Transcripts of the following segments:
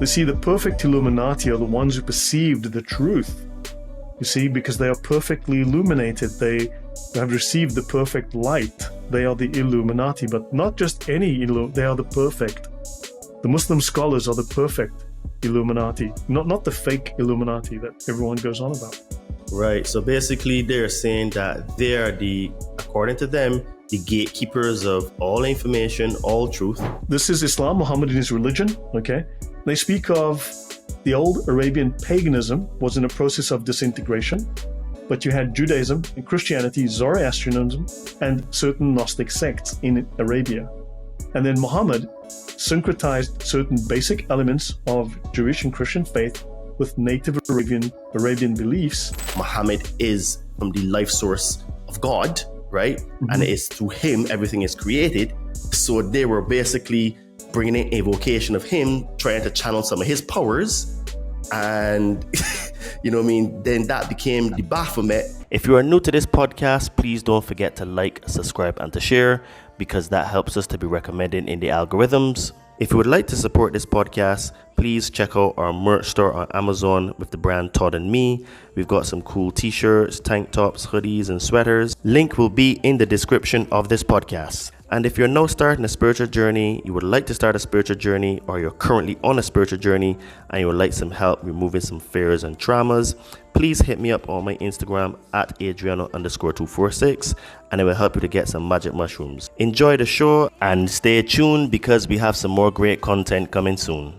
They see the perfect Illuminati are the ones who perceived the truth. You see, because they are perfectly illuminated. They have received the perfect light. They are the Illuminati, but not just any they are the perfect. The Muslim scholars are the perfect Illuminati, not the fake Illuminati that everyone goes on about. Right. So basically, they're saying that they are according to them, the gatekeepers of all information, all truth. This is Islam. Muhammad is religion. Okay. They speak of the old Arabian paganism was in a process of disintegration, but you had Judaism and Christianity, Zoroastrianism, and certain Gnostic sects in Arabia. And then Muhammad syncretized certain basic elements of Jewish and Christian faith with native Arabian beliefs. Muhammad is from the life source of God, right? Mm-hmm. And it's through him everything is created. So they were basically bringing in evocation of him, trying to channel some of his powers. And, you know what I mean? Then that became the Baphomet. If you are new to this podcast, please don't forget to like, subscribe, and to share, because that helps us to be recommended in the algorithms. If you would like to support this podcast, please check out our merch store on Amazon with the brand Todd and Me. We've got some cool t-shirts, tank tops, hoodies, and sweaters. Link will be in the description of this podcast. And if you're now starting a spiritual journey, you would like to start a spiritual journey, or you're currently on a spiritual journey and you would like some help removing some fears and traumas, please hit me up on my Instagram at Adriano_246 and it will help you to get some magic mushrooms. Enjoy the show and stay tuned, because we have some more great content coming soon.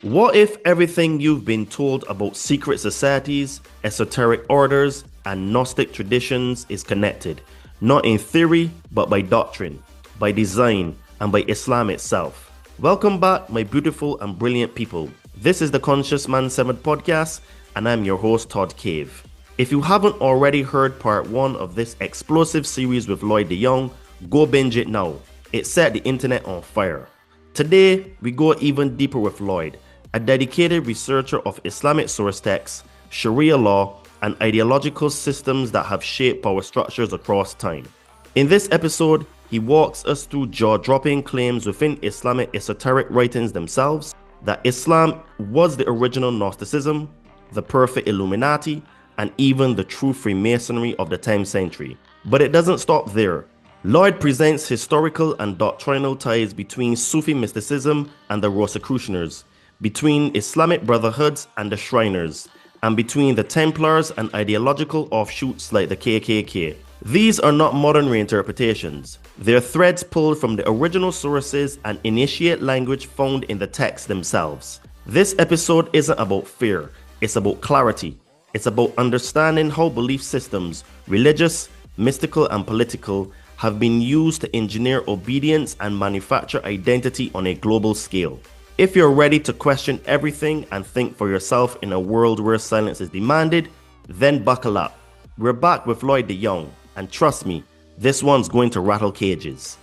What if everything you've been told about secret societies, esoteric orders, and Gnostic traditions is connected, not in theory, but by doctrine, by design, and by Islam itself? Welcome back, my beautiful and brilliant people. This is the Conscious Man 7 podcast, and I'm your host, Todd Cave. If you haven't already heard part 1 of this explosive series with Lloyd De Jongh, go binge it now. It set the internet on fire. Today, we go even deeper with Lloyd, a dedicated researcher of Islamic source texts, Sharia law, and ideological systems that have shaped power structures across time. In this episode, he walks us through jaw-dropping claims within Islamic esoteric writings themselves, that Islam was the original Gnosticism, the perfect Illuminati, and even the true Freemasonry of the 10th century. But it doesn't stop there. Lloyd presents historical and doctrinal ties between Sufi mysticism and the Rosicrucians, between Islamic Brotherhoods and the Shriners, and between the Templars and ideological offshoots like the KKK. These are not modern reinterpretations. They're threads pulled from the original sources and initiate language found in the texts themselves. This episode isn't about fear, it's about clarity. It's about understanding how belief systems, religious, mystical, and political, have been used to engineer obedience and manufacture identity on a global scale. If you're ready to question everything and think for yourself in a world where silence is demanded, then buckle up. We're back with Lloyd De Jongh, and trust me, this one's going to rattle cages.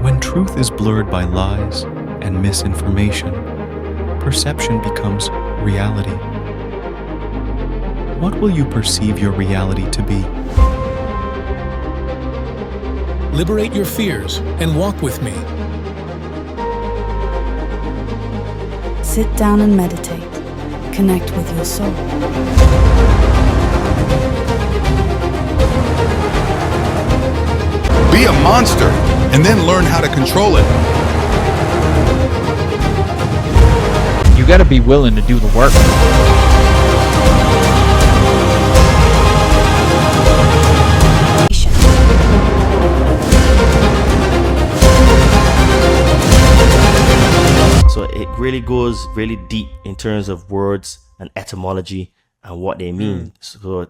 When truth is blurred by lies and misinformation, perception becomes reality. What will you perceive your reality to be? Liberate your fears and walk with me. Sit down and meditate. Connect with your soul. Be a monster and then learn how to control it. You gotta be willing to do the work. So it really goes really deep in terms of words and etymology and what they mean. So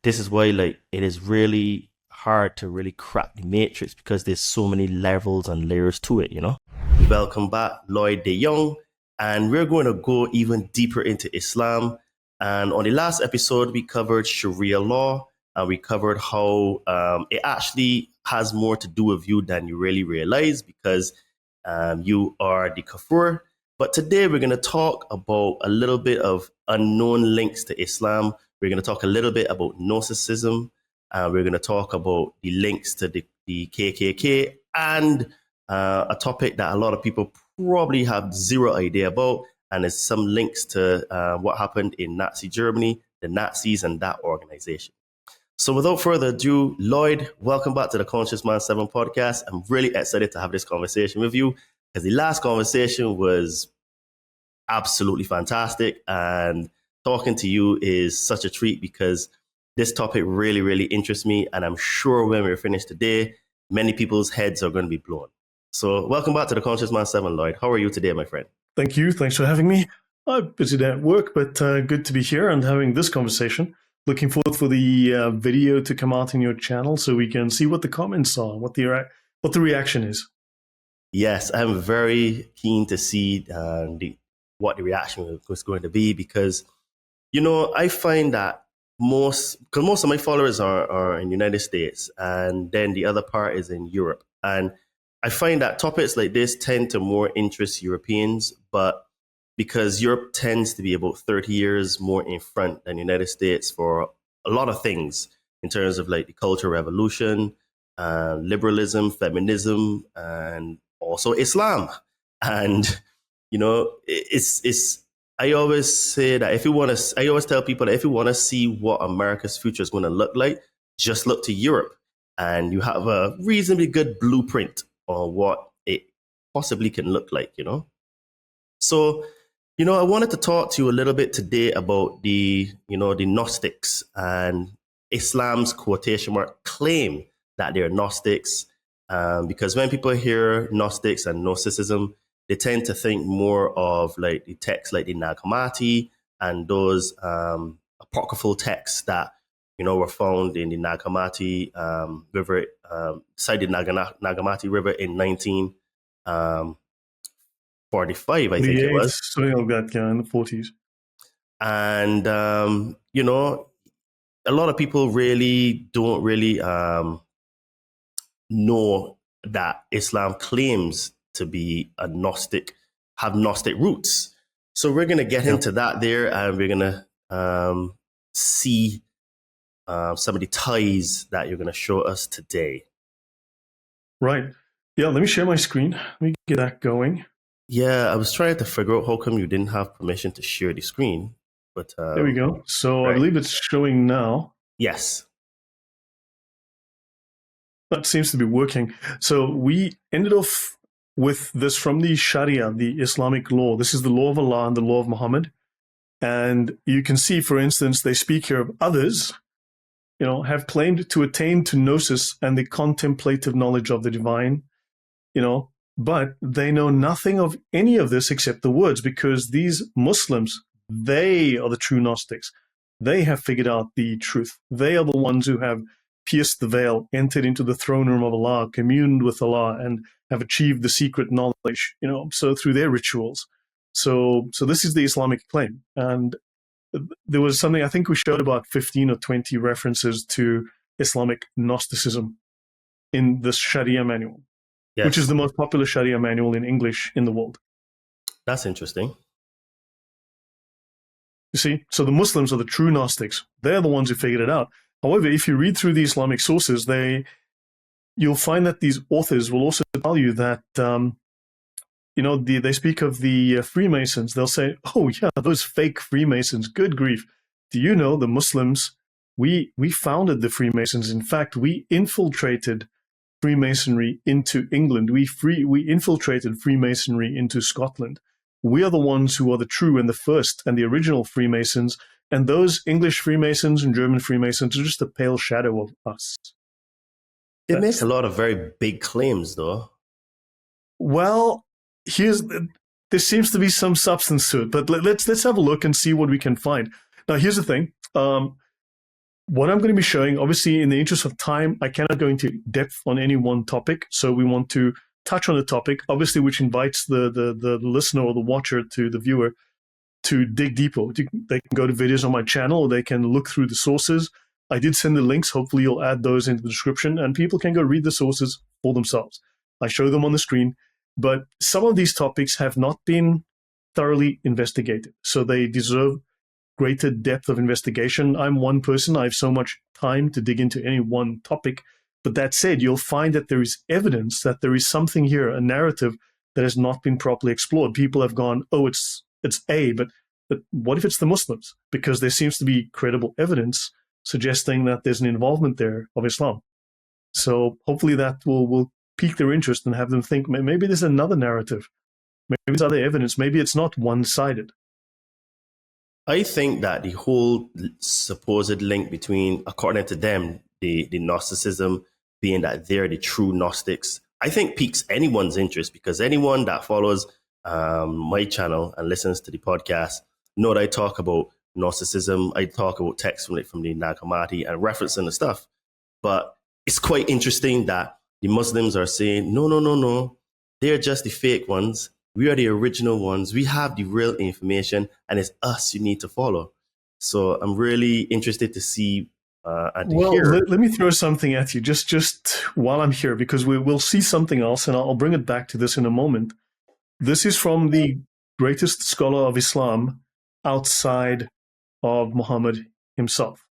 this is why it is really hard to really crack the matrix, because there's so many levels and layers to it, you know. Welcome back, Lloyd De Jongh, and we're going to go even deeper into Islam. And on the last episode, we covered Sharia law, and we covered how it actually has more to do with you than you really realize, because you are the kafir. But today we're going to talk about a little bit of unknown links to Islam. We're going to talk a little bit about Gnosticism. We're going to talk about the links to the KKK and a topic that a lot of people probably have zero idea about, and there's some links to what happened in Nazi Germany, the Nazis, and that organization. So without further ado, Lloyd, welcome back to the Conscious Man 7 podcast. I'm really excited to have this conversation with you because the last conversation was absolutely fantastic. And talking to you is such a treat because this topic really, really interests me. And I'm sure when we're finished today, many people's heads are going to be blown. So welcome back to the Conscious Man 7, Lloyd. How are you today, my friend? Thank you. Thanks for having me. I'm busy at work, but good to be here and having this conversation. Looking forward for the video to come out in your channel so we can see what the comments are, what the reaction is. Yes, I'm very keen to see what the reaction was going to be because, I find that most of my followers are in the United States and then the other part is in Europe. And I find that topics like this tend to more interest Europeans, but because Europe tends to be about 30 years more in front than the United States for a lot of things in terms of like the Cultural Revolution, liberalism, feminism, and also Islam. And, I always say that I always tell people that if you want to see what America's future is going to look like, just look to Europe and you have a reasonably good blueprint on what it possibly can look like, So, I wanted to talk to you a little bit today about the Gnostics and Islam's quotation mark claim that they're Gnostics. Because when people hear Gnostics and Gnosticism, they tend to think more of like the texts like the Nag Hammadi and those apocryphal texts that, were found in the Nag Hammadi river, cited Nag Hammadi River in 1945, I think it was. Something like that, yeah, in the 40s. And, a lot of people don't really know that Islam claims to be a Gnostic, have Gnostic roots. So we're going to get into that there, and we're going to see some of the ties that you're going to show us today. Right. Yeah, let me share my screen. Let me get that going. Yeah, I was trying to figure out how come you didn't have permission to share the screen. But there we go. So right. I believe it's showing now. Yes. That seems to be working. So we ended off with this from the Sharia, the Islamic law. This is the law of Allah and the law of Muhammad. And you can see, for instance, they speak here of others, have claimed to attain to gnosis and the contemplative knowledge of the divine, but they know nothing of any of this except the words, because these Muslims, they are the true Gnostics. They have figured out the truth. They are the ones who have pierced the veil, entered into the throne room of Allah, communed with Allah, and have achieved the secret knowledge, so through their rituals. So this is the Islamic claim. And there was something, I think we showed about 15 or 20 references to Islamic Gnosticism in this Sharia manual, yes, which is the most popular Sharia manual in English in the world. That's interesting. You see, so the Muslims are the true Gnostics. They're the ones who figured it out. However, if you read through the Islamic sources, you'll find that these authors will also tell you that, they speak of the Freemasons. They'll say, oh, yeah, those fake Freemasons, good grief. Do you know the Muslims, we founded the Freemasons. In fact, we infiltrated Freemasonry into England. We infiltrated Freemasonry into Scotland. We are the ones who are the true and the first and the original Freemasons. And those English Freemasons and German Freemasons are just a pale shadow of us. It makes a lot of very big claims, though. Well, there seems to be some substance to it, but let's have a look and see what we can find. Now, here's the thing. What I'm going to be showing, obviously, in the interest of time, I cannot go into depth on any one topic. So we want to touch on a topic, obviously, which invites the listener or the watcher to the viewer to dig deeper. They can go to videos on my channel, or they can look through the sources. I did send the links. Hopefully, you'll add those into the description, and people can go read the sources for themselves. I show them on the screen. But some of these topics have not been thoroughly investigated, so they deserve greater depth of investigation. I'm one person. I have so much time to dig into any one topic But that said, you'll find that there is evidence that there is something here, a narrative that has not been properly explored. People have gone, oh, it's A, but what if it's the Muslims? Because there seems to be credible evidence suggesting that there's an involvement there of Islam. So hopefully that will pique their interest and have them think maybe there's another narrative. Maybe there's other evidence. Maybe it's not one-sided. I think that the whole supposed link between, according to them, the Gnosticism being that they're the true Gnostics, I think piques anyone's interest, because anyone that follows my channel and listens to the podcast know that I talk about Gnosticism. I talk about texts from the Nag Hammadi and referencing the stuff. But it's quite interesting that the Muslims are saying, no, they're just the fake ones. We are the original ones. We have the real information, and it's us you need to follow. So I'm really interested to see and to hear. Let me throw something at you just while I'm here, because we'll see something else, and I'll bring it back to this in a moment. This is from the greatest scholar of Islam outside of Muhammad himself,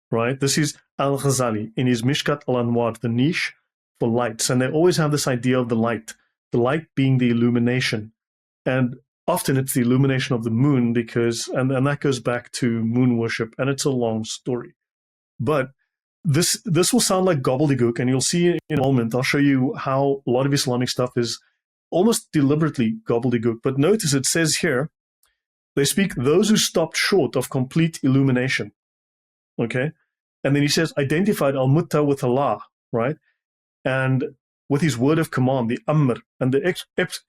right? This is Al-Ghazali in his Mishkat al-Anwar, the niche for lights. And they always have this idea of the light being the illumination. And often it's the illumination of the moon, because, and that goes back to moon worship, and it's a long story. But this will sound like gobbledygook, and you'll see in a moment. I'll show you how a lot of Islamic stuff is almost deliberately gobbledygook. But notice it says here, they speak those who stopped short of complete illumination. Okay? And then he says, identified al-Mutta with Allah, right? And with his word of command, the Amr, and the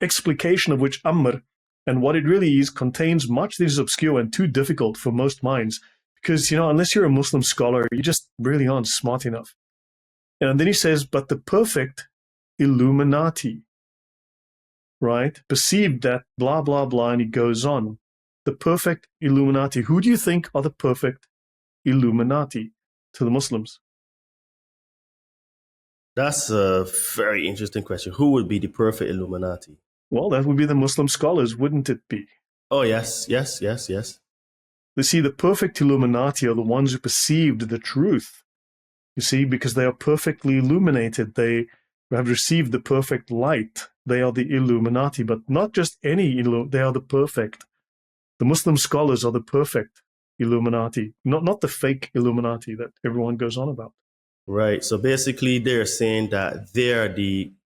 explication of which Amr and what it really is contains much that is obscure and too difficult for most minds. Because, unless you're a Muslim scholar, you just really aren't smart enough. And then he says, but the perfect Illuminati, right, perceived that blah, blah, blah, and he goes on. The perfect Illuminati. Who do you think are the perfect Illuminati to the Muslims? That's a very interesting question. Who would be the perfect Illuminati? Well, that would be the Muslim scholars, wouldn't it be? Oh, yes. You see, the perfect Illuminati are the ones who perceived the truth. You see, because they are perfectly illuminated. They have received the perfect light. They are the Illuminati, but not just any, they are the perfect. The Muslim scholars are the perfect Illuminati, not the fake Illuminati that everyone goes on about. Right. So basically, they're saying that they're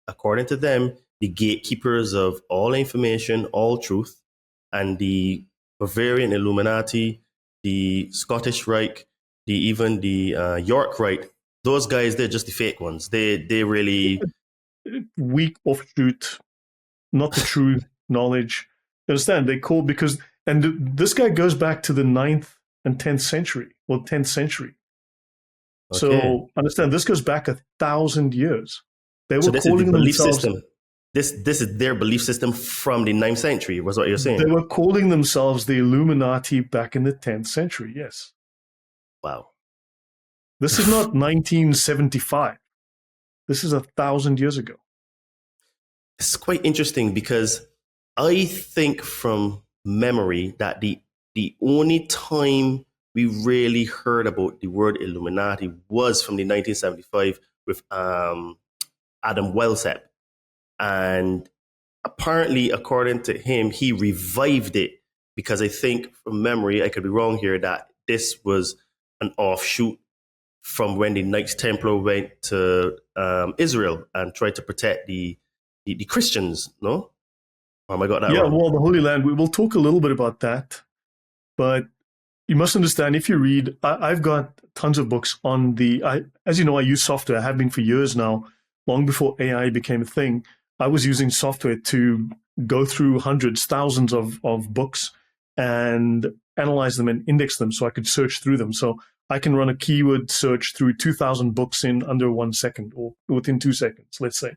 according to them, the gatekeepers of all information, all truth, and the Bavarian Illuminati, the Scottish Rite, even the York Rite. Those guys, they're just the fake ones. They really weak offshoot, not the true knowledge. You understand? They call because, and this guy goes back to the 9th and 10th century, or 10th century. Okay. So understand, this goes back 1,000 years. They were calling themselves. System. This is their belief system from the 9th century, was what you're saying. They were calling themselves the Illuminati back in the 10th century, yes. Wow. This is not 1975. This is 1,000 years ago. It's quite interesting because I think from memory that the only time we really heard about the word Illuminati was from the 1975 with Adam Wellsep. And apparently, according to him, he revived it because I think from memory, I could be wrong here, that this was an offshoot from when the Knights Templar went to Israel and tried to protect the Christians, no? Or have I got that wrong? Yeah, well, the Holy Land, we will talk a little bit about that. But you must understand, if you read, I've got tons of books on as you know, I use software. I have been for years now, long before AI became a thing. I was using software to go through hundreds, thousands of books and analyze them and index them so I could search through them. So I can run a keyword search through 2,000 books in under 1 second, or within 2 seconds, let's say.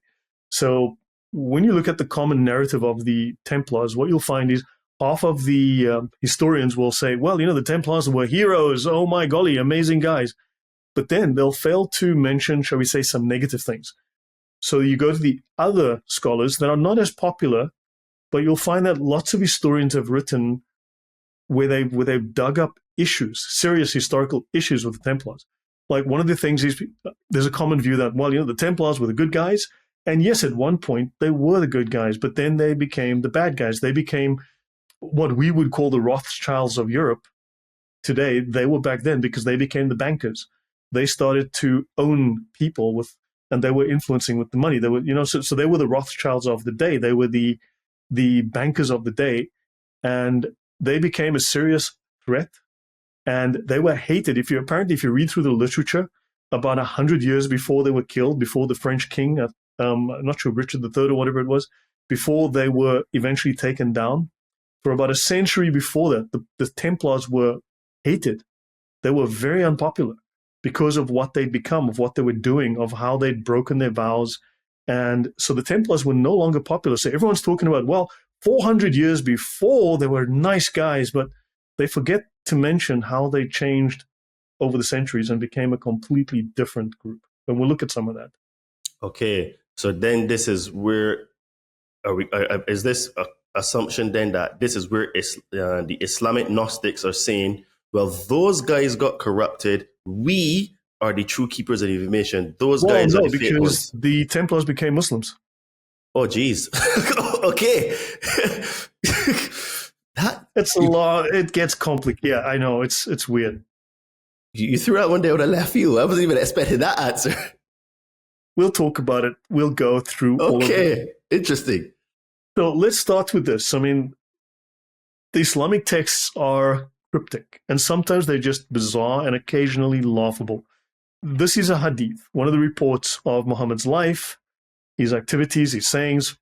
So when you look at the common narrative of the Templars, what you'll find is half of the historians will say, well, the Templars were heroes. Oh my golly, amazing guys. But then they'll fail to mention, shall we say, some negative things. So you go to the other scholars that are not as popular, but you'll find that lots of historians have written where they've dug up issues, serious historical issues with the Templars. like one of the things is there's a common view that, well, the Templars were the good guys. And yes, at one point they were the good guys, but then they became the bad guys. They became what we would call the Rothschilds of Europe today. They were back then because they became the bankers. They started to own people and they were influencing with the money. They were, so they were the Rothschilds of the day. They were the bankers of the day, and they became a serious threat. And they were hated. If you read through the literature, about 100 years before they were killed, before the French king, I'm not sure, Richard III or whatever it was, before they were eventually taken down, for about a century before that, the Templars were hated. They were very unpopular because of what they'd become, of what they were doing, of how they'd broken their vows. And so the Templars were no longer popular. So everyone's talking about, well, 400 years before, they were nice guys, but they forget to mention how they changed over the centuries and became a completely different group. And we'll look at some of that. Okay, so then this is where, is this an assumption then that this is where the Islamic Gnostics are saying, well, those guys got corrupted, we are the true keepers of the information. Those guys are the fake ones. The Templars became Muslims. Oh, geez. Okay. It's a lot. It gets complicated. Yeah, I know. It's weird. You threw out one day with a left field. I wasn't even expecting that answer. We'll talk about it. We'll go through all of it. Okay, interesting. So let's start with this. I mean, the Islamic texts are cryptic, and sometimes they're just bizarre and occasionally laughable. This is a hadith, one of the reports of Muhammad's life, his activities, his sayings.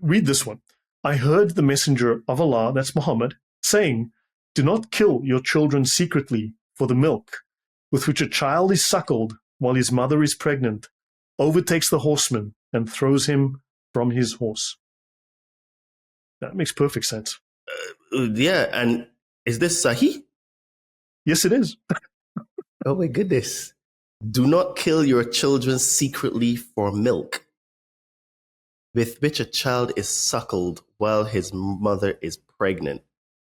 Read this one. I heard the messenger of Allah, that's Muhammad, saying, do not kill your children secretly for the milk with which a child is suckled while his mother is pregnant, overtakes the horseman and throws him from his horse. That makes perfect sense. Yeah, and is this Sahih? Yes, it is. Oh my goodness. Do not kill your children secretly for milk, with which a child is suckled while his mother is pregnant,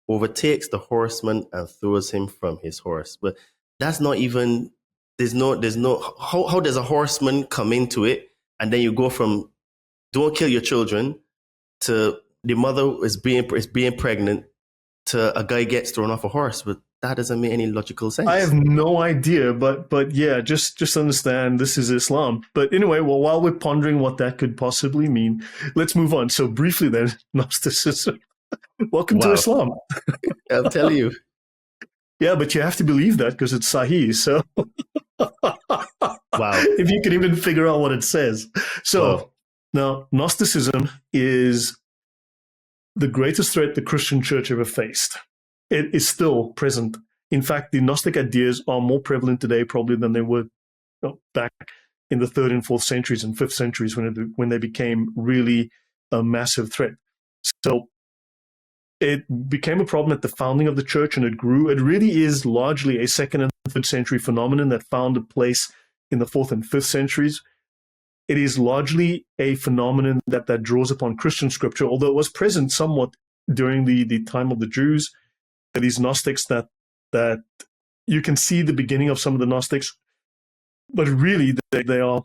overtakes the horseman and throws him from his horse. But that's not even, how does a horseman come into it? And then you go from don't kill your children to the mother is being pregnant to a guy gets thrown off a horse. But that doesn't make any logical sense. I have no idea, but yeah, just understand this is Islam. But anyway, well, while we're pondering what that could possibly mean, let's move on. So briefly then, Gnosticism. Welcome to Islam. I'll tell you. Yeah, but you have to believe that because it's Sahih. So wow. If you can even figure out what it says. So now Gnosticism is the greatest threat the Christian church ever faced. It is still present. In fact, the Gnostic ideas are more prevalent today probably than they were back in the 3rd and 4th centuries and 5th centuries when they became really a massive threat. So it became a problem at the founding of the church and it grew. It really is largely a 2nd and 3rd century phenomenon that found a place in the 4th and 5th centuries. It is largely a phenomenon that draws upon Christian scripture, although it was present somewhat during the time of the Jews. These Gnostics that you can see the beginning of some of the Gnostics, but really they are,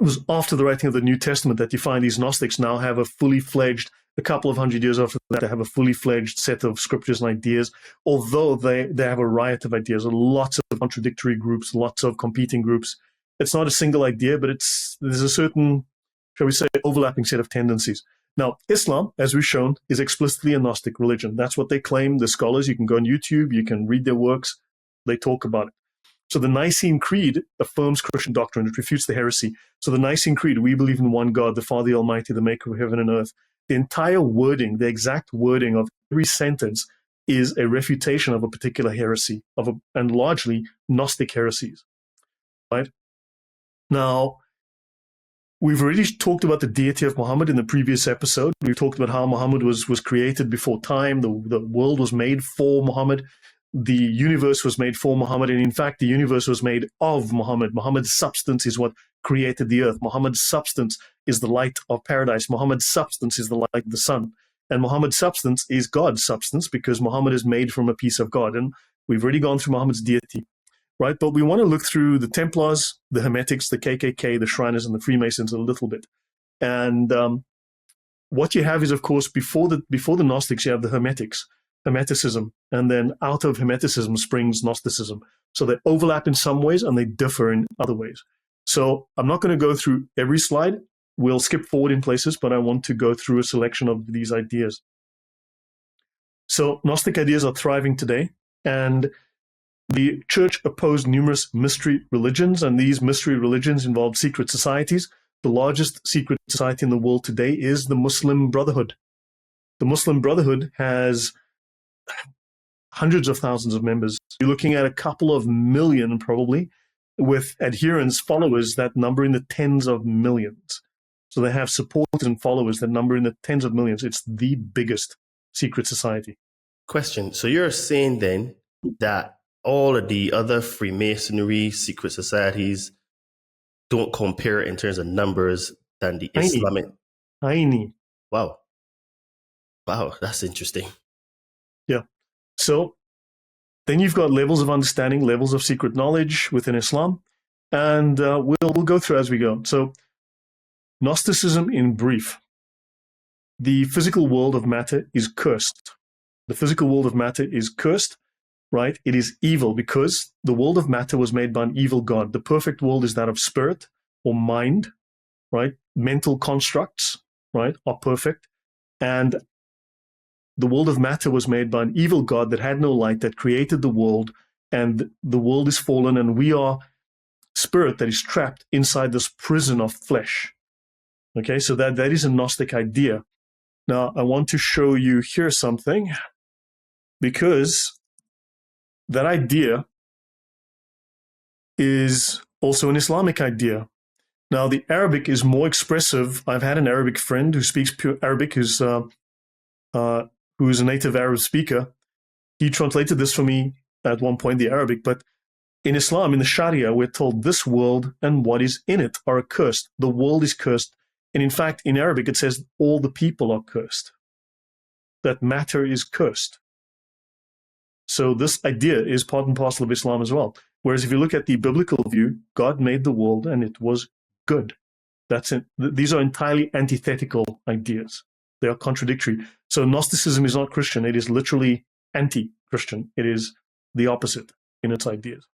it was after the writing of the New Testament that you find these Gnostics now have a fully fledged, a couple of hundred years after that, they have a fully fledged set of scriptures and ideas, although they have a riot of ideas, lots of contradictory groups, lots of competing groups. It's not a single idea, but there's a certain, shall we say, overlapping set of tendencies. Now, Islam, as we've shown, is explicitly a Gnostic religion. That's what they claim. The scholars, you can go on YouTube, you can read their works. They talk about it. So the Nicene Creed affirms Christian doctrine. It refutes the heresy. So the Nicene Creed, we believe in one God, the Father Almighty, the maker of heaven and earth. The entire wording, the exact wording of every sentence is a refutation of a particular heresy, and largely Gnostic heresies. Right? Now, we've already talked about the deity of Muhammad in the previous episode. We've talked about how Muhammad was created before time. The world was made for Muhammad. The universe was made for Muhammad. And in fact, the universe was made of Muhammad. Muhammad's substance is what created the earth. Muhammad's substance is the light of paradise. Muhammad's substance is the light of the sun. And Muhammad's substance is God's substance because Muhammad is made from a piece of God. And we've already gone through Muhammad's deity. right? But we want to look through the Templars, the Hermetics, the KKK, the Shriners, and the Freemasons a little bit. And what you have is, of course, before the Gnostics, you have the Hermetics, Hermeticism, and then out of Hermeticism springs Gnosticism. So they overlap in some ways and they differ in other ways. So I'm not going to go through every slide. We'll skip forward in places, but I want to go through a selection of these ideas. So Gnostic ideas are thriving today, and the church opposed numerous mystery religions, and these mystery religions involved secret societies. The largest secret society in the world today is the Muslim Brotherhood. The Muslim Brotherhood has hundreds of thousands of members. You're looking at a couple of million probably, with adherents, followers that number in the tens of millions. So they have supporters and followers that number in the tens of millions. It's the biggest secret society. Question. So you're saying then that all of the other Freemasonry secret societies don't compare in terms of numbers than the Islamic? Tiny. Wow. Wow, that's interesting. Yeah. So then you've got levels of understanding, levels of secret knowledge within Islam, and we'll go through as we go. So Gnosticism in brief. The physical world of matter is cursed. The physical world of matter is cursed, right? It is evil because the world of matter was made by an evil God. The perfect world is that of spirit or mind, right? Mental constructs, right, are perfect. And the world of matter was made by an evil God that had no light, that created the world, and the world is fallen, and we are spirit that is trapped inside this prison of flesh. Okay, so that is a Gnostic idea. Now, I want to show you here something, because that idea is also an Islamic idea. Now, the Arabic is more expressive. I've had an Arabic friend who speaks pure Arabic, who's a native Arab speaker. He translated this for me at one point, the Arabic. But in Islam, in the Sharia, we're told this world and what is in it are accursed. The world is cursed. And in fact, in Arabic, it says all the people are cursed. That matter is cursed. So this idea is part and parcel of Islam as well. Whereas if you look at the biblical view, God made the world and it was good. That's it. These are entirely antithetical ideas. They are contradictory. So Gnosticism is not Christian. It is literally anti-Christian. It is the opposite in its ideas.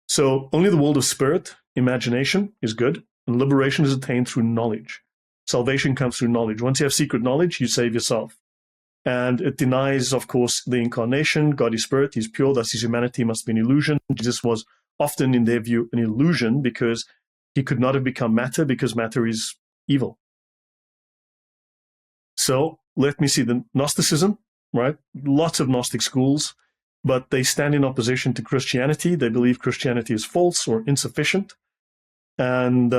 So only the world of spirit, imagination, is good, and liberation is attained through knowledge. Salvation comes through knowledge. Once you have secret knowledge, you save yourself. And it denies, of course, the incarnation. God is spirit, he's pure, thus his humanity must be an illusion. Jesus was often, in their view, an illusion because he could not have become matter because matter is evil. So let me see the Gnosticism, right? Lots of Gnostic schools, but they stand in opposition to Christianity. They believe Christianity is false or insufficient, and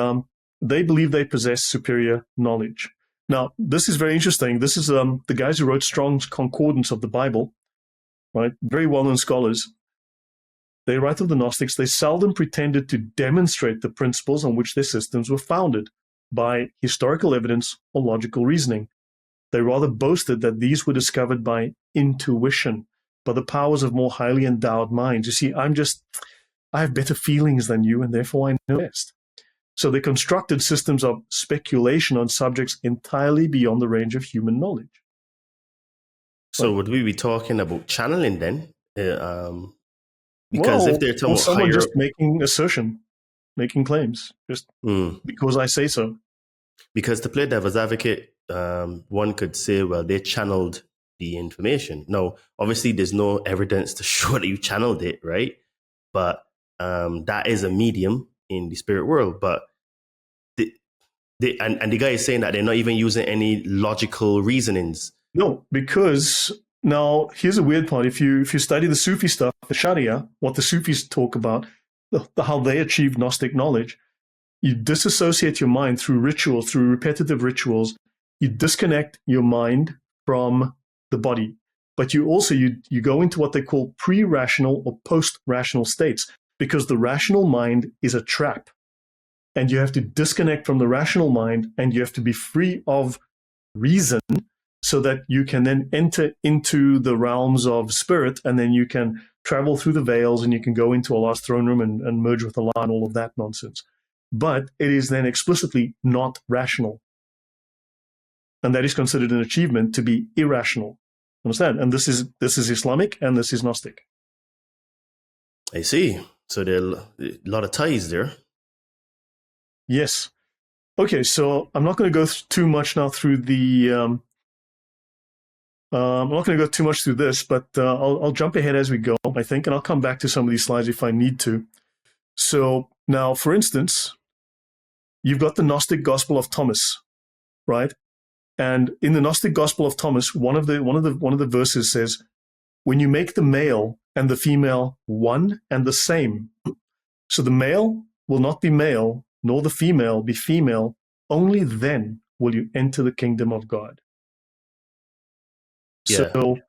they believe they possess superior knowledge. Now, this is very interesting. This is the guys who wrote Strong's Concordance of the Bible, right? Very well-known scholars. They write of the Gnostics, they seldom pretended to demonstrate the principles on which their systems were founded by historical evidence or logical reasoning. They rather boasted that these were discovered by intuition, by the powers of more highly endowed minds. You see, I have better feelings than you, and therefore I know best. So they constructed systems of speculation on subjects entirely beyond the range of human knowledge. So would we be talking about channeling then? Because if they're talking about someone higher... just making assertion, making claims, just because I say so. Because to play devil's advocate, one could say, well, they channeled the information. Now, obviously, there's no evidence to show that you channeled it, right? But that is a medium in the spirit world. But the guy is saying that they're not even using any logical reasonings. No, because now here's a weird part. If you study the Sufi stuff, the Sharia, what the Sufis talk about, how they achieve Gnostic knowledge, you disassociate your mind through rituals, through repetitive rituals. You disconnect your mind from the body, but you also you go into what they call pre-rational or post-rational states, because the rational mind is a trap, and you have to disconnect from the rational mind, and you have to be free of reason so that you can then enter into the realms of spirit, and then you can travel through the veils and you can go into Allah's throne room and merge with Allah and all of that nonsense. But it is then explicitly not rational. And that is considered an achievement to be irrational. Understand? And this is Islamic and this is Gnostic. I see. So there are a lot of ties there. Yes. Okay, so I'm not going to go too much now through the. I'm not going to go too much through this, but I'll jump ahead as we go, I think, and I'll come back to some of these slides if I need to. So now, for instance, you've got the Gnostic Gospel of Thomas, right? And in the Gnostic Gospel of Thomas, one of the verses says, "When you make the male and the female one and the same, so the male will not be male, nor the female be female, only then will you enter the kingdom of God." Yeah. So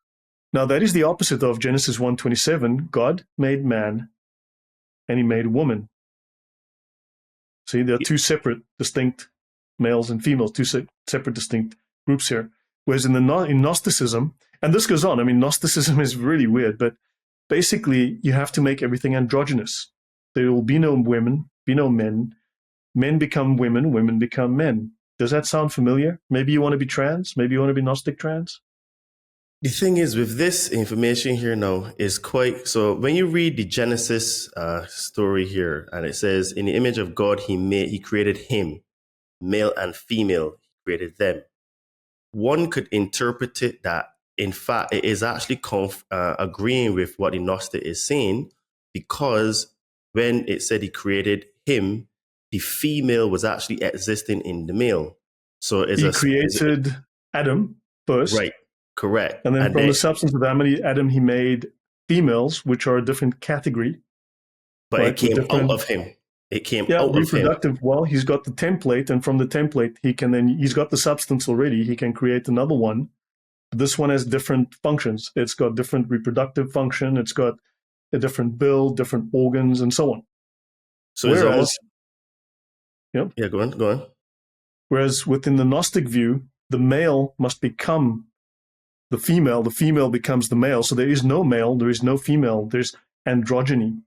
now that is the opposite of Genesis 1:27. God made man and he made woman. See, there are two separate, distinct males and females, two separate, distinct groups here. Whereas in Gnosticism, and this goes on, I mean, Gnosticism is really weird, but basically you have to make everything androgynous. There will be no women, be no men. Men become women, women become men. Does that sound familiar? Maybe you want to be trans, maybe you want to be Gnostic trans. The thing is, with this information here now is quite, so when you read the Genesis story here, and it says, in the image of God, he created him, male and female, he created them. One could interpret it that, in fact, it is actually agreeing with what the Gnostic is saying, because when it said he created him, the female was actually existing in the male. So he created Adam first. Right. Correct. And then from the substance of Adam, he made females, which are a different category. But right? It came out of him. It came out of him. Reproductive. Well, he's got the template, and from the template, he's got the substance already. He can create another one. This one has different functions. It's got different reproductive function. It's got a different build, different organs, and so on. So it's almost... Yeah, go on. Whereas within the Gnostic view, the male must become the female becomes the male. So there is no male, there is no female, there's androgyny,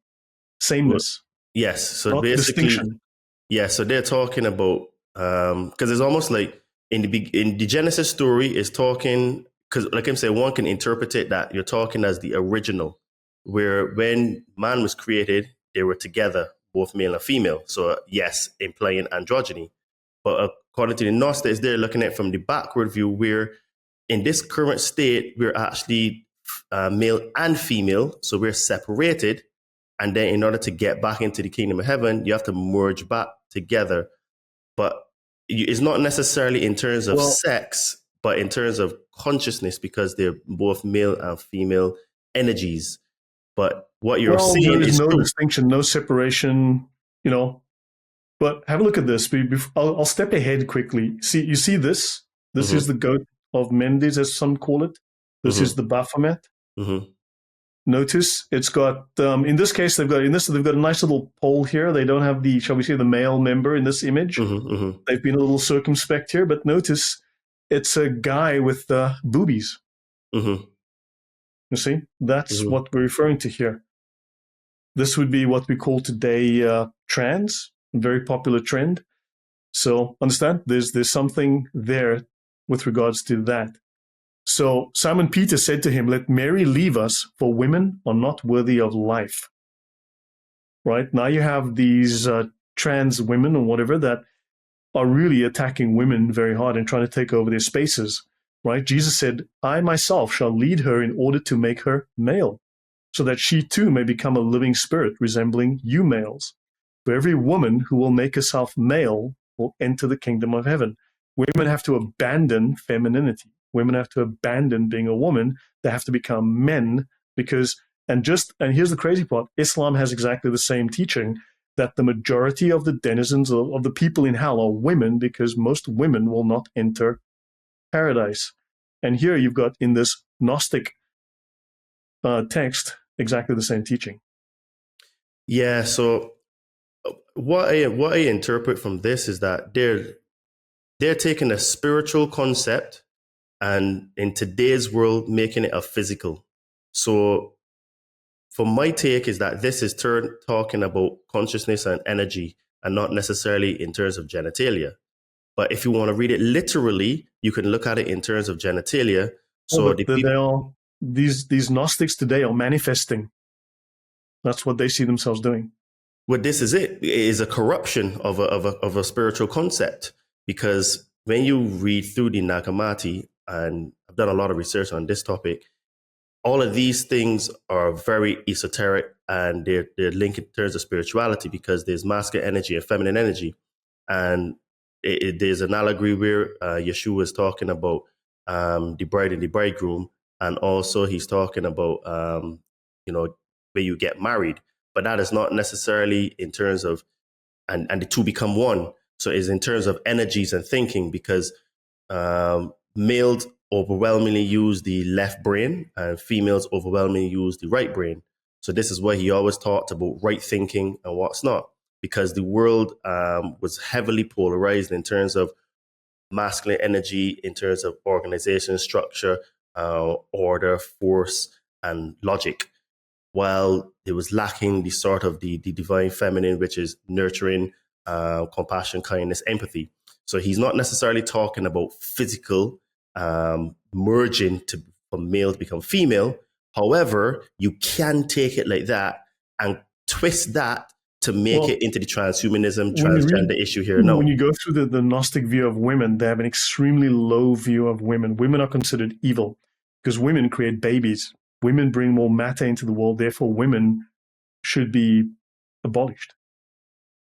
sameness. Yes, so not basically, distinction. Yeah, so they're talking about, because it's almost like in the Genesis story is talking, because like I'm saying, one can interpret it that you're talking as the original, where when man was created, they were together, both male and female. So yes, implying androgyny. But according to the Gnostics, they're looking at it from the backward view, where in this current state, we're actually male and female, so we're separated. And then in order to get back into the kingdom of heaven, you have to merge back together. But it's not necessarily in terms of sex, but in terms of consciousness, because they're both male and female energies. But what you're saying is no distinction, no separation, But have a look at this. I'll step ahead quickly. You see this? This is the goat of Mendes, as some call it. This is the Baphomet. Notice it's got, in this case, they've got a nice little pole here. They don't have the, shall we say, the male member in this image. They've been a little circumspect here, but notice it's a guy with boobies. You see, that's what we're referring to here. This would be what we call today trans, a very popular trend. So understand, there's something there with regards to that. So Simon Peter said to him, "Let Mary leave us, for women are not worthy of life." Right? Now you have these trans women or whatever that are really attacking women very hard and trying to take over their spaces. Right? Jesus said, "I myself shall lead her in order to make her male, so that she too may become a living spirit resembling you males. For every woman who will make herself male will enter the kingdom of heaven." Women have to abandon femininity. Women have to abandon being a woman. They have to become men and here's the crazy part, Islam has exactly the same teaching, that the majority of the denizens of the people in hell are women, because most women will not enter paradise. And here you've got in this Gnostic text exactly the same teaching. Yeah, so what I interpret from this is that they're taking a spiritual concept and in today's world, making it a physical. So for my take is that this is talking about consciousness and energy and not necessarily in terms of genitalia. But if you want to read it literally, you can look at it in terms of genitalia. So these Gnostics today are manifesting. That's what they see themselves doing. Well, this is it. It is a corruption of a spiritual concept, because when you read through the Nag Hammadi, and I've done a lot of research on this topic, all of these things are very esoteric, and they're linked in terms of spirituality, because there's masculine energy and feminine energy. And there's an allegory where Yeshua is talking about the bride and the bridegroom, and also he's talking about where you get married. But that is not necessarily in terms of, and the two become one. So it's in terms of energies and thinking, because males overwhelmingly use the left brain and females overwhelmingly use the right brain. So this is why he always talked about right thinking and what's not, because the world was heavily polarized in terms of masculine energy, in terms of organization, structure, order, force, and logic, while it was lacking the sort of the divine feminine, which is nurturing, compassion, kindness, empathy. So he's not necessarily talking about physical merging from male to become female. However, you can take it like that and twist that to make it into the transhumanism, transgender issue here. No. When you go through the Gnostic view of women, they have an extremely low view of women. Women are considered evil because women create babies. Women bring more matter into the world. Therefore, women should be abolished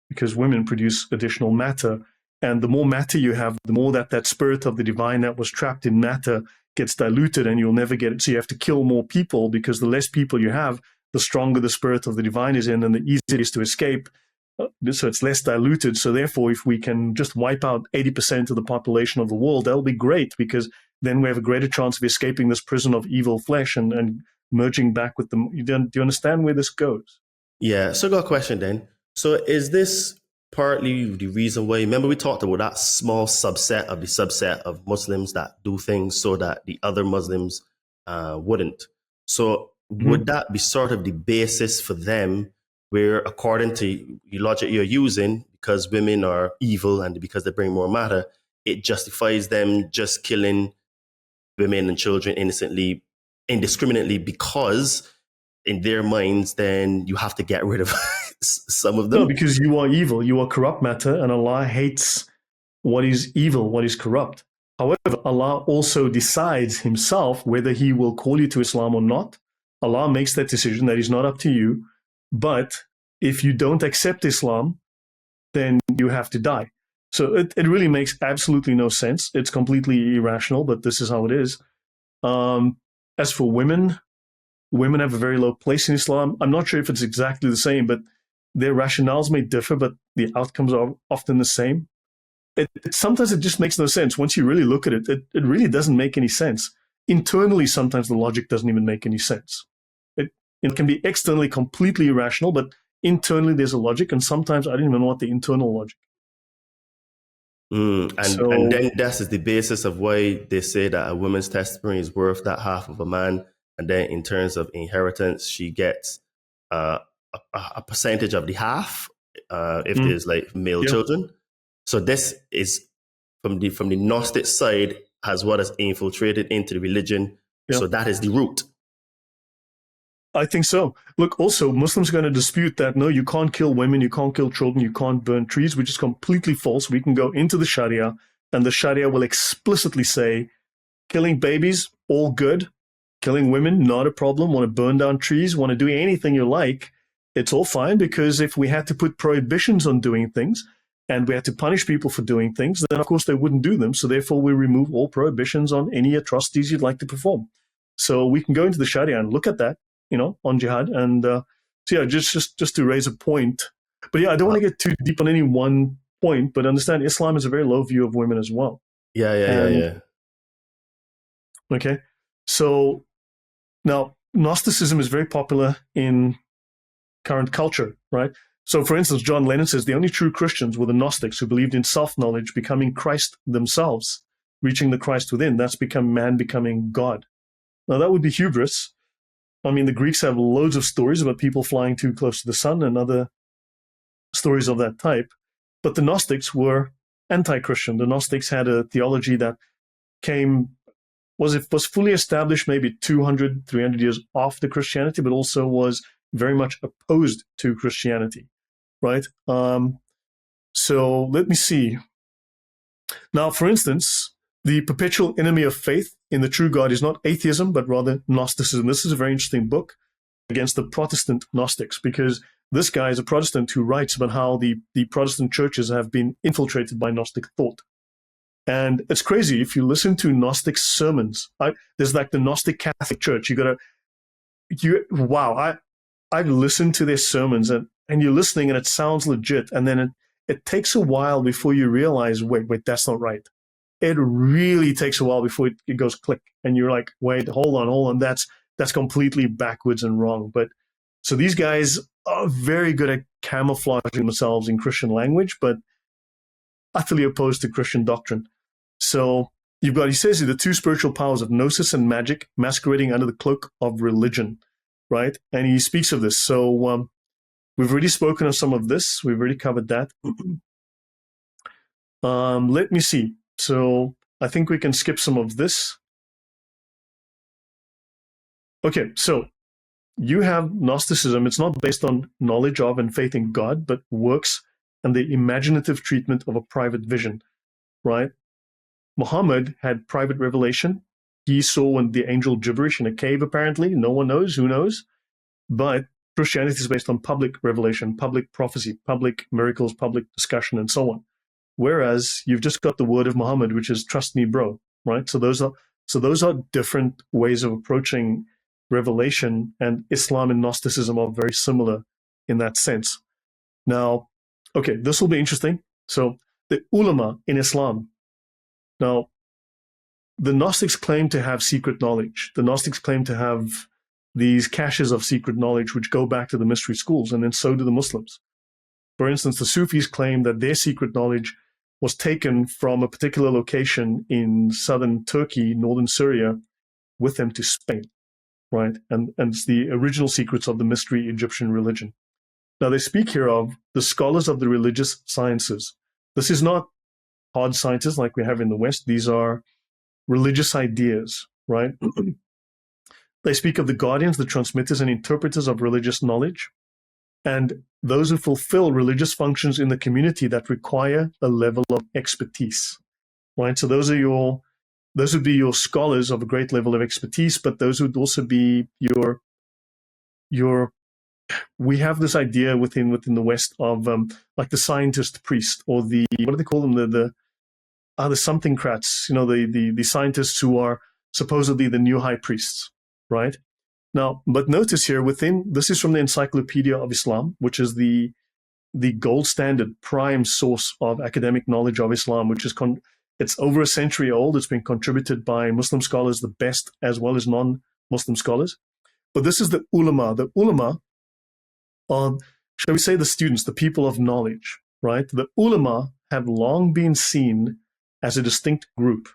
because women produce additional matter. And the more matter you have, the more that spirit of the divine that was trapped in matter gets diluted, and you'll never get it. So you have to kill more people, because the less people you have, the stronger the spirit of the divine is in, and the easier it is to escape. So it's less diluted. So therefore, if we can just wipe out 80% of the population of the world, that'll be great, because then we have a greater chance of escaping this prison of evil flesh and merging back with them. Do you understand where this goes? Yeah. So I got a question then. So is this partly the reason why, remember we talked about that small subset of Muslims that do things so that the other Muslims wouldn't? So would that be sort of the basis for them, where according to the logic you're using, because women are evil and because they bring more matter, it justifies them just killing women and children innocently, indiscriminately, because in their minds, then you have to get rid of some of them? No, because you are evil. You are corrupt matter, and Allah hates what is evil, what is corrupt. However, Allah also decides himself whether he will call you to Islam or not. Allah makes that decision. That is not up to you. But if you don't accept Islam, then you have to die. So it really makes absolutely no sense. It's completely irrational, but this is how it is. As for women, women have a very low place in Islam. I'm not sure if it's exactly the same, but their rationales may differ, but the outcomes are often the same. Sometimes it just makes no sense. Once you really look at it, it really doesn't make any sense. Internally, sometimes the logic doesn't even make any sense. It can be externally completely irrational, but internally there's a logic, and sometimes I don't even know what the internal logic. And then that is the basis of why they say that a woman's testimony is worth that half of a man, and then in terms of inheritance, she gets a percentage of the half if there's like male children. So this is from the Gnostic side, has what has infiltrated into the religion. So that is the root. I think so. Look, also, Muslims are going to dispute that, no, you can't kill women, you can't kill children, you can't burn trees, which is completely false. We can go into the Sharia, and the Sharia will explicitly say, killing babies, all good. Killing women, not a problem. Want to burn down trees, want to do anything you like, it's all fine, because if we had to put prohibitions on doing things, and we had to punish people for doing things, then of course they wouldn't do them. So therefore we remove all prohibitions on any atrocities you'd like to perform. So we can go into the Sharia and look at that, on jihad. And so yeah, just to raise a point. But yeah, I don't want to get too deep on any one point, but understand Islam is a very low view of women as well. Yeah. Okay. So now Gnosticism is very popular in current culture, right? So for instance, John Lennon says the only true Christians were the Gnostics who believed in self-knowledge, becoming Christ themselves. reaching the Christ within. That's become man becoming God. Now, that would be hubris. I mean, the Greeks have loads of stories about people flying too close to the sun and other stories of that type. But the Gnostics were anti-Christian. The Gnostics had a theology that was fully established maybe 200, 300 years after Christianity, but also was very much opposed to Christianity, right? So let me see. Now, for instance, the perpetual enemy of faith in the true God is not atheism, but rather Gnosticism. This is a very interesting book against the Protestant Gnostics, because this guy is a Protestant who writes about how the Protestant churches have been infiltrated by Gnostic thought. And it's crazy. If you listen to Gnostic sermons, there's like the Gnostic Catholic Church. I've listened to their sermons and you're listening and it sounds legit. And then it takes a while before you realize, wait, that's not right. It really takes a while before it goes click. And you're like, wait, hold on. That's completely backwards and wrong. But so these guys are very good at camouflaging themselves in Christian language, but utterly opposed to Christian doctrine. So he says the two spiritual powers of gnosis and magic masquerading under the cloak of religion, right? And he speaks of this. So we've already spoken of some of this. We've already covered that. Let me see. So I think we can skip some of this. Okay, so you have Gnosticism. It's not based on knowledge of and faith in God, but works and the imaginative treatment of a private vision, right? Muhammad had private revelation. He saw the angel gibberish in a cave, apparently. No one knows. Who knows? But Christianity is based on public revelation, public prophecy, public miracles, public discussion, and so on. Whereas you've just got the word of Muhammad, which is trust me, bro, right? So those are different ways of approaching revelation, and Islam and Gnosticism are very similar in that sense. Now, okay, this will be interesting. So the ulama in Islam. Now, the Gnostics claim to have secret knowledge. The Gnostics claim to have these caches of secret knowledge which go back to the mystery schools, and then so do the Muslims. For instance, the Sufis claim that their secret knowledge was taken from a particular location in southern Turkey, northern Syria, with them to Spain, right? And it's the original secrets of the mystery Egyptian religion. Now, they speak here of the scholars of the religious sciences. This is not hard sciences like we have in the West. These are religious ideas, right? They speak of the guardians, the transmitters and interpreters of religious knowledge, and those who fulfill religious functions in the community that require a level of expertise, right? So those would be your scholars of a great level of expertise, but those would also be your we have this idea within the West of like the scientist priest, or the, what do they call them? The something-crats, the scientists who are supposedly the new high priests, right? Now, but notice here this is from the Encyclopedia of Islam, which is the gold standard prime source of academic knowledge of Islam, which is it's over a century old. It's been contributed by Muslim scholars, the best as well as non-Muslim scholars. But this is the ulama. The ulama are, shall we say, the students, the people of knowledge, right? The ulama have long been seen as a distinct group,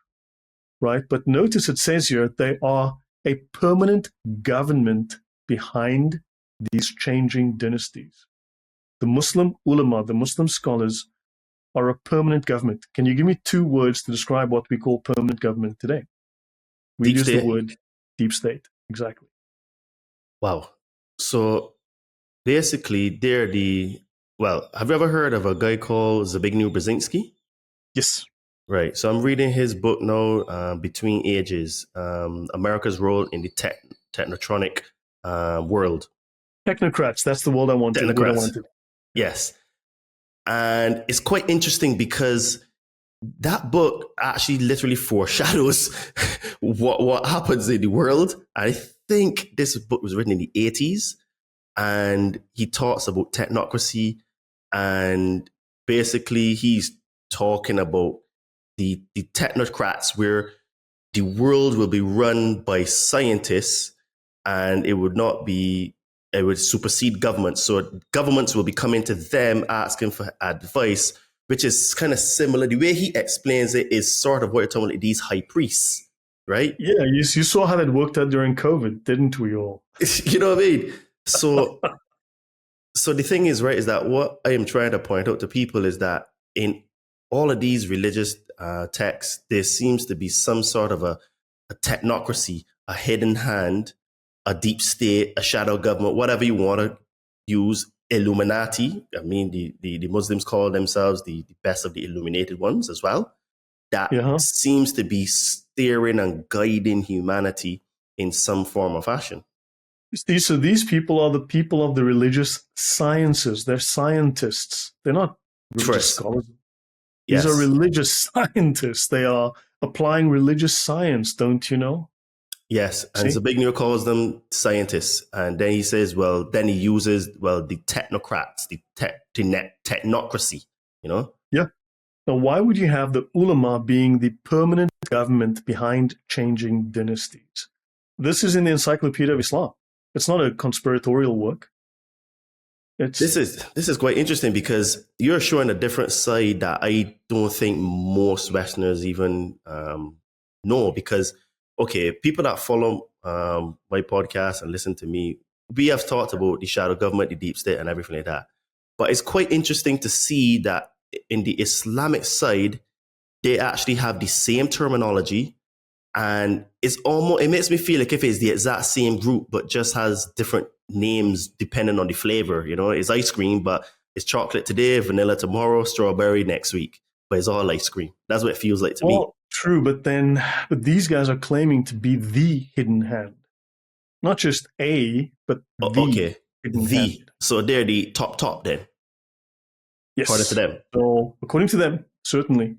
right? But notice it says here they are a permanent government behind these changing dynasties. The Muslim ulama, the Muslim scholars, are a permanent government. Can you give me 2 words to describe what we call permanent government today? We use the word deep state. Exactly. Wow. So basically, have you ever heard of a guy called Zbigniew Brzezinski? Yes. Right. So I'm reading his book now, Between Ages, America's Role in the Technotronic World. Technocrats, that's the word I wanted. Technocrats. Yes. And it's quite interesting because that book actually literally foreshadows what happens in the world. I think this book was written in the 80s, and he talks about technocracy, and basically he's talking about the technocrats, where the world will be run by scientists, and it would supersede governments. So governments will be coming to them asking for advice which is kind of similar. The way he explains it is sort of what you're talking about, these high priests, right? Yeah, you saw how that worked out during COVID, didn't we all? You know what I mean? So, so the thing is, right, is that what I am trying to point out to people is that in all of these religious texts, there seems to be some sort of a technocracy, a hidden hand, a deep state, a shadow government, whatever you want to use. Illuminati, I mean, the Muslims call themselves the best of the illuminated ones as well. That seems to be steering and guiding humanity in some form or fashion. So these people are the people of the religious sciences. They're scientists. They're not religious scholars. These are religious scientists. They are applying religious science, don't you know? Yes, and Zbigniew calls them scientists, and then he says, well, then he uses, the technocrats, the technocracy, you know? Yeah. Now, why would you have the ulama being the permanent government behind changing dynasties? This is in the Encyclopedia of Islam. It's not a conspiratorial work. This is quite interesting because you're showing a different side that I don't think most Westerners even know. Because, okay, people that follow my podcast and listen to me, we have talked about the shadow government, the deep state, and everything like that. But it's quite interesting to see that in the Islamic side, they actually have the same terminology. And it makes me feel like if it's the exact same group, but just has different names depending on the flavor. You know, it's ice cream, but it's chocolate today, vanilla tomorrow, strawberry next week. But it's all ice cream. That's what it feels like to me. True, but these guys are claiming to be the hidden hand. Not just a, but the hidden hand. So they're the top then? Yes. According to them? So according to them, certainly.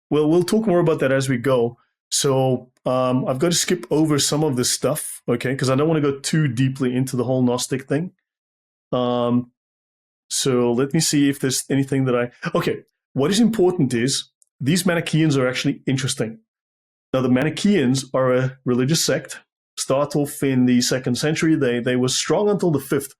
Well, we'll talk more about that as we go. So I've got to skip over some of this stuff, okay, because I don't want to go too deeply into the whole Gnostic thing. So let me see if there's anything that Okay, what is important is these Manichaeans are actually interesting. Now, the Manichaeans are a religious sect. Start off in the 2nd century. They were strong until the 5th.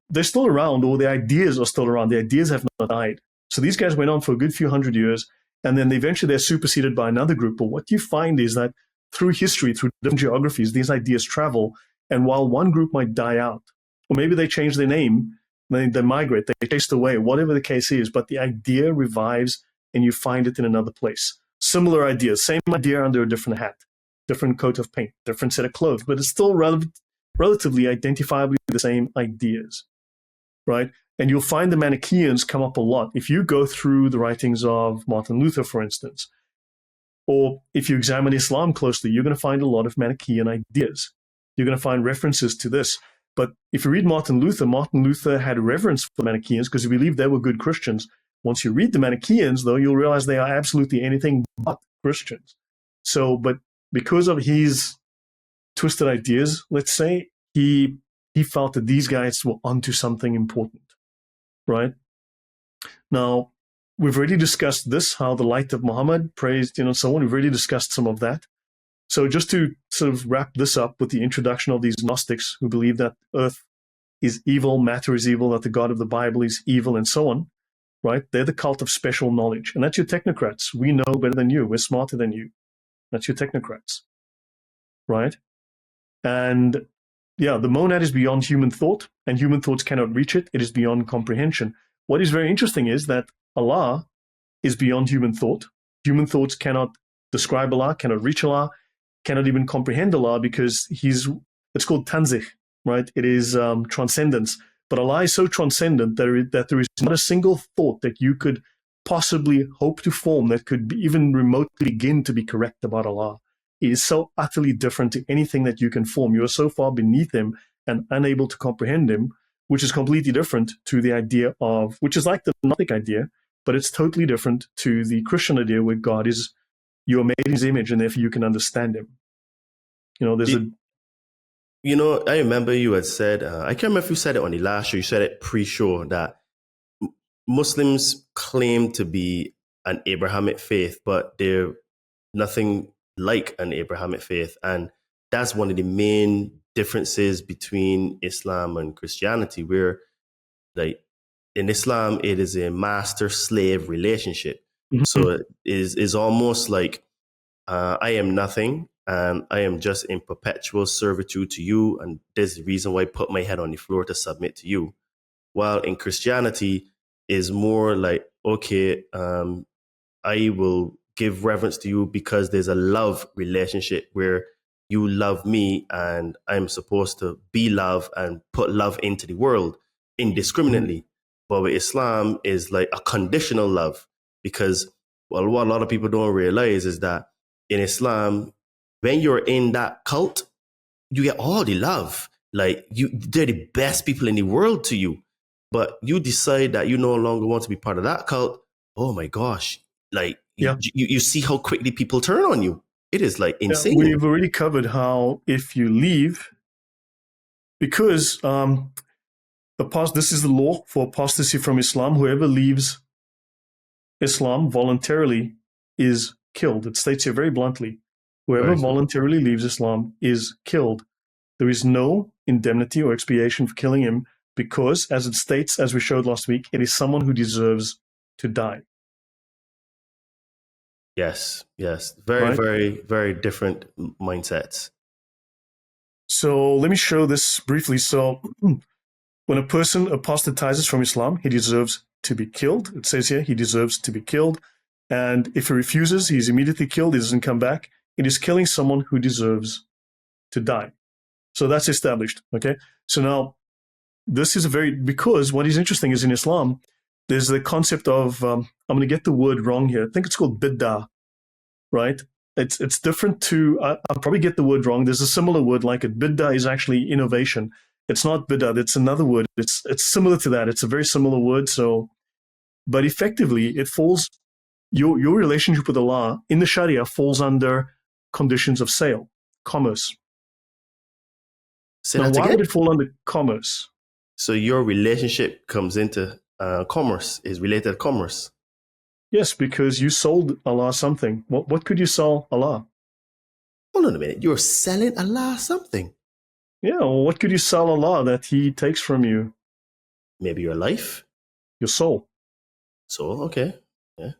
They're still around, or the ideas are still around. The ideas have not died. So these guys went on for a good few hundred years. And then eventually they're superseded by another group. But what you find is that through history, through different geographies, these ideas travel. And while one group might die out, or maybe they change their name, they migrate, they chased away, whatever the case is, but the idea revives and you find it in another place. Similar ideas, same idea under a different hat, different coat of paint, different set of clothes, but it's still relatively identifiably the same ideas, right? And you'll find the Manichaeans come up a lot. If you go through the writings of Martin Luther, for instance, or if you examine Islam closely, you're going to find a lot of Manichaean ideas. You're going to find references to this. But if you read Martin Luther had reverence for Manichaeans because he believed they were good Christians. Once you read the Manichaeans, though, you'll realize they are absolutely anything but Christians. So, but because of his twisted ideas, let's say, he felt that these guys were onto something important. Right? Now, we've already discussed this, how the light of Muhammad praised, so on. We've already discussed some of that. So just to sort of wrap this up with the introduction of these Gnostics who believe that earth is evil, matter is evil, that the God of the Bible is evil, and so on, right? They're the cult of special knowledge. And that's your technocrats. We know better than you. We're smarter than you. That's your technocrats, right? And yeah, the monad is beyond human thought, and human thoughts cannot reach it. It is beyond comprehension. What is very interesting is that Allah is beyond human thought. Human thoughts cannot describe Allah, cannot reach Allah, cannot even comprehend Allah because it's called tanzih, right? It is transcendence. But Allah is so transcendent that there is not a single thought that you could possibly hope to form that could even remotely begin to be correct about Allah. He is so utterly different to anything that you can form. You are so far beneath him and unable to comprehend him, which is completely different to the idea of, which is like the Gnostic idea, but it's totally different to the Christian idea where God is, you are made in his image and therefore you can understand him. I remember you had said, I can't remember if you said it on the last show, you said it pre-show, that Muslims claim to be an Abrahamic faith, but they're nothing like an Abrahamic faith. And that's one of the main differences between Islam and Christianity, where like in Islam, it is a master-slave relationship. Mhm. So it is almost like I am nothing and I am just in perpetual servitude to you. And there's the reason why I put my head on the floor to submit to you. While in Christianity is more like, okay, I will give reverence to you because there's a love relationship where you love me and I'm supposed to be love and put love into the world indiscriminately. But with Islam is like a conditional love because well, what a lot of people don't realize is that in Islam, when you're in that cult, you get all the love. Like they're the best people in the world to you. But you decide that you no longer want to be part of that cult. Oh my gosh. Like Yeah. you see how quickly people turn on you. It is like insane. We've already covered how if you leave, because this is the law for apostasy from Islam, whoever leaves Islam voluntarily is killed. It states here very bluntly, whoever Right. voluntarily leaves Islam is killed. There is no indemnity or expiation for killing him because, as it states, as we showed last week, it is someone who deserves to die. Yes. Very, Right? very, very different mindsets. So let me show this briefly. So when a person apostatizes from Islam, he deserves to be killed. It says here he deserves to be killed. And if he refuses, he's immediately killed. He doesn't come back. It is killing someone who deserves to die. So that's established. Okay. So now this is because what is interesting is in Islam, there's the concept of, I'm going to get the word wrong here. I think it's called bid'ah, right? It's different to, I'll probably get the word wrong. There's a similar word like it. Bid'ah is actually innovation. It's not bid'ah. It's another word. It's similar to that. It's a very similar word. So, but effectively it falls, your relationship with Allah in the Sharia falls under conditions of sale, commerce. Say Now, that why again? would it fall under commerce? So your relationship comes into commerce, is related to commerce. Yes, because you sold Allah something. What could you sell Allah? Hold on a minute. You're selling Allah something. Yeah, well, what could you sell Allah that He takes from you? Maybe your life. Your soul. So, okay. Yeah.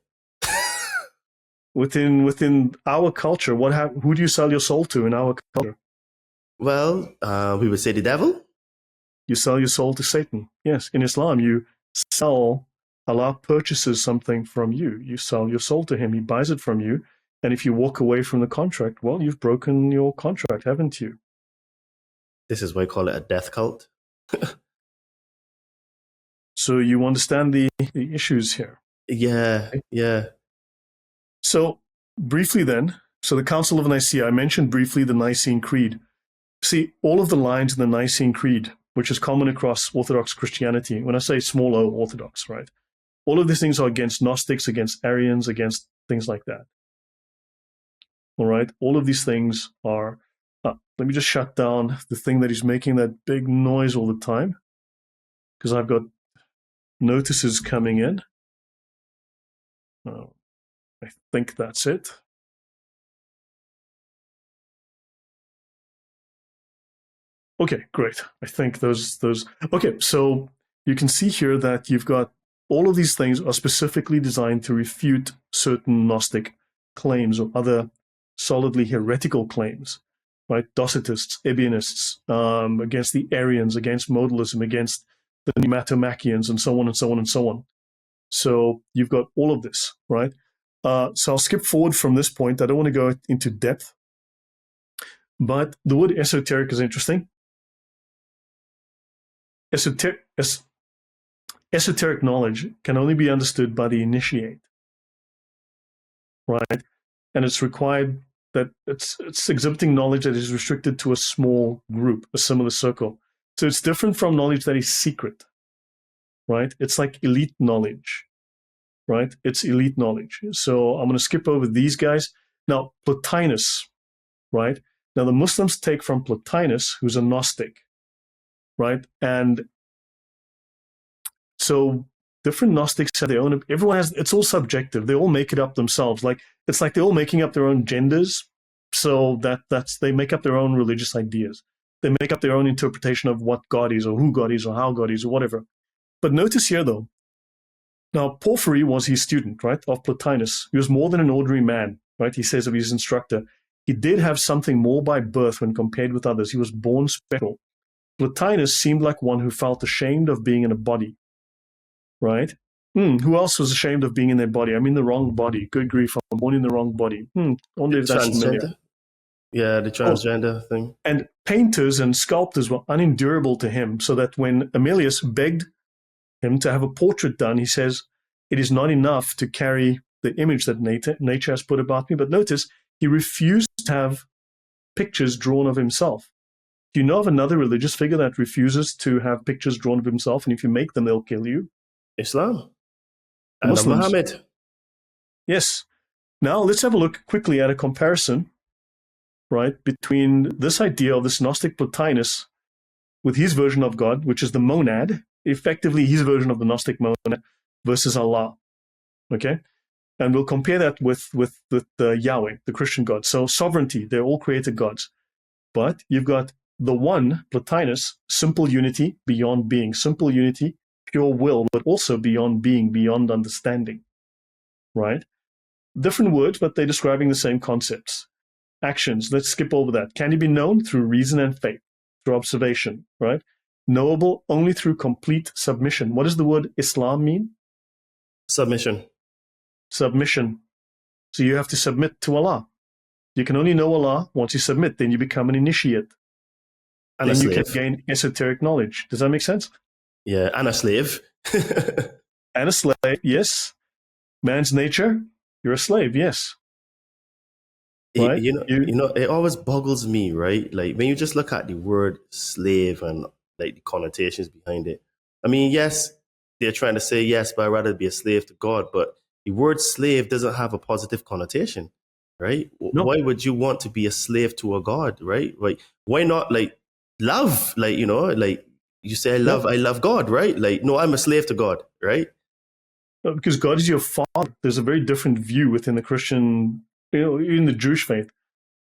Within our culture, who do you sell your soul to in our culture? Well, we would say the devil. You sell your soul to Satan. Yes, in Islam, you sell, Allah purchases something from you. You sell your soul to Him. He buys it from you. And if you walk away from the contract, well, you've broken your contract, haven't you? This is why I call it a death cult. So you understand the issues here. Yeah. So briefly then, so the Council of Nicaea, I mentioned briefly the Nicene Creed. See, all of the lines in the Nicene Creed, which is common across Orthodox Christianity, when I say small o Orthodox, right? All of these things are against Gnostics, against Arians, against things like that. All right? All of these things are, let me just shut down the thing that is making that big noise all the time, because I've got notices coming in. I think that's it. Okay, great. I think those. Okay, so you can see here that you've got all of these things are specifically designed to refute certain Gnostic claims or other solidly heretical claims, right? Docetists, Ebionists, against the Arians, against modalism, against the Pneumatomachians, and so on and so on and so on. So you've got all of this, right? So I'll skip forward from this point. I don't want to go into depth, but the word esoteric is interesting. Esoteric knowledge can only be understood by the initiate, right? And it's required that it's exhibiting knowledge that is restricted to a small group, a similar circle. So it's different from knowledge that is secret, right? It's like elite knowledge, right? It's elite knowledge. So I'm going to skip over these guys. Now, Plotinus, right? Now, the Muslims take from Plotinus, who's a Gnostic, right? And so different Gnostics have their own, everyone has, it's all subjective. They all make it up themselves. Like, it's like they're all making up their own genders. So they make up their own religious ideas. They make up their own interpretation of what God is or who God is or how God is or whatever. But notice here, though, now Porphyry was his student, right, of Plotinus. He was more than an ordinary man, right? He says of his instructor, he did have something more by birth when compared with others. He was born special. Plotinus seemed like one who felt ashamed of being in a body, right? Who else was ashamed of being in their body? I'm in the wrong body. Good grief, I'm born in the wrong body. I wonder if that's familiar. Yeah, the transgender thing. And painters and sculptors were unendurable to him, so that when Amelius begged him to have a portrait done, he says, it is not enough to carry the image that nature has put about me. But notice, he refused to have pictures drawn of himself. Do you know of another religious figure that refuses to have pictures drawn of himself, and if you make them, they'll kill you? Islam. The And Muslims. Muhammad. Yes. Now let's have a look quickly at a comparison, right, between this idea of this Gnostic Plotinus with his version of God, which is the monad, effectively his version of the Gnostic monad, versus Allah. Okay? And we'll compare that with Yahweh, the Christian God. So sovereignty, they're all created gods. But you've got the one, Plotinus, simple unity, beyond being. Simple unity, pure will, but also beyond being, beyond understanding. Right? Different words, but they're describing the same concepts. Actions, let's skip over that. Can it be known through reason and faith, through observation, right? Knowable only through complete submission. What does the word Islam mean? Submission. Submission. So you have to submit to Allah. You can only know Allah once you submit, then you become an initiate. And then a you slave. can gain esoteric knowledge. Does that make sense? Yeah, and a slave. And a slave, yes. Man's nature, you're a slave, yes. Right? You know, it always boggles me, right? Like when you just look at the word slave and like the connotations behind it. I mean, yes, they're trying to say yes, but I'd rather be a slave to God. But the word slave doesn't have a positive connotation, right? No. Why would you want to be a slave to a God, right? Like, why not like love? Like, you know, like you say, I love God, right? Like, no, I'm a slave to God, right? No, because God is your father. There's a very different view within the Christian, in the Jewish faith.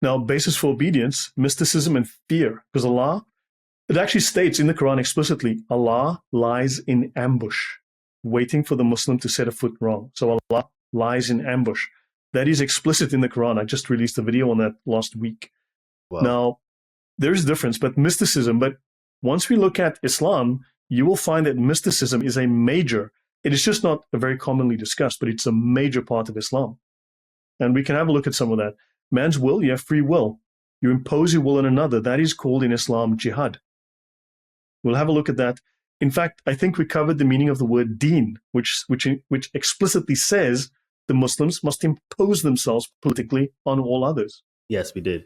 Now, basis for obedience, mysticism and fear. Because Allah, it actually states in the Quran explicitly, Allah lies in ambush, waiting for the Muslim to set a foot wrong. So Allah lies in ambush. That is explicit in the Quran. I just released a video on that last week. Wow. Now, there's a difference, but mysticism, but once we look at Islam, you will find that mysticism is a major, it is just not a very commonly discussed, but it's a major part of Islam. And we can have a look at some of that. Man's will, you have free will. You impose your will on another. That is called in Islam jihad. We'll have a look at that. In fact, I think we covered the meaning of the word deen, which explicitly says the Muslims must impose themselves politically on all others. Yes, we did.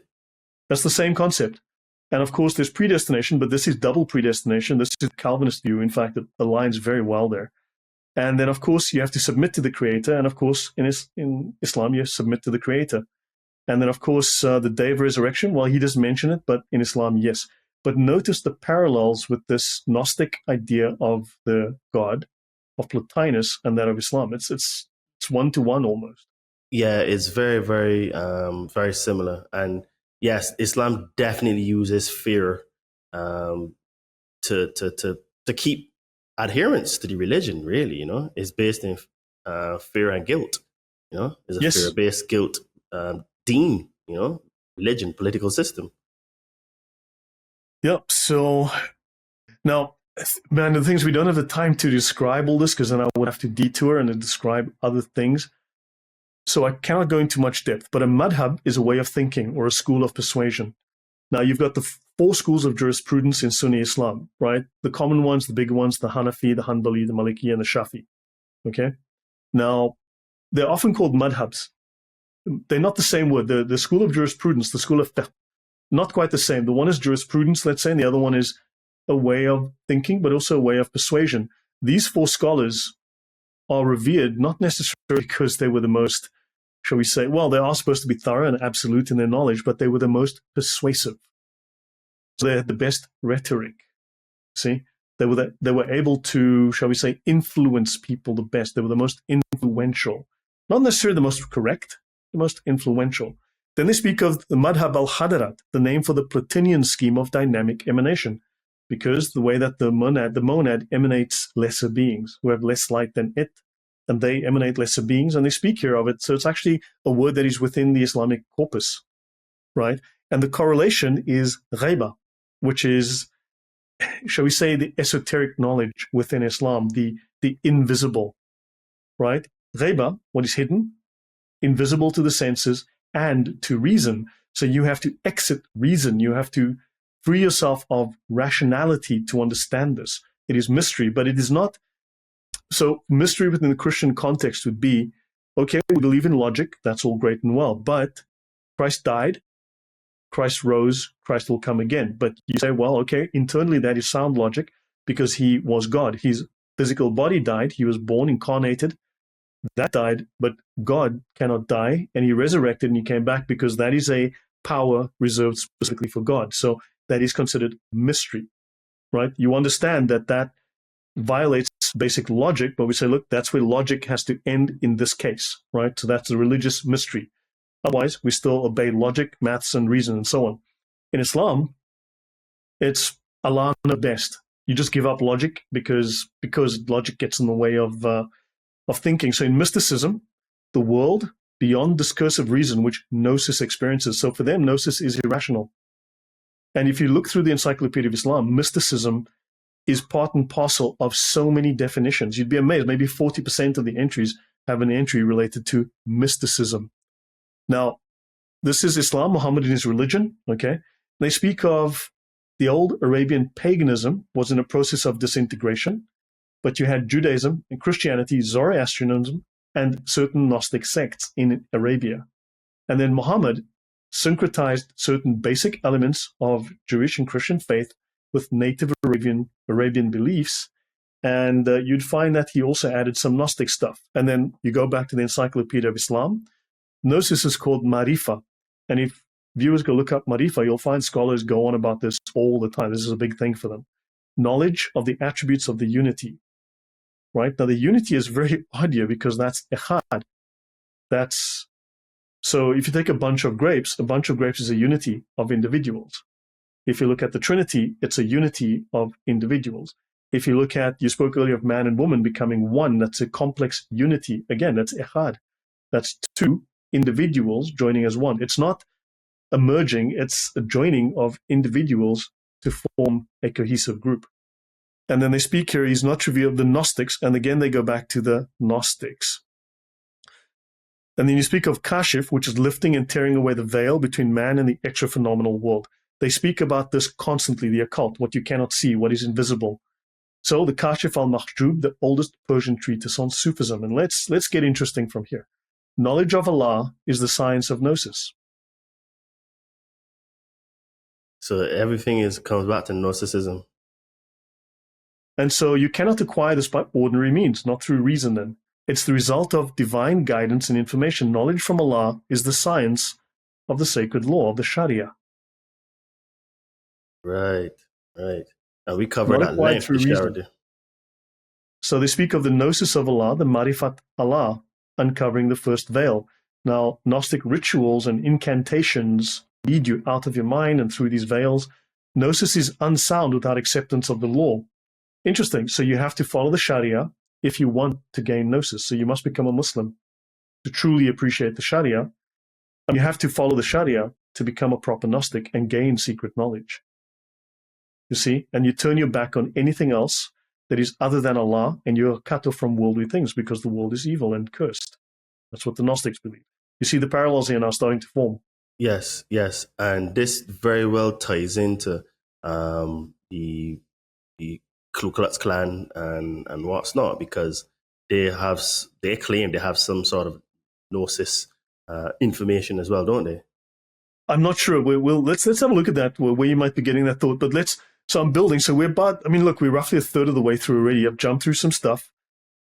That's the same concept. And of course, there's predestination, but this is double predestination. This is the Calvinist view. In fact, it aligns very well there. And then, of course, you have to submit to the Creator. And of course, in Islam, you submit to the Creator. And then, of course, the day of resurrection, well, he doesn't mention it, but in Islam, yes. But notice the parallels with this Gnostic idea of the God, of Plotinus, and that of Islam. It's one-to-one almost. Yeah, it's very, very, very similar. And yes, Islam definitely uses fear to keep adherence to the religion. Really, you know, it's based in fear and guilt. You know, it's a fear-based guilt deen. You know, religion, political system. Yep. So now, man, the things we don't have the time to describe all this because then I would have to detour and describe other things. So I cannot go into much depth, but a madhab is a way of thinking or a school of persuasion. Now you've got the 4 schools of jurisprudence in Sunni Islam, right? The common ones, the bigger ones, the Hanafi, the Hanbali, the Maliki, and the Shafi. Okay. Now they're often called madhabs. They're not the same word. The school of jurisprudence, the school of fiqh, not quite the same. The one is jurisprudence, let's say, and the other one is a way of thinking, but also a way of persuasion. These 4 scholars are revered not necessarily because they were the most, shall we say, well, they are supposed to be thorough and absolute in their knowledge, but they were the most persuasive. So they had the best rhetoric. See, they were able to, shall we say, influence people the best. They were the most influential, not necessarily the most correct, the most influential. Then they speak of the Madhab al-Hadarat, the name for the Platinian scheme of dynamic emanation. because the way that the monad emanates lesser beings who have less light than it, and they emanate lesser beings, and they speak here of it. So it's actually a word that is within the Islamic corpus, right? And the correlation is ghaiba, which is, shall we say, the esoteric knowledge within Islam, the invisible, right? Ghaiba, what is hidden, invisible to the senses and to reason. So you have to exit reason. You have to free yourself of rationality to understand this. It is mystery, but it is not. So mystery within the Christian context would be, okay, we believe in logic. That's all great and well, but Christ died, Christ rose, Christ will come again. But you say, well, okay, internally that is sound logic because he was God. His physical body died. He was born, incarnated. That died, but God cannot die, and he resurrected and he came back because that is a power reserved specifically for God. So that is considered mystery, right? You understand that that violates basic logic, but we say, look, that's where logic has to end in this case, right? So that's a religious mystery. Otherwise, we still obey logic, maths, and reason, and so on. In Islam, it's Allah knows best. You just give up logic because logic gets in the way of thinking. So in mysticism, the world beyond discursive reason, which Gnosis experiences. So for them, Gnosis is irrational. And if you look through the Encyclopedia of Islam, mysticism is part and parcel of so many definitions. You'd be amazed. Maybe 40% of the entries have an entry related to mysticism. Now, this is Islam. Muhammad and his religion. Okay. They speak of the old Arabian paganism was in a process of disintegration, but you had Judaism and Christianity, Zoroastrianism, and certain Gnostic sects in Arabia. And then Muhammad syncretized certain basic elements of Jewish and Christian faith with native Arabian beliefs. And you'd find that he also added some Gnostic stuff. And then you go back to the Encyclopedia of Islam. Gnosis is called Marifa. And if viewers go look up Marifa, you'll find scholars go on about this all the time. This is a big thing for them. Knowledge of the attributes of the unity. Right? Now, the unity is very odd here because that's echad. So if you take a bunch of grapes is a unity of individuals. If you look at the Trinity, it's a unity of individuals. If you look at, you spoke earlier of man and woman becoming one, that's a complex unity. Again, that's echad. That's two individuals joining as one. It's not a merging, it's a joining of individuals to form a cohesive group. And then they speak here, he's not revealed the Gnostics, and again they go back to the Gnostics. And then you speak of Kashif, which is lifting and tearing away the veil between man and the extra-phenomenal world. They speak about this constantly, the occult, what you cannot see, what is invisible. So the Kashif al-Mahjub, the oldest Persian treatise on Sufism. And let's get interesting from here. Knowledge of Allah is the science of Gnosis. So everything comes back to Gnosticism. And so you cannot acquire this by ordinary means, not through reason then. It's the result of divine guidance and information. Knowledge from Allah is the science of the sacred law, of the Sharia. Right. And we covered that length. So they speak of the Gnosis of Allah, the Marifat Allah, uncovering the first veil. Now, Gnostic rituals and incantations lead you out of your mind and through these veils. Gnosis is unsound without acceptance of the law. Interesting. So you have to follow the Sharia if you want to gain Gnosis. So you must become a Muslim to truly appreciate the Sharia. And you have to follow the Sharia to become a proper Gnostic and gain secret knowledge. You see? And you turn your back on anything else that is other than Allah, and you're cut off from worldly things because the world is evil and cursed. That's what the Gnostics believe. You see the parallels here now starting to form. Yes. And this very well ties into the Ku Klux Klan and what's not, because they claim they have some sort of Gnosis information as well, don't they? I'm not sure. Let's have a look at that, where you might be getting that thought. But so I'm building. So we're roughly a third of the way through already. I've jumped through some stuff,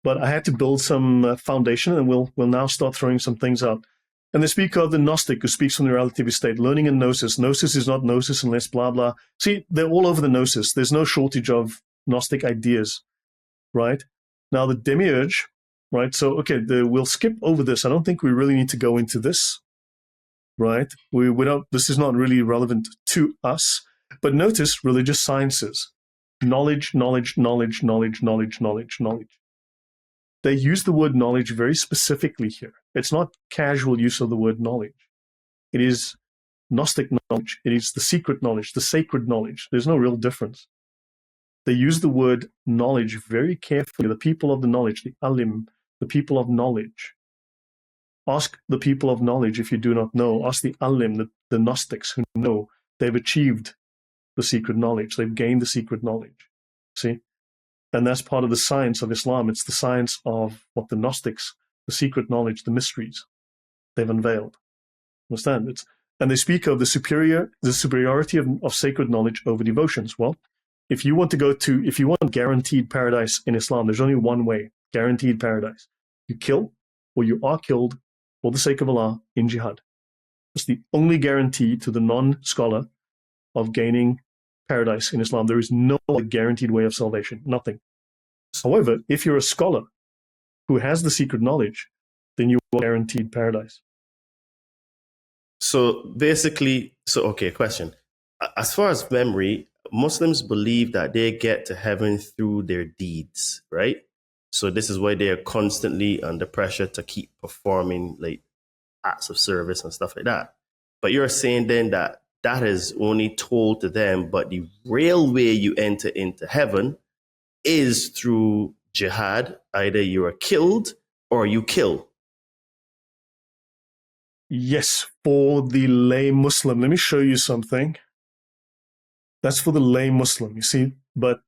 but I had to build some foundation, and we'll now start throwing some things out. And they speak of the Gnostic, who speaks from the relativity state, learning in Gnosis. Gnosis is not Gnosis unless blah, blah. See, they're all over the Gnosis. There's no shortage of Gnostic ideas, right? Now the demiurge, right? So, okay, we'll skip over this. I don't think we really need to go into this, right? We don't. This is not really relevant to us. But notice religious sciences. knowledge, knowledge, knowledge, knowledge, knowledge, knowledge, knowledge. They use the word knowledge very specifically here. It's not casual use of the word knowledge. It is Gnostic knowledge. It is the secret knowledge, the sacred knowledge. There's no real difference. They use the word knowledge very carefully. The people of the knowledge, the alim, the people of knowledge. Ask the people of knowledge if you do not know. Ask the alim, the Gnostics who know. They've achieved the secret knowledge. They've gained the secret knowledge. See? And that's part of the science of Islam. It's the science of what the Gnostics, the secret knowledge, the mysteries they've unveiled. Understand? And they speak of the superiority of sacred knowledge over devotions. Well, if you want guaranteed paradise in Islam, there's only one way, guaranteed paradise. You kill, or you are killed for the sake of Allah in jihad. It's the only guarantee to the non-scholar of gaining paradise in Islam. There is no guaranteed way of salvation, nothing. However, if you're a scholar who has the secret knowledge, then you are guaranteed paradise. So basically, okay, question. As far as memory, Muslims believe that they get to heaven through their deeds, right? So this is why they are constantly under pressure to keep performing like acts of service and stuff like that. But you're saying then that is only told to them, but the real way you enter into heaven is through jihad. Either you are killed or you kill. Yes, for the lay Muslim. Let me show you something. That's for the lay Muslim, you see. But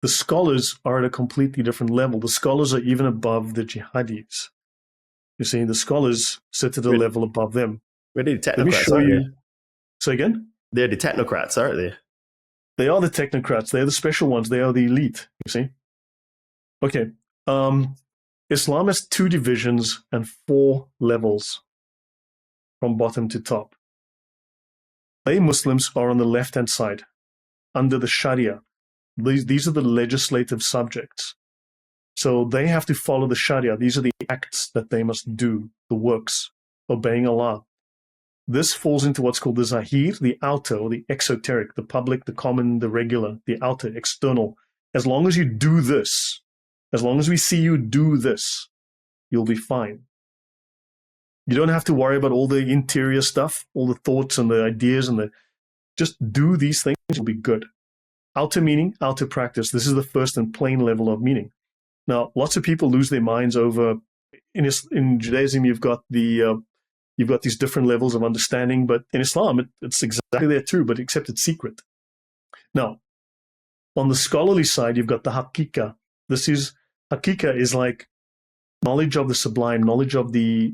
the scholars are at a completely different level. The scholars are even above the jihadis. You see, the scholars sit at a level above them. They're the technocrats, Let me show you. Say again? They're the technocrats, aren't they? They are the technocrats. They're the special ones. They are the elite, you see. Okay. Islam has 2 divisions and 4 levels from bottom to top. Lay Muslims are on the left-hand side, under the Sharia. These are the legislative subjects. So they have to follow the Sharia. These are the acts that they must do, the works, obeying Allah. This falls into what's called the Zahir, the outer, or the exoteric, the public, the common, the regular, the outer, external. As long as you do this, as long as we see you do this, you'll be fine. You don't have to worry about all the interior stuff, all the thoughts and the ideas just do these things, you'll be good. Outer meaning, outer practice. This is the first and plain level of meaning. Now, lots of people lose their minds over, in Judaism, you've got these different levels of understanding, but in Islam, it's exactly there too, but except it's secret. Now, on the scholarly side, you've got the Hakika. Hakika is like knowledge of the sublime, knowledge of the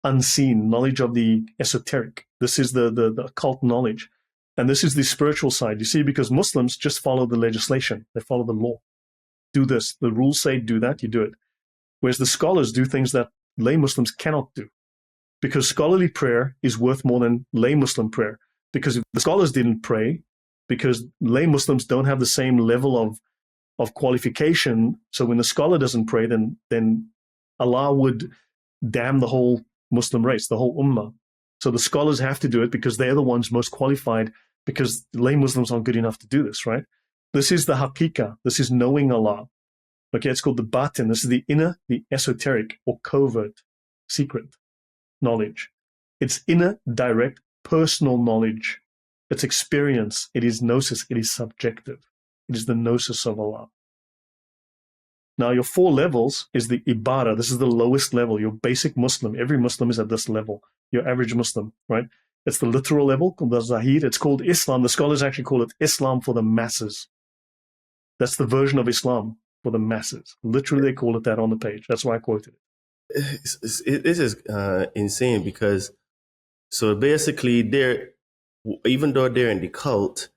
unseen, knowledge of the esoteric. This is the occult knowledge. And this is the spiritual side, you see, because Muslims just follow the legislation. They follow the law. Do this. The rules say do that, you do it. Whereas the scholars do things that lay Muslims cannot do. Because scholarly prayer is worth more than lay Muslim prayer. Because if the scholars didn't pray, because lay Muslims don't have the same level of qualification, so when the scholar doesn't pray, then Allah would damn the whole Muslim race, the whole ummah. So the scholars have to do it because they're the ones most qualified, because lay Muslims aren't good enough to do this, right? This is the hakika. This is knowing Allah. Okay, it's called the batin. This is the inner, the esoteric or covert, secret knowledge. It's inner, direct, personal knowledge. It's experience. It is gnosis. It is subjective. It is the gnosis of Allah. Now, your 4 levels is the ibadah. This is the lowest level, your basic Muslim. Every Muslim is at this level, your average Muslim, right? It's the literal level, called the Zahir. It's called Islam. The scholars actually call it Islam for the masses. That's the version of Islam for the masses. Literally, they call it that on the page. That's why I quoted it. This is insane because, so basically, even though they're in the cult,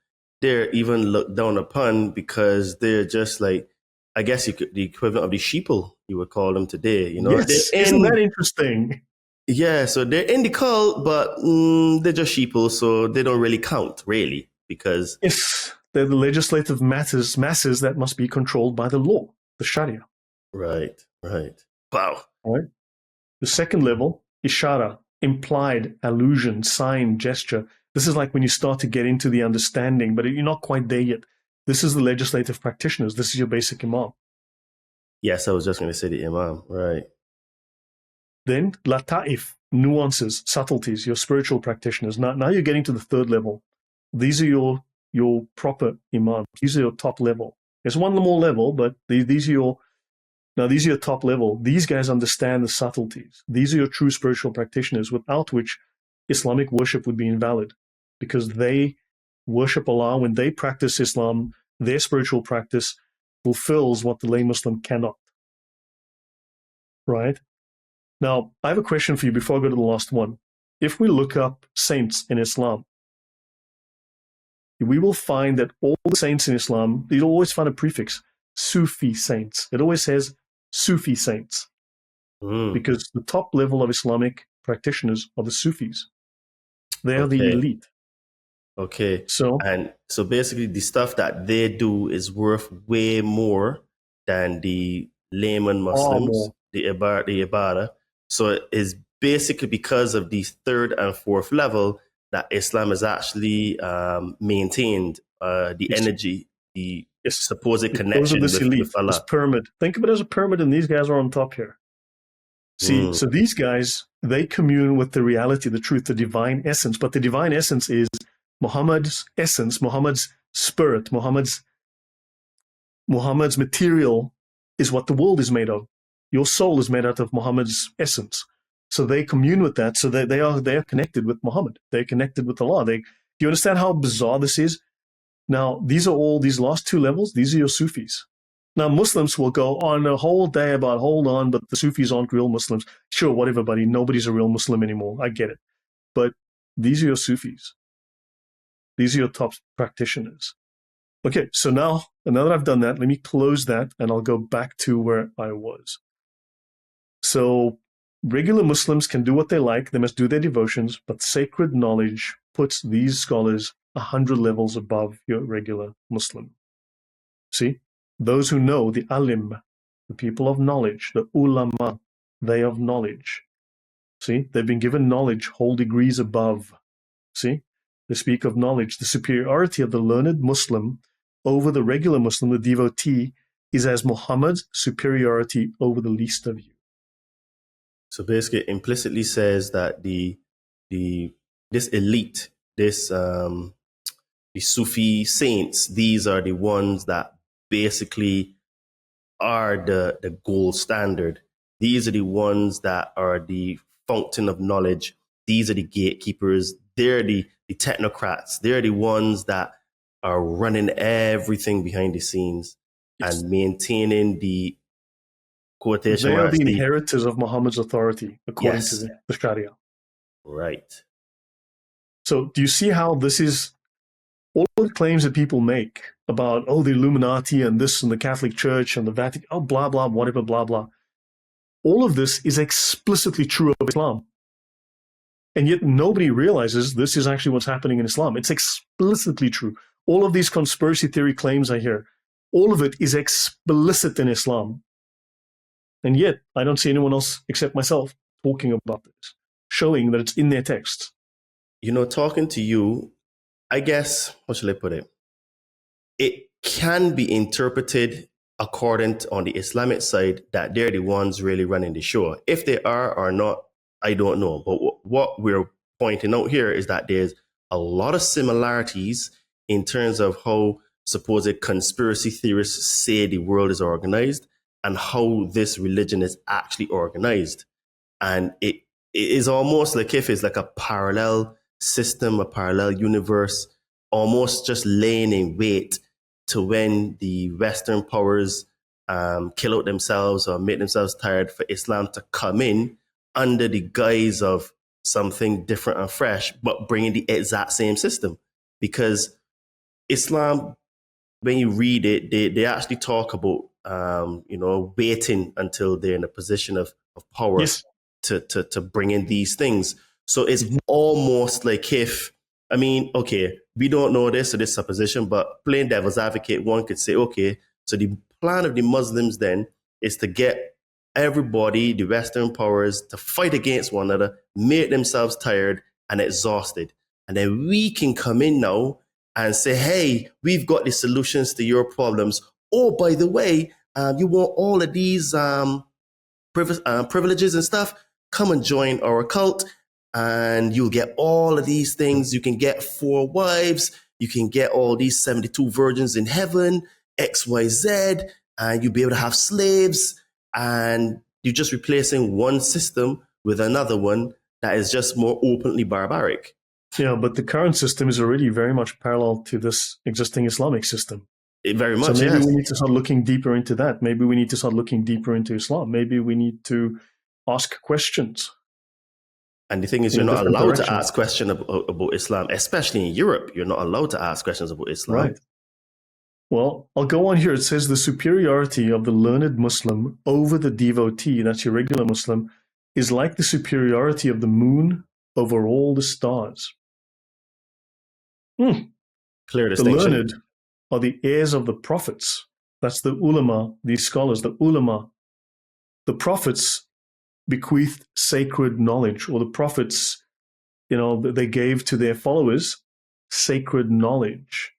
they're even looked down upon because they're just like, I guess the equivalent of the sheeple, you would call them today. You know, yes, isn't that interesting? Yeah, so they're in the cult, but they're just sheeple, so they don't really count, really, because yes, they're the legislative masses that must be controlled by the law, the Sharia. Right. Wow. Right. The second level, ishara, implied, allusion, sign, gesture. This is like when you start to get into the understanding, but you're not quite there yet. This is the legislative practitioners. This is your basic imam. Yes, I was just going to say the imam, right? Then lata'if, nuances, subtleties, your spiritual practitioners. Now you're getting to the third level. These are your proper imam. These are your top level. There's one more level, but these are your top level. These guys understand the subtleties. These are your true spiritual practitioners, without which Islamic worship would be invalid, because they worship Allah. When they practice Islam, their spiritual practice fulfills what the lay Muslim cannot. Right? Now, I have a question for you before I go to the last one. If we look up saints in Islam, we will find that all the saints in Islam, you'll always find a prefix, Sufi saints. It always says Sufi saints, because the top level of Islamic practitioners are the Sufis. They are the elite. Okay. So basically the stuff that they do is worth way more than the layman Muslims, the Ibadah. So it is basically because of the third and fourth level that Islam has actually maintained the energy, the supposed connection with Allah. This pyramid. Think of it as a pyramid, and these guys are on top here. See, so these guys, they commune with the reality, the truth, the divine essence. But the divine essence is Muhammad's essence, Muhammad's spirit, Muhammad's material is what the world is made of. Your soul is made out of Muhammad's essence. So they commune with that. So they are connected with Muhammad. They're connected with Allah. Do you understand how bizarre this is? Now, these last two levels, these are your Sufis. Now, Muslims will go on a whole day about, hold on, but the Sufis aren't real Muslims. Sure, whatever, buddy. Nobody's a real Muslim anymore. I get it. But these are your Sufis. These are your top practitioners. Okay, so now that I've done that, let me close that and I'll go back to where I was. So regular Muslims can do what they like. They must do their devotions, but sacred knowledge puts these scholars 100 levels above your regular Muslim. See? Those who know, the alim, the people of knowledge, the ulama, they of knowledge. See? They've been given knowledge, whole degrees above. See? They speak of knowledge. The superiority of the learned Muslim over the regular Muslim, the devotee, is as Muhammad's superiority over the least of you. So basically, it implicitly says that this elite, the Sufi saints, these are the ones that basically are the gold standard. These are the ones that are the fountain of knowledge. These are the gatekeepers. They're the technocrats. They're the ones that are running everything behind the scenes and maintaining the quotation. They are the inheritors of Muhammad's authority, according to the Sharia. Right. So do you see how this is all the claims that people make about, the Illuminati and this and the Catholic Church and the Vatican, blah, blah, whatever, blah, blah. All of this is explicitly true of Islam. And yet nobody realizes this is actually what's happening in Islam. It's explicitly true. All of these conspiracy theory claims I hear, all of it is explicit in Islam. And yet I don't see anyone else except myself talking about this, showing that it's in their texts. Talking to you, I guess, how should I put it? It can be interpreted according to, on the Islamic side, that they're the ones really running the show. If they are or not, I don't know. But what we're pointing out here is that there's a lot of similarities in terms of how supposed conspiracy theorists say the world is organized and how this religion is actually organized. And it is almost like if it's like a parallel system, a parallel universe, almost just laying in wait to when the Western powers kill out themselves or make themselves tired for Islam to come in under the guise of something different and fresh, but bringing the exact same system. Because Islam, when you read it, they actually talk about, waiting until they're in a position of power to bring in these things. So it's almost like if, we don't know this, so this supposition, but playing devil's advocate, one could say, okay, so the plan of the Muslims then is to get everybody, the Western powers, to fight against one another, make themselves tired and exhausted. And then we can come in now and say, hey, we've got the solutions to your problems. Oh, by the way, you want all of these privileges and stuff? Come and join our cult and you'll get all of these things. You can get 4 wives. You can get all these 72 virgins in heaven, XYZ, and you'll be able to have slaves. And you're just replacing one system with another one that is just more openly barbaric. Yeah, but the current system is already very much parallel to this existing Islamic system. Very much, so maybe yes. we need to start looking deeper into that. Maybe we need to start looking deeper into Islam. Maybe we need to ask questions. And the thing is, you're not allowed to ask questions about Islam, especially in Europe. You're not allowed to ask questions about Islam. Right. Well, I'll go on here. It says the superiority of the learned Muslim over the devotee, that's your regular Muslim, is like the superiority of the moon over all the stars. Clear distinction. The learned are the heirs of the prophets. That's the ulama, these scholars, the ulama. The prophets bequeathed sacred knowledge, or the prophets, they gave to their followers sacred knowledge.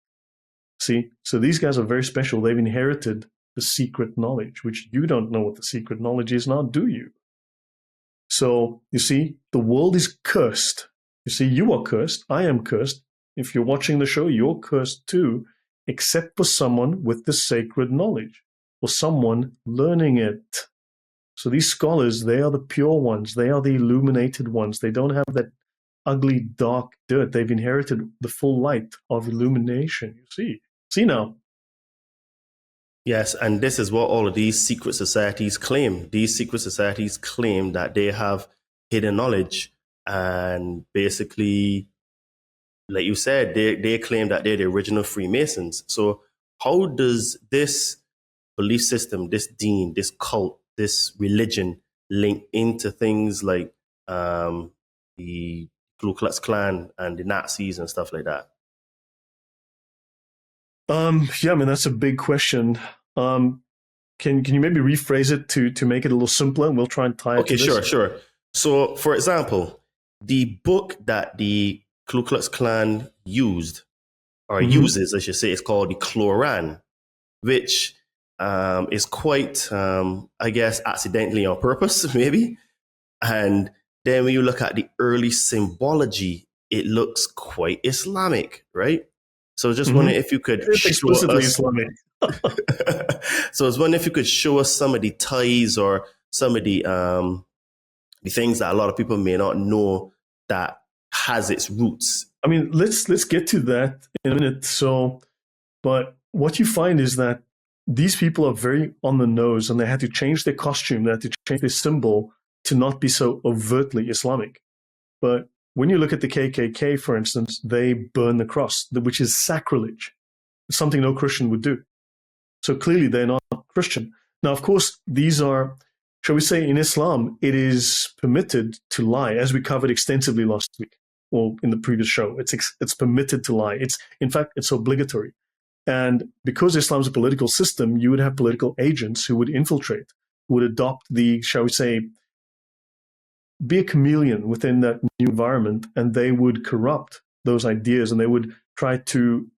See, so these guys are very special. They've inherited the secret knowledge, which you don't know what the secret knowledge is now, do you? So, you see, the world is cursed. You see, you are cursed. I am cursed. If you're watching the show, you're cursed too, except for someone with the sacred knowledge, or someone learning it. So these scholars, they are the pure ones. They are the illuminated ones. They don't have that ugly, dark dirt. They've inherited the full light of illumination, you see. See now? Yes, and this is what all of these secret societies claim. These secret societies claim that they have hidden knowledge, and basically, like you said, they claim that they're the original Freemasons. So how does this belief system, this deen, this cult, this religion link into things like the Ku Klux Klan and the Nazis and stuff like that? Yeah, I mean, that's a big question. Can you maybe rephrase it to make it a little simpler, and we'll try and tie it to this? Okay, sure. So, for example, the book that the Ku Klux Klan used, or uses, I should say, is called the Koran, which is quite, I guess, accidentally on purpose, maybe. And then when you look at the early symbology, it looks quite Islamic, right? So I was just wondering if you could it's explicitly Islamic. So I was wondering if you could show us some of the ties or some of the things that a lot of people may not know that has its roots. I mean, let's get to that in a minute. So, but what you find is that these people are very on the nose, and they had to change their costume, they had to change their symbol to not be so overtly Islamic. But when you look at the KKK, for instance, they burn the cross, which is sacrilege. It's something no Christian would do. So clearly they're not Christian. Now, of course, these are, shall we say, in Islam, it is permitted to lie, as we covered extensively last week, or in the previous show. It's permitted to lie. In fact, it's obligatory. And because Islam is a political system, you would have political agents who would infiltrate, who would adopt the, shall we say, be a chameleon within that new environment, and they would corrupt those ideas, and they would try to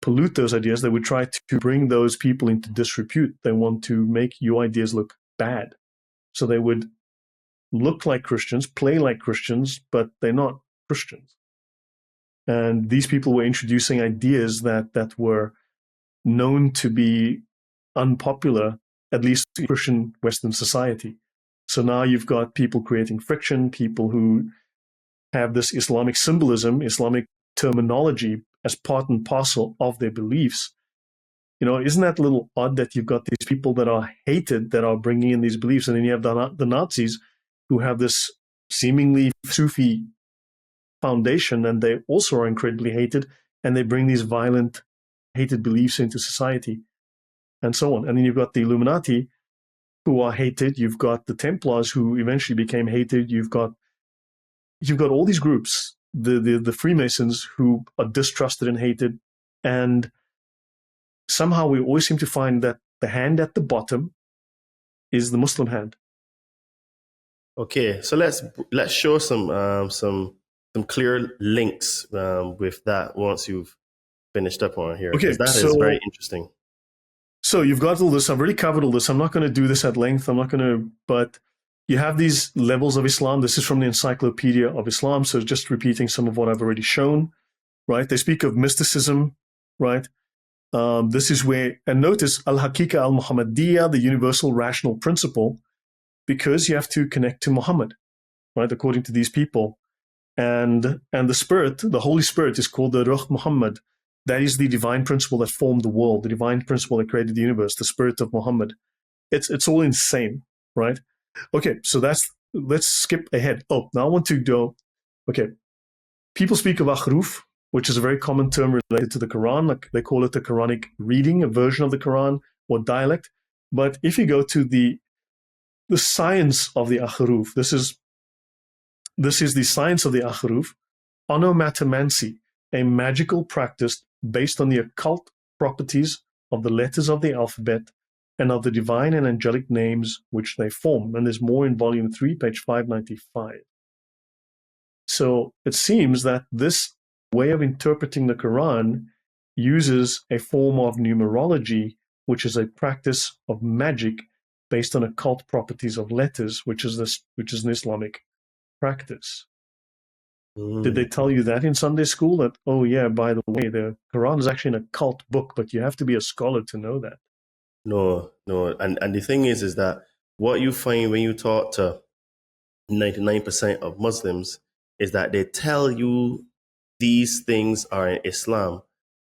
pollute those ideas. They would try to bring those people into disrepute. They want to make your ideas look bad. So they would look like Christians, play like Christians, but they're not Christians. And these people were introducing ideas that were known to be unpopular, at least in Christian Western society. So now you've got people creating friction, people who have this Islamic symbolism, Islamic terminology as part and parcel of their beliefs. Isn't that a little odd that you've got these people that are hated that are bringing in these beliefs, and then you have the Nazis who have this seemingly Sufi foundation, and they also are incredibly hated, and they bring these violent, hated beliefs into society, and so on. And then you've got the Illuminati who are hated. You've got the Templars who eventually became hated. You've got all these groups, the Freemasons who are distrusted and hated, and somehow we always seem to find that the hand at the bottom is the Muslim hand. Okay, so let's show some clear links with that once you've finished up on here, Okay, because that is very interesting. So you've got all this. I've already covered all this. I'm not going to do this at length. I'm not going to, but you have these levels of Islam. This is from the Encyclopedia of Islam. So just repeating some of what I've already shown, right? They speak of mysticism, right? This is where, and notice al-Haqiqa al-Muhammadiyya, the universal rational principle, because you have to connect to Muhammad, right? According to these people. And the Spirit, the Holy Spirit, is called the Ruh Muhammad. That is the divine principle that formed the world, the divine principle that created the universe, the Spirit of Muhammad. It's all insane, right? Okay, so let's skip ahead. Oh, now I want to go, okay. People speak of akhruf, which is a very common term related to the Quran. Like they call it the Quranic reading, a version of the Quran or dialect. But if you go to the science of the akhruf, this is the science of the akhruf, onomatomancy, a magical practice based on the occult properties of the letters of the alphabet and of the divine and angelic names which they form. And there's more in volume 3, page 595. So it seems that this way of interpreting the Quran uses a form of numerology, which is a practice of magic based on occult properties of letters, which is an Islamic practice. Did they tell you that in Sunday school? That, oh yeah, by the way, the Quran is actually an occult book, but you have to be a scholar to know that. No. And the thing is that what you find when you talk to 99% of Muslims is that they tell you these things are in Islam,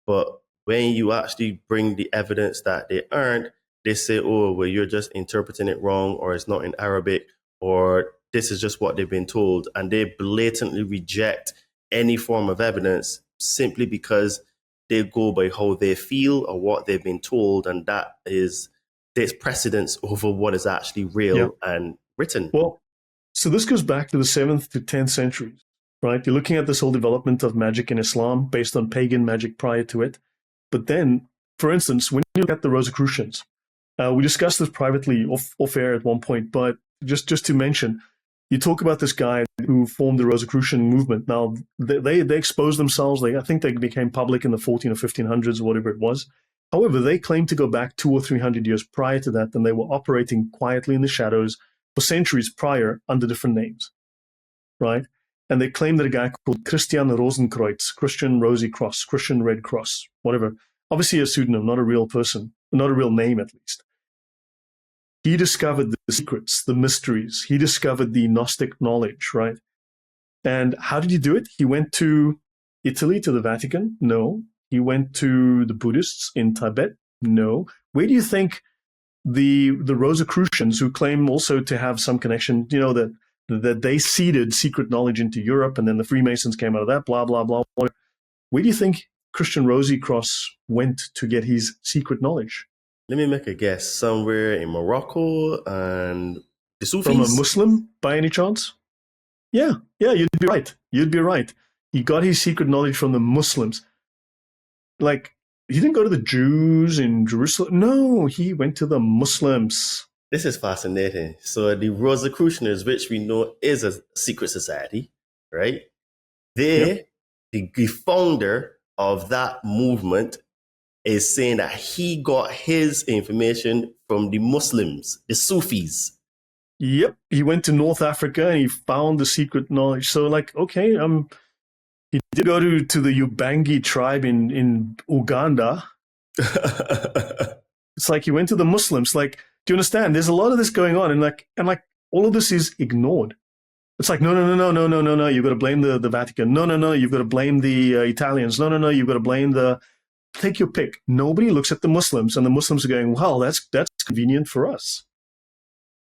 but when you actually bring the evidence that they aren't, they say, oh, well, you're just interpreting it wrong, or it's not in Arabic, or this is just what they've been told. And they blatantly reject any form of evidence simply because they go by how they feel or what they've been told. And there's precedence over what is actually real and written. Well, so this goes back to the 7th to 10th centuries, right? You're looking at this whole development of magic in Islam based on pagan magic prior to it. But then, for instance, when you look at the Rosicrucians, we discussed this privately off air at one point, but just to mention, you talk about this guy who formed the Rosicrucian movement. Now, they exposed themselves. I think they became public in the 14 or 1500s or whatever it was. However, they claim to go back 200 or 300 years prior to that, and they were operating quietly in the shadows for centuries prior under different names, right? And they claim that a guy called Christian Rosenkreuz, Christian Rosy Cross, Christian Red Cross, whatever, obviously a pseudonym, not a real person, not a real name at least. He discovered the secrets, the mysteries. He discovered the Gnostic knowledge, right? And how did he do it? He went to Italy, to the Vatican? No. He went to the Buddhists in Tibet? No. Where do you think the Rosicrucians, who claim also to have some connection, that they seeded secret knowledge into Europe, and then the Freemasons came out of that, blah, blah, blah. Where do you think Christian Rosicross went to get his secret knowledge? Let me make a guess. Somewhere in Morocco and the Sufis? From a Muslim, by any chance? Yeah, you'd be right. He got his secret knowledge from the Muslims. Like, he didn't go to the Jews in Jerusalem. No, he went to the Muslims. This is fascinating. So the Rosicrucians, which we know is a secret society, right? The founder of that movement is saying that he got his information from the Muslims, the Sufis. Yep, he went to North Africa and he found the secret knowledge. So, okay, he did go to the Ubangi tribe in Uganda. It's like he went to the Muslims. Like, do you understand? There's a lot of this going on, and all of this is ignored. It's like, no, you've got to blame the Vatican. No, you've got to blame the Italians. No, you've got to blame take your pick. Nobody looks at the Muslims, and the Muslims are going, well, that's convenient for us.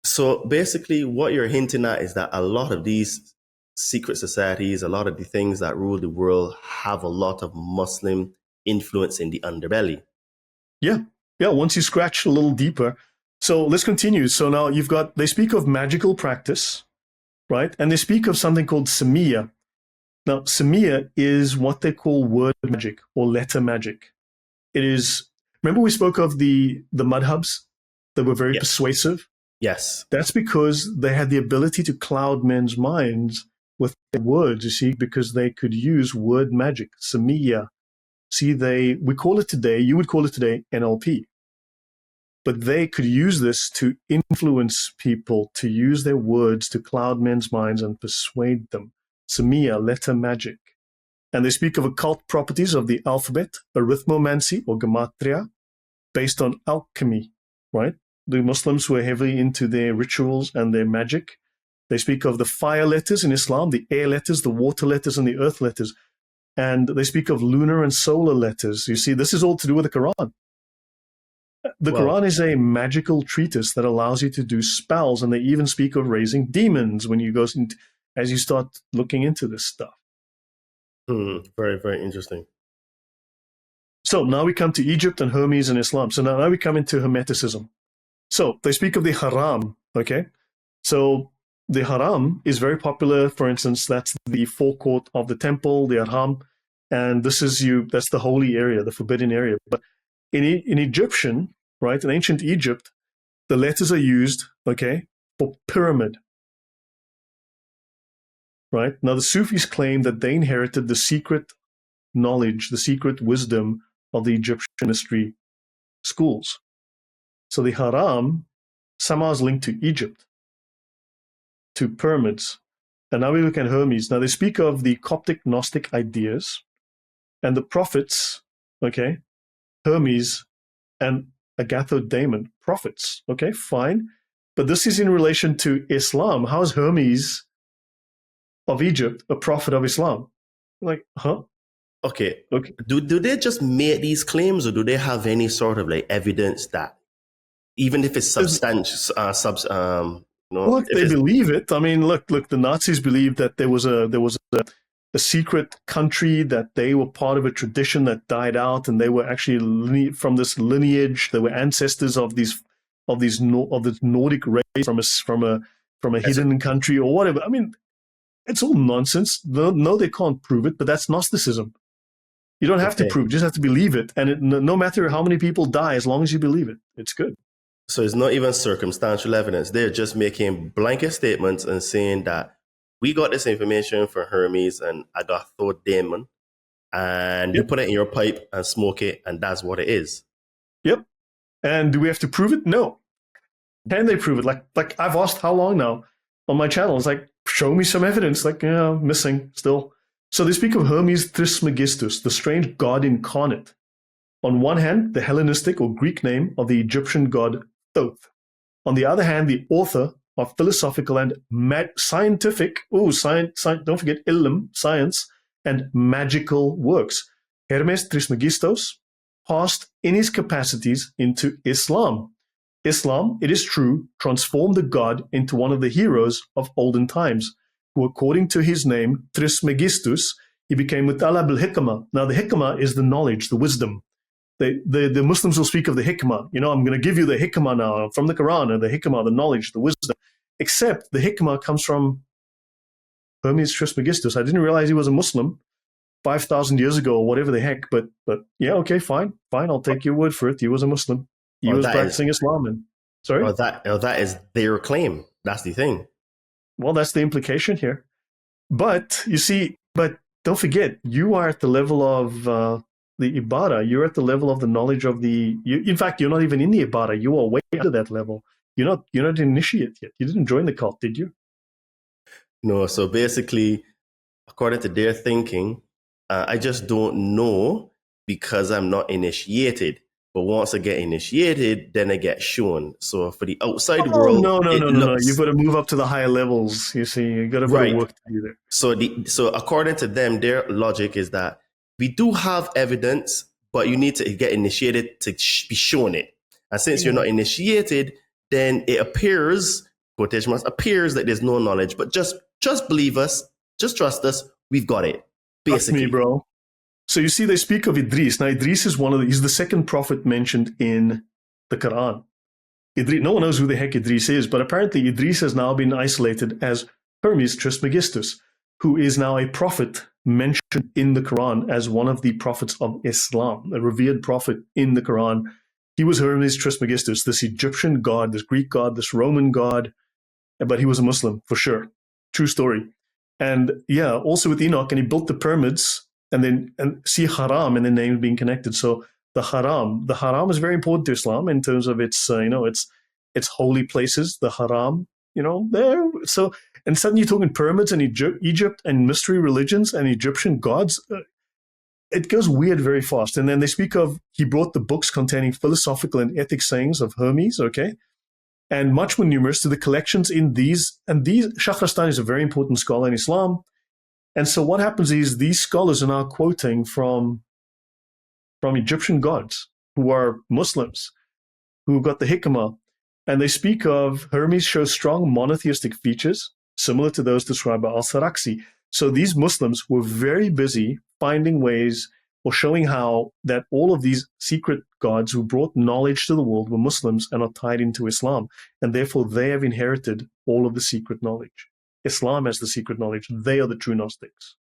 So basically what you're hinting at is that a lot of these secret societies, a lot of the things that rule the world have a lot of Muslim influence in the underbelly. Yeah, once you scratch a little deeper. So let's continue. So now they speak of magical practice, right? And they speak of something called Samia. Now, Samia is what they call word magic or letter magic. It is, remember we spoke of the madhabs that were very persuasive? Yes. That's because they had the ability to cloud men's minds with their words, you see, because they could use word magic, Samia. See, we call it today, you would call it today NLP. But they could use this to influence people, to use their words to cloud men's minds and persuade them. Samia, letter magic. And they speak of occult properties of the alphabet, arithmomancy or gematria, based on alchemy, right? The Muslims were heavily into their rituals and their magic. They speak of the fire letters in Islam, the air letters, the water letters, and the earth letters. And they speak of lunar and solar letters. You see, this is all to do with the Quran. The Quran is a magical treatise that allows you to do spells, and they even speak of raising demons when you go as you start looking into this stuff. Very, very interesting. So now we come to Egypt and Hermes and Islam. So now we come into Hermeticism. So they speak of the haram, okay? So the haram is very popular. For instance, that's the forecourt of the temple, the haram, and that's the holy area, the forbidden area. But in Egyptian, right, in ancient Egypt, the letters are used, okay, for pyramid. Right? Now, the Sufis claim that they inherited the secret knowledge, the secret wisdom of the Egyptian mystery schools. So the haram somehow is linked to Egypt, to pyramids. And now we look at Hermes. Now, they speak of the Coptic Gnostic ideas and the prophets, okay, Hermes and Agathodaimon, prophets, okay, fine. But this is in relation to Islam. How is Hermes of Egypt a prophet of Islam? Like, huh? Okay. Do they just make these claims, or do they have any sort of like evidence that, even if it's substantial, Look, they believe it. I mean, look, the Nazis believed that there was a secret country, that they were part of a tradition that died out, and they were actually from this lineage. They were ancestors of this Nordic race from a hidden country or whatever. I mean, it's all nonsense. No, they can't prove it, but that's Gnosticism. You don't have to prove it, you just have to believe it. And no matter how many people die, as long as you believe it, it's good. So it's not even circumstantial evidence. They're just making blanket statements and saying that we got this information from Hermes and Agathodaimon, and you put it in your pipe and smoke it, and that's what it is. Yep. And do we have to prove it? No. Can they prove it? Like I've asked how long now on my channel. It's like, show me some evidence. Like, missing still. So they speak of Hermes Trismegistus, the strange god incarnate. On one hand, the Hellenistic or Greek name of the Egyptian god Thoth. On the other hand, the author of philosophical and scientific, don't forget ilm, science, and magical works. Hermes Trismegistus passed in his capacities into Islam. Islam, it is true, transformed the god into one of the heroes of olden times, who, according to his name, Trismegistus, he became Mutalab al-Hikmah. Now, the Hikmah is the knowledge, the wisdom. The Muslims will speak of the Hikmah. I'm going to give you the Hikmah now from the Quran, and the Hikmah, the knowledge, the wisdom. Except the Hikmah comes from Hermes Trismegistus. I didn't realize he was a Muslim 5,000 years ago or whatever the heck. But yeah, okay, fine. I'll take your word for it. He was a Muslim. He was practicing Islam. Sorry? That is their claim. That's the thing. Well, that's the implication here. But you see, don't forget, you are at the level of the Ibadah. You're at the level of the knowledge of in fact, you're not even in the Ibadah. You are way under that level. You're not an initiate yet. You didn't join the cult, did you? No. So basically, according to their thinking, I just don't know because I'm not initiated. But once I get initiated, then I get shown. So for the outside world, no. You've got to move up to the higher levels. You see, you got a bit of work to do there. So according to them, their logic is that we do have evidence, but you need to get initiated to be shown it. And since you're not initiated, then it appears, quotation marks, appears that there's no knowledge. But just believe us, just trust us. We've got it. Basically, trust me, bro. So you see, they speak of Idris. Now, Idris is he's the second prophet mentioned in the Quran. No one knows who the heck Idris is, but apparently Idris has now been isolated as Hermes Trismegistus, who is now a prophet mentioned in the Quran as one of the prophets of Islam, a revered prophet in the Quran. He was Hermes Trismegistus, this Egyptian god, this Greek god, this Roman god, but he was a Muslim for sure. True story. And yeah, also with Enoch, and he built the pyramids and see haram in the name being connected. So the haram is very important to Islam in terms of its its holy places. The haram, there. So and suddenly you're talking pyramids and Egypt and mystery religions and Egyptian gods. It goes weird very fast. And then they speak of he brought the books containing philosophical and ethic sayings of Hermes, okay, and much more numerous to the collections in these. And Shahrazad is a very important scholar in Islam. And so what happens is these scholars are now quoting from Egyptian gods who are Muslims, who got the hikmah. And they speak of Hermes shows strong monotheistic features, similar to those described by Al-Saraksi. So these Muslims were very busy finding ways or showing how that all of these secret gods who brought knowledge to the world were Muslims and are tied into Islam. And therefore, they have inherited all of the secret knowledge. Islam has the secret knowledge. They are the true Gnostics.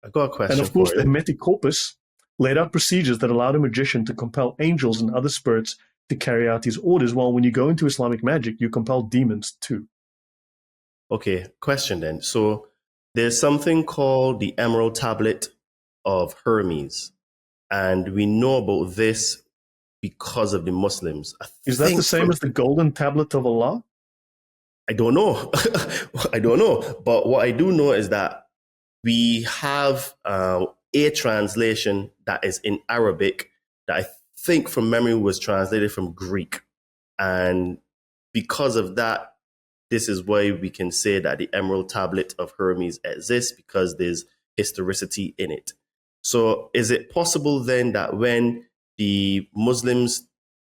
I got a question. And of course, the Hermetic corpus laid out procedures that allowed a magician to compel angels and other spirits to carry out his orders. While when you go into Islamic magic, you compel demons too. Okay, question then. So there's something called the Emerald Tablet of Hermes, and we know about this because of the Muslims. Is that the same as the Golden Tablet of Allah? I don't know. I don't know. But what I do know is that we have a translation that is in Arabic that I think from memory was translated from Greek. And because of that, this is why we can say that the Emerald Tablet of Hermes exists, because there's historicity in it. So is it possible then that when the Muslims,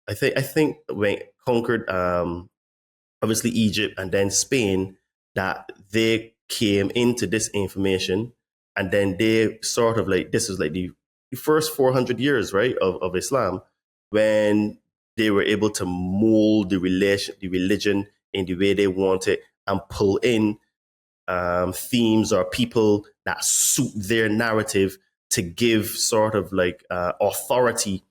I think when conquered obviously Egypt and then Spain, that they came into this information and then they sort of like, this is like the first 400 years, right, of Islam, when they were able to mold the religion in the way they wanted and pull in themes or people that suit their narrative to give sort of like authority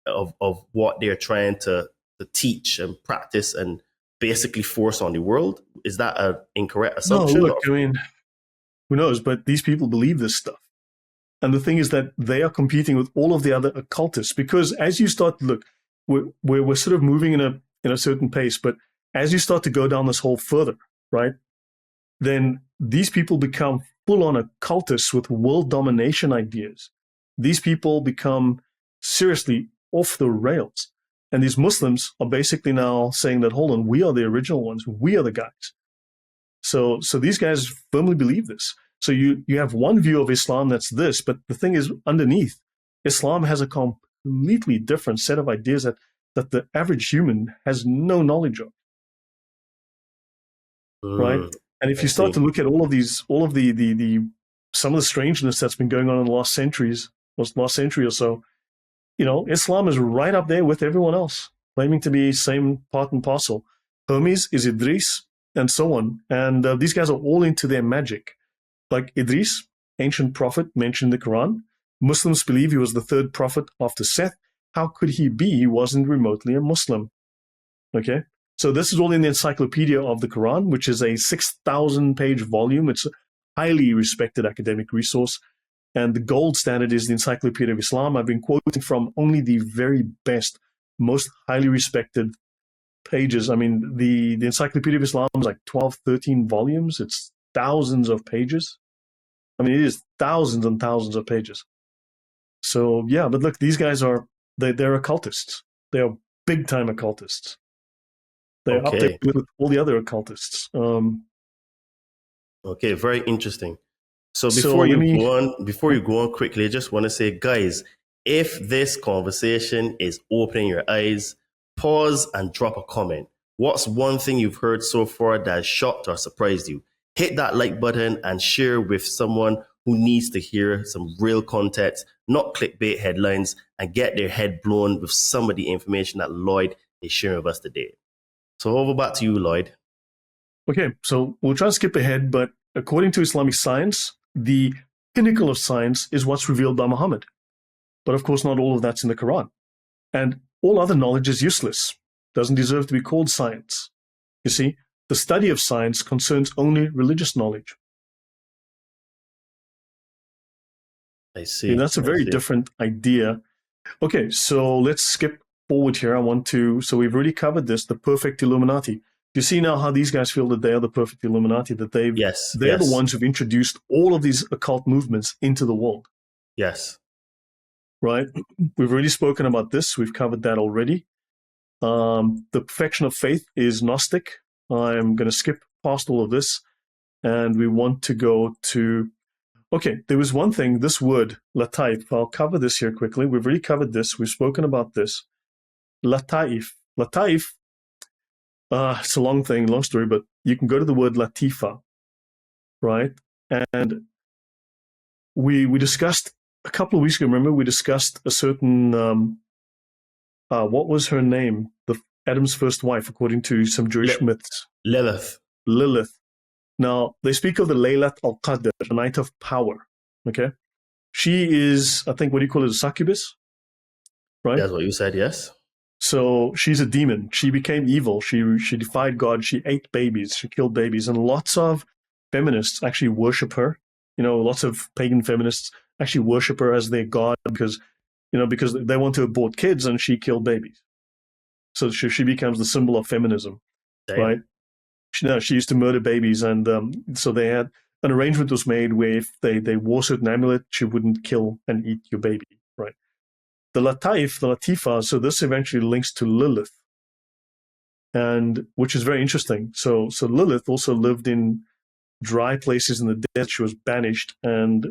of what they're trying to teach and practice and basically force on the world. Is that an incorrect assumption? No, look, I mean, who knows? But these people believe this stuff. And the thing is that they are competing with all of the other occultists, because as you start to look, we're sort of moving in a certain pace, but as you start to go down this hole further, right, then these people become full-on occultists with world domination ideas. These people become seriously off the rails. And these Muslims are basically now saying that, hold on, we are the original ones. We are the guys. So these guys firmly believe this. So you have one view of Islam that's this, but the thing is, underneath, Islam has a completely different set of ideas that the average human has no knowledge of. Right? And if you start to look at all of the some of the strangeness that's been going on in the last century or so, Islam is right up there with everyone else, claiming to be same part and parcel. Hermes is Idris, and so on. And these guys are all into their magic. Like Idris, ancient prophet mentioned in the Quran. Muslims believe he was the third prophet after Seth. How could he be? He wasn't remotely a Muslim. Okay? So this is all in the Encyclopedia of the Quran, which is a 6,000-page volume. It's a highly respected academic resource. And the gold standard is the Encyclopedia of Islam. I've been quoting from only the very best, most highly respected pages. I mean, the Encyclopedia of Islam is like 12, 13 volumes. It's thousands of pages. I mean, it is thousands and thousands of pages. So, yeah, but look, these guys they're occultists. They are big-time occultists. They're up there with all the other occultists. Okay, very interesting. So before you go on quickly, I just want to say, guys, if this conversation is opening your eyes, pause and drop a comment. What's one thing you've heard so far that shocked or surprised you? Hit that like button and share with someone who needs to hear some real context, not clickbait headlines, and get their head blown with some of the information that Lloyd is sharing with us today. So over back to you, Lloyd. Okay, so we'll try to skip ahead, but according to Islamic science, the pinnacle of science is what's revealed by Muhammad. But of course, not all of that's in the Quran. And all other knowledge is useless, doesn't deserve to be called science. You see, the study of science concerns only religious knowledge. I see. That's a I very see. different idea. Okay, so let's skip forward here. So we've already covered this, the perfect Illuminati. Do you see now how these guys feel that they are the perfect Illuminati, that Yes. they're the ones who've introduced all of these occult movements into the world, Yes. right? We've already spoken about this. We've covered that already. The perfection of faith is Gnostic. I'm going to skip past all of this, and we want to go to, okay, there was one thing, this word, lataif. I'll cover this here quickly. We've already covered this. We've spoken about this. Lataif. Lataif, it's a long thing, long story, but you can go to the word latifa, right? And we discussed a couple of weeks ago, remember, we discussed a certain, what was her name? Adam's first wife, according to some Jewish myths. Lilith. Lilith. Now, they speak of the Laylat al-Qadr, the night of power, okay? She is, I think, what do you call it, a succubus, right? That's what you said, yes? So she's a demon. She became evil. She defied God. She ate babies. She killed babies. And lots of feminists actually worship her. Lots of pagan feminists actually worship her as their god because they want to abort kids and she killed babies. So she becomes the symbol of feminism, Damn. right? She used to murder babies. And so they had an arrangement was made where if they wore a certain amulet, she wouldn't kill and eat your baby, right? The Lataif, the Latifa, so this eventually links to Lilith, and which is very interesting. So Lilith also lived in dry places in the desert. She was banished, and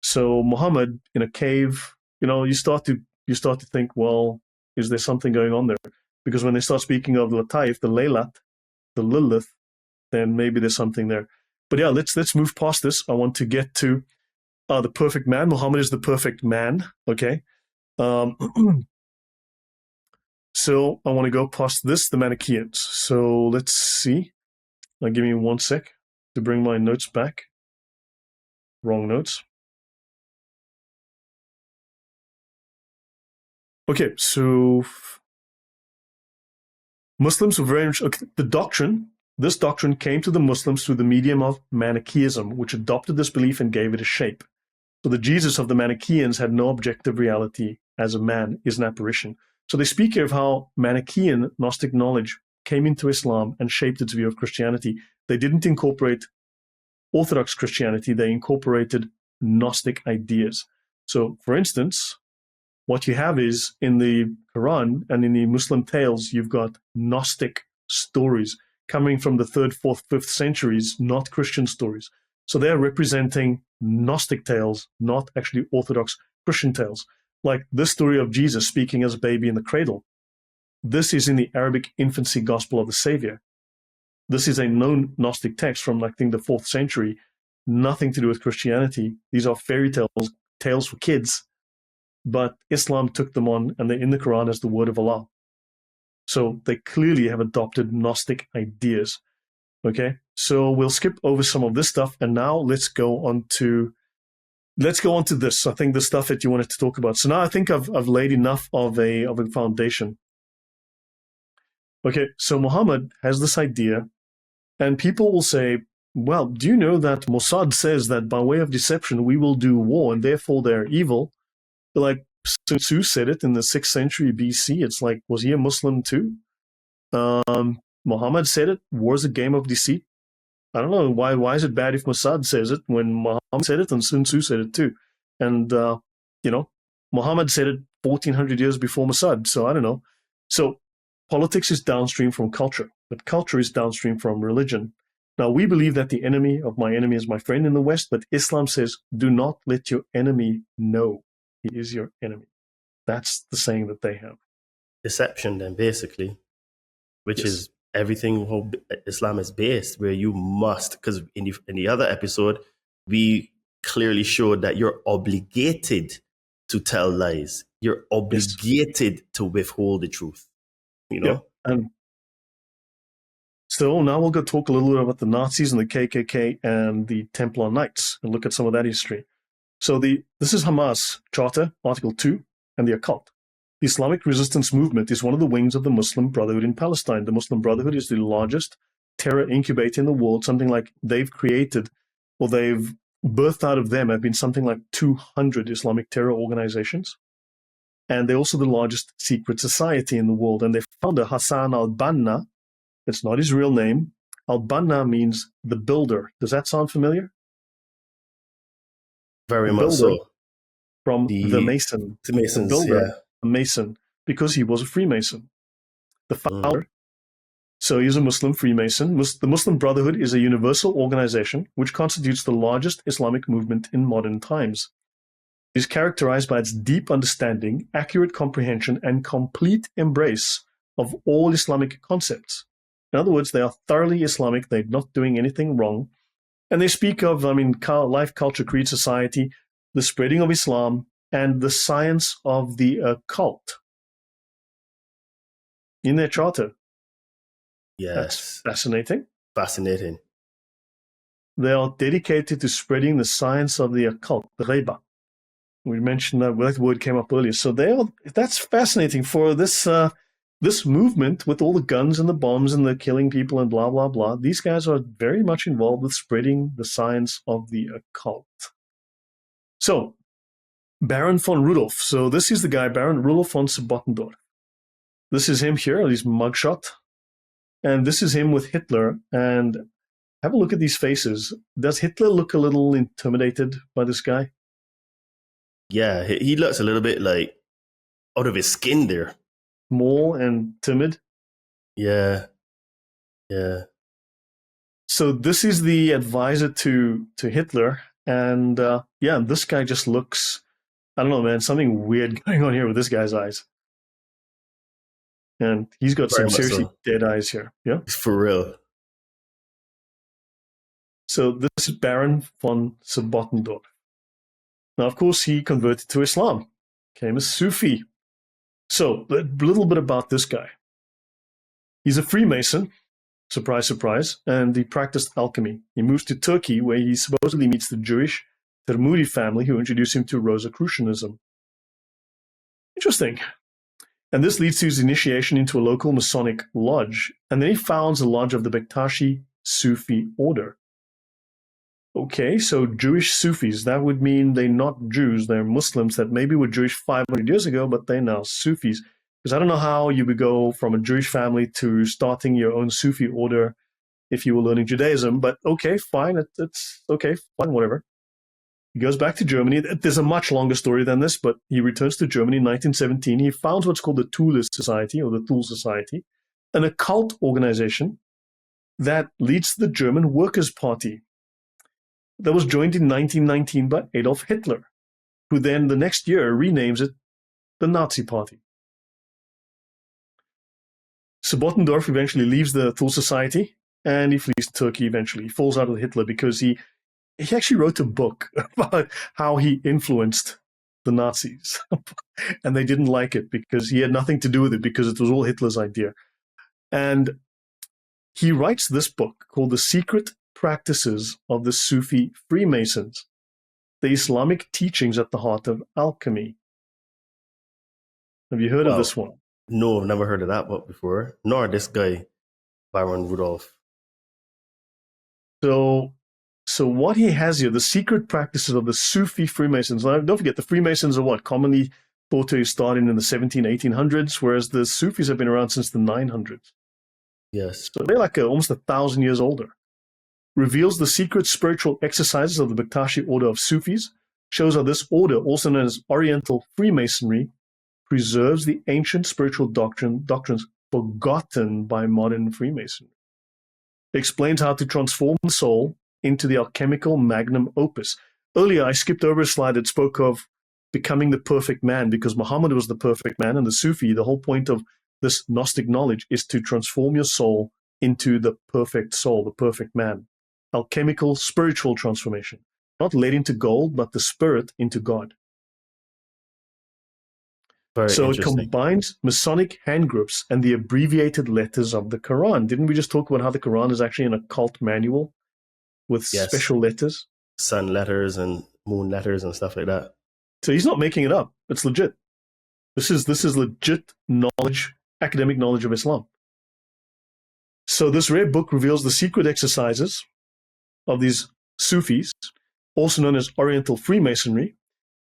so Muhammad in a cave. You start to think, well, is there something going on there? Because when they start speaking of Lataif, the Laylat, the Lilith, then maybe there's something there. But yeah, let's move past this. I want to get to the perfect man. Muhammad is the perfect man. Okay. So I want to go past this, the Manichaeans. So let's see. Give me 1 sec to bring my notes back. Wrong notes. Okay, so Muslims were very much, okay, this doctrine came to the Muslims through the medium of Manichaeism, which adopted this belief and gave it a shape. So the Jesus of the Manichaeans had no objective reality as a man, is an apparition. So they speak here of how Manichaean Gnostic knowledge came into Islam and shaped its view of Christianity. They didn't incorporate Orthodox Christianity, they incorporated Gnostic ideas. So, for instance, what you have is in the Quran and in the Muslim tales, you've got Gnostic stories coming from the 3rd, 4th, 5th centuries, not Christian stories. So they're representing Gnostic tales, not actually Orthodox Christian tales. Like this story of Jesus speaking as a baby in the cradle. This is in the Arabic infancy gospel of the Savior. This is a known Gnostic text from, I think, the 4th century, nothing to do with Christianity. These are fairy tales for kids, but Islam took them on and they're in the Quran as the word of Allah. So they clearly have adopted Gnostic ideas. Okay, so we'll skip over some of this stuff, and now let's go on to this. I think the stuff that you wanted to talk about. So now I think I've laid enough of a foundation. Okay, so Muhammad has this idea, and people will say, well, do you know that Mossad says that by way of deception we will do war, and therefore they're evil? Like Sun Tzu said it in the 6th century BC. It's like, was he a Muslim too? Muhammad said it. War is a game of deceit. I don't know why is it bad if Mossad says it when Muhammad said it and Sun Tzu said it too, and Muhammad said it 1400 years before Mossad. So I don't know. So politics is downstream from culture, but culture is downstream from religion. Now we believe that the enemy of my enemy is my friend in the West, but Islam says, do not let your enemy know he is your enemy. That's the saying that they have. Deception, then, basically, which Yes. is everything how Islam is based, where you must, because in the other episode, we clearly showed that you're obligated to tell lies. You're obligated to withhold the truth, Yeah. And so now we'll go talk a little bit about the Nazis and the KKK and the Templar Knights and look at some of that history. So this is Hamas Charter, Article 2, and the occult. The Islamic resistance movement is one of the wings of the Muslim Brotherhood in Palestine. The Muslim Brotherhood is the largest terror incubator in the world, something like they've created, or they've birthed out of them have been something like 200 Islamic terror organizations. And they're also the largest secret society in the world. And their founder, Hassan al-Banna, it's not his real name. Al-Banna means the builder. Does that sound familiar? Very The much builder so. from the Mason. The Masons, the builder, yeah. a Mason, because he was a Freemason. The founder, so he's a Muslim Freemason. The Muslim Brotherhood is a universal organization which constitutes the largest Islamic movement in modern times. It is characterized by its deep understanding, accurate comprehension, and complete embrace of all Islamic concepts. In other words, they are thoroughly Islamic. They're not doing anything wrong. And they speak of, life, culture, creed, society, the spreading of Islam, and the science of the occult in their charter. Yes. That's fascinating. Fascinating. They are dedicated to spreading the science of the occult, the ghaiba. We mentioned that word came up earlier. So that's fascinating for this this movement with all the guns and the bombs and the killing people and blah, blah, blah. These guys are very much involved with spreading the science of the occult. So, Baron von Rudolf. So this is the guy, Baron Rudolf von Sebottendorf. This is him here, his mugshot. And this is him with Hitler. And have a look at these faces. Does Hitler look a little intimidated by this guy? Yeah, he looks a little bit like out of his skin there. Small and timid. Yeah. Yeah. So this is the advisor to Hitler. And this guy just looks, I don't know, man, something weird going on here with this guy's eyes. And he's got Very some much seriously so. dead eyes here. Yeah. For real. So this is Baron von Sebottendorf. Now, of course, he converted to Islam, became a Sufi. So a little bit about this guy. He's a Freemason, surprise, surprise, and he practiced alchemy. He moves to Turkey, where he supposedly meets the Jewish Termudi family who introduce him to Rosicrucianism. Interesting. And this leads to his initiation into a local Masonic lodge. And then he founds a lodge of the Bektashi Sufi order. Okay, so Jewish Sufis, that would mean they're not Jews, they're Muslims that maybe were Jewish 500 years ago, but they're now Sufis. Because I don't know how you would go from a Jewish family to starting your own Sufi order if you were learning Judaism, but okay, fine, it's okay, fine, whatever. He goes back to Germany. There's a much longer story than this, but he returns to Germany in 1917. He founds what's called the Thulist Society, or the Thule Society, an occult organization that leads to the German Workers' Party that was joined in 1919 by Adolf Hitler, who then the next year renames it the Nazi Party. Sebottendorf eventually leaves the Thule Society and he flees to Turkey eventually. He falls out with Hitler because he actually wrote a book about how he influenced the Nazis. And they didn't like it because he had nothing to do with it because it was all Hitler's idea. And he writes this book called The Secret Practices of the Sufi Freemasons, the Islamic teachings at the heart of alchemy. Have you heard of this one? No, I've never heard of that book before, nor this guy, Baron Rudolf. So what he has here, the secret practices of the Sufi Freemasons. Now, don't forget, the Freemasons are commonly thought to have started in the 1800s, whereas the Sufis have been around since the 900s. Yes. So they're like almost 1,000 years older. Reveals the secret spiritual exercises of the Bektashi order of Sufis, shows how this order, also known as Oriental Freemasonry, preserves the ancient spiritual doctrines forgotten by modern Freemasonry. It explains how to transform the soul into the alchemical magnum opus. Earlier, I skipped over a slide that spoke of becoming the perfect man because Muhammad was the perfect man, and the Sufi, the whole point of this Gnostic knowledge is to transform your soul into the perfect soul, the perfect man. Alchemical, spiritual transformation. Not led into gold, but the spirit into God. So it combines Masonic hand grips and the abbreviated letters of the Quran. Didn't we just talk about how the Quran is actually an occult manual with special letters? Sun letters and moon letters and stuff like that. So he's not making it up. It's legit. This is legit knowledge, academic knowledge of Islam. So this rare book reveals the secret exercises of these Sufis also known as Oriental Freemasonry,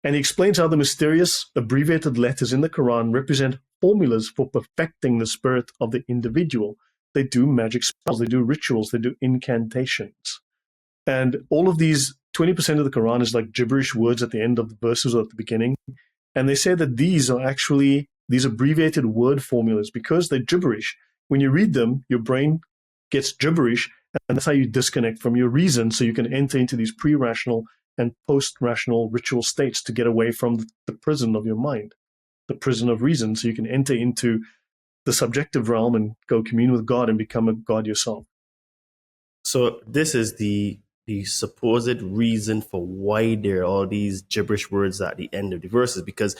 and he explains how the mysterious abbreviated letters in the Quran represent formulas for perfecting the spirit of the individual. They do magic spells, they do rituals, they do incantations. And all of these, 20% of the Quran is like gibberish words at the end of the verses or at the beginning. And they say that these are actually these abbreviated word formulas because they're gibberish. When you read them, your brain gets gibberish, and that's how you disconnect from your reason, so you can enter into these pre-rational and post-rational ritual states to get away from the prison of your mind, the prison of reason, so you can enter into the subjective realm and go commune with God and become a God yourself. So this is the supposed reason for why there are all these gibberish words at the end of the verses, because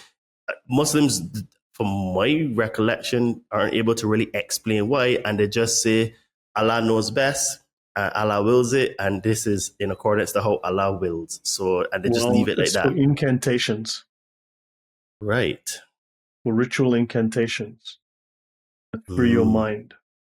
Muslims, from my recollection, aren't able to really explain why, and they just say Allah knows best, Allah wills it, and this is in accordance to how Allah wills. So, and they just leave it like it's that. for incantations. Right. For ritual incantations. Free your mind.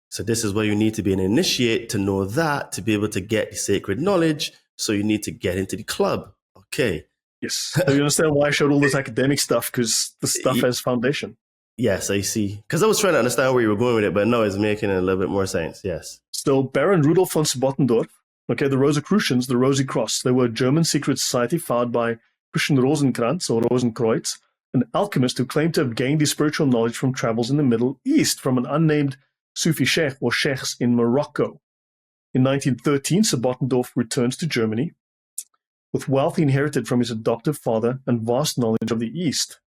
So this is why you need to be an initiate to know that, to be able to get the sacred knowledge. So you need to get into the club. Okay. Yes. So you understand why I showed all this academic stuff? Because the stuff has foundation. Yes, I see. Because I was trying to understand where you were going with it, but no, it's making a little bit more sense. Yes. So Baron Rudolf von Subottendorf, okay, the Rosicrucians, the Rosy Cross, they were a German secret society founded by Christian Rosenkranz or Rosenkreuz, an alchemist who claimed to have gained his spiritual knowledge from travels in the Middle East from an unnamed Sufi sheikh or sheikhs in Morocco. In 1913, Subottendorf returns to Germany with wealth he inherited from his adoptive father and vast knowledge of the East.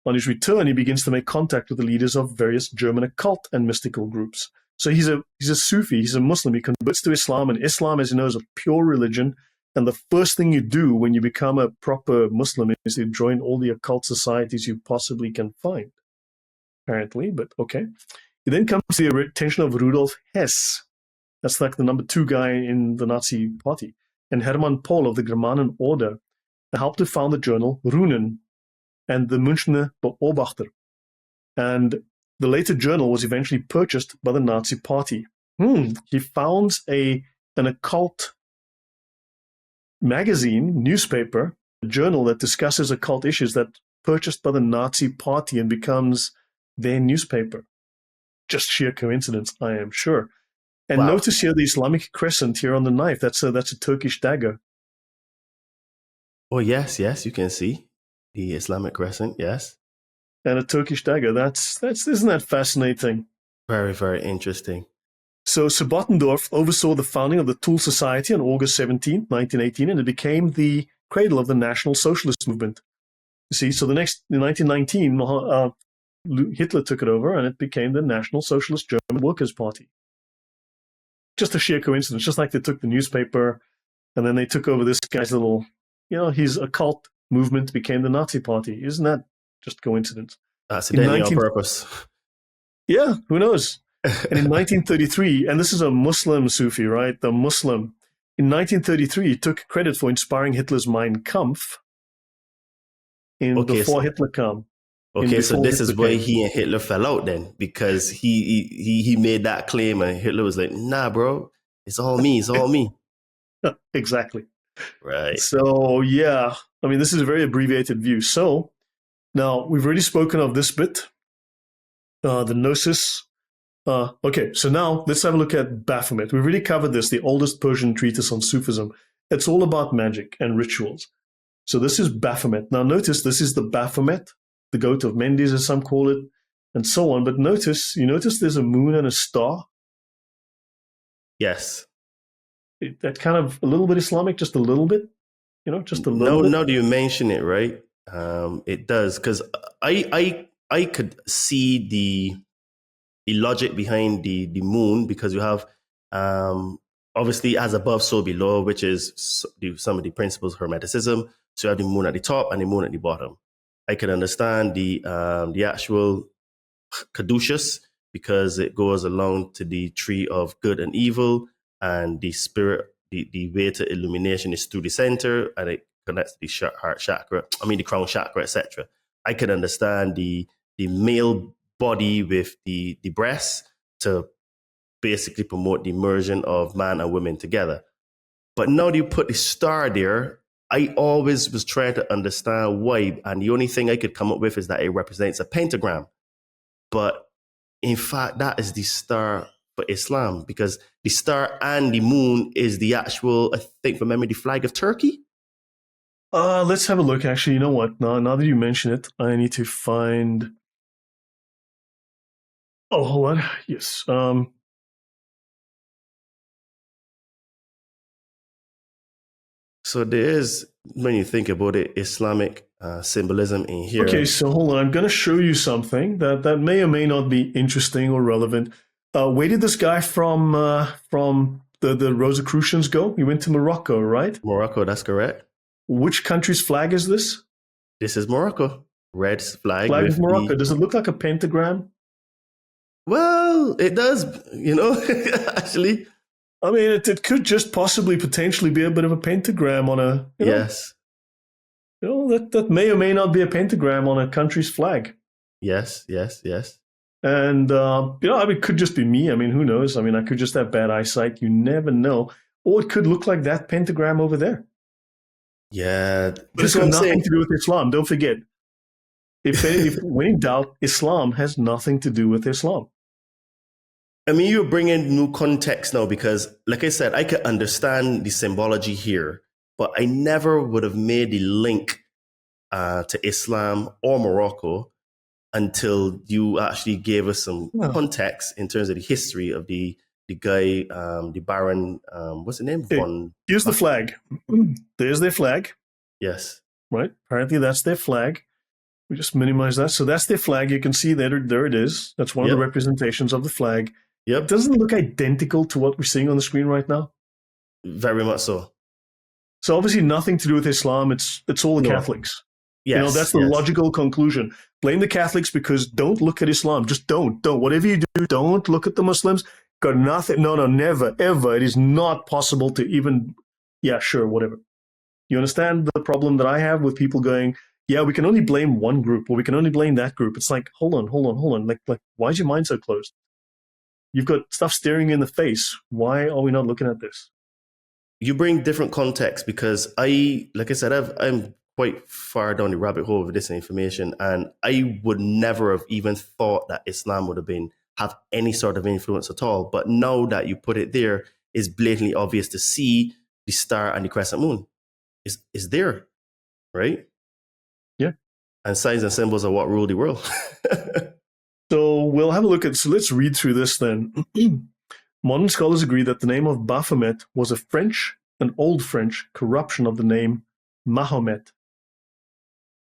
On his return, he begins to make contact with the leaders of various German occult and mystical groups. So he's a Sufi, he's a Muslim, he converts to Islam, and Islam, as you know, is a pure religion. And the first thing you do when you become a proper Muslim is to join all the occult societies you possibly can find, apparently, but okay. It then comes to the attention of Rudolf Hess. That's like the number 2 guy in the Nazi party. And Hermann Pohl of the Germanen Order helped to found the journal Runen and the Münchner Beobachter. And the later journal was eventually purchased by the Nazi party. He founds an occult magazine, newspaper, a journal that discusses occult issues that's purchased by the Nazi party and becomes their newspaper. Just sheer coincidence, I am sure. And Wow. Notice here the Islamic crescent here on the knife. That's a Turkish dagger. Oh, yes, you can see the Islamic crescent, yes. And a Turkish dagger. That's isn't that fascinating? Very, very interesting. So Subottendorf oversaw the founding of the Tool Society on August 17, 1918, and it became the cradle of the National Socialist movement. You see, so in 1919, Hitler took it over, and it became the National Socialist German Workers' Party. Just a sheer coincidence, just like they took the newspaper, and then they took over this guy's little, his occult movement became the Nazi Party. Isn't that just coincidence? Accidentally on purpose. Yeah, who knows? And in 1933, and this is a Muslim Sufi, right? The Muslim. In 1933, he took credit for inspiring Hitler's Mein Kampf before Hitler came. Okay, so this is why he and Hitler fell out then, because he made that claim and Hitler was like, nah, bro, it's all me, it's all me. Exactly. Right. So, yeah, I mean, this is a very abbreviated view. So, now we've already spoken of this bit, the Gnosis. Okay, so now let's have a look at Baphomet. We've already covered this, the oldest Persian treatise on Sufism. It's all about magic and rituals. So this is Baphomet. Now notice this is the Baphomet, the goat of Mendes, as some call it, and so on. But you notice there's a moon and a star? Yes. That kind of a little bit Islamic, just a little bit, just a little bit. Now that you mention it, right? It does, because I could see the logic behind the moon, because you have obviously as above, so below, which is some of the principles of Hermeticism. So you have the moon at the top and the moon at the bottom. I can understand the actual caduceus, because it goes along to the tree of good and evil, and the spirit, the way to illumination is through the center, and it connects to the heart chakra, the crown chakra, etc. I can understand the male body with the breasts to basically promote the immersion of man and women together. But now you put the star there, I always was trying to understand why, and the only thing I could come up with is that it represents a pentagram. But in fact, that is the star for Islam, because the star and the moon is the actual, I think from memory, the flag of Turkey. Let's have a look. Actually, you know what? Now that you mention it, I need to find. Oh, hold on. Yes. So there is, when you think about it, Islamic symbolism in here. Okay, so hold on. I'm going to show you something that may or may not be interesting or relevant. Where did this guy from the Rosicrucians go? He went to Morocco, right? Morocco, that's correct. Which country's flag is this? This is Morocco. Red flag. Flag with of Morocco. the... Does it look like a pentagram? Well, it does, actually. I mean, it could just possibly potentially be a bit of a pentagram on a... Yes. That may or may not be a pentagram on a country's flag. Yes. And, I mean, it could just be me. I mean, who knows? I mean, I could just have bad eyesight. You never know. Or it could look like that pentagram over there. Yeah. But it's got nothing to do with Islam. Don't forget. If when in doubt, Islam has nothing to do with Islam. I mean, you're bringing new context now because, like I said, I could understand the symbology here, but I never would have made the link to Islam or Morocco until you actually gave us some context in terms of the history of the guy, the Baron, what's the name? Here's the flag. There's their flag. Yes. Right? Apparently that's their flag. We just minimize that. So that's their flag. You can see there it is. That's one of the representations of the flag. Yep. It doesn't look identical to what we're seeing on the screen right now. Very much so. So obviously nothing to do with Islam. It's all the Catholics. Yes. That's the logical conclusion. Blame the Catholics because don't look at Islam. Just don't. Whatever you do, don't look at the Muslims. Got nothing. No, never, ever. It is not possible to even, sure, whatever. You understand the problem that I have with people going, we can only blame one group or we can only blame that group. It's like, hold on. Like, why is your mind so closed? You've got stuff staring you in the face. Why are we not looking at this? You bring different context because like I said, I'm quite far down the rabbit hole with this information, and I would never have even thought that Islam would have any sort of influence at all. But now that you put it there, it's blatantly obvious to see the star and the crescent moon is there, right? Yeah. And signs and symbols are what rule the world. So we'll have a look so let's read through this then. Modern scholars agree that the name of Baphomet was an Old French corruption of the name Mahomet.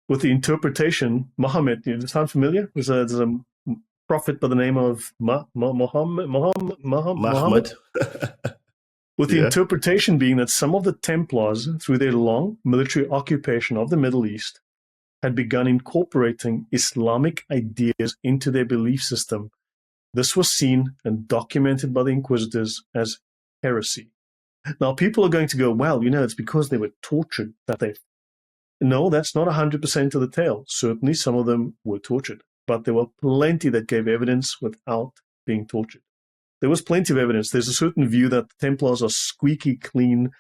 With the interpretation, Mahomet, does it sound familiar? There's a prophet by the name of Muhammad. With the interpretation being that some of the Templars, through their long military occupation of the Middle East, had begun incorporating Islamic ideas into their belief system. This was seen and documented by the Inquisitors as heresy. Now, people are going to go, well, it's because they were tortured that they... No, that's not 100% of the tale. Certainly, some of them were tortured, but there were plenty that gave evidence without being tortured. There was plenty of evidence. There's a certain view that the Templars are squeaky clean,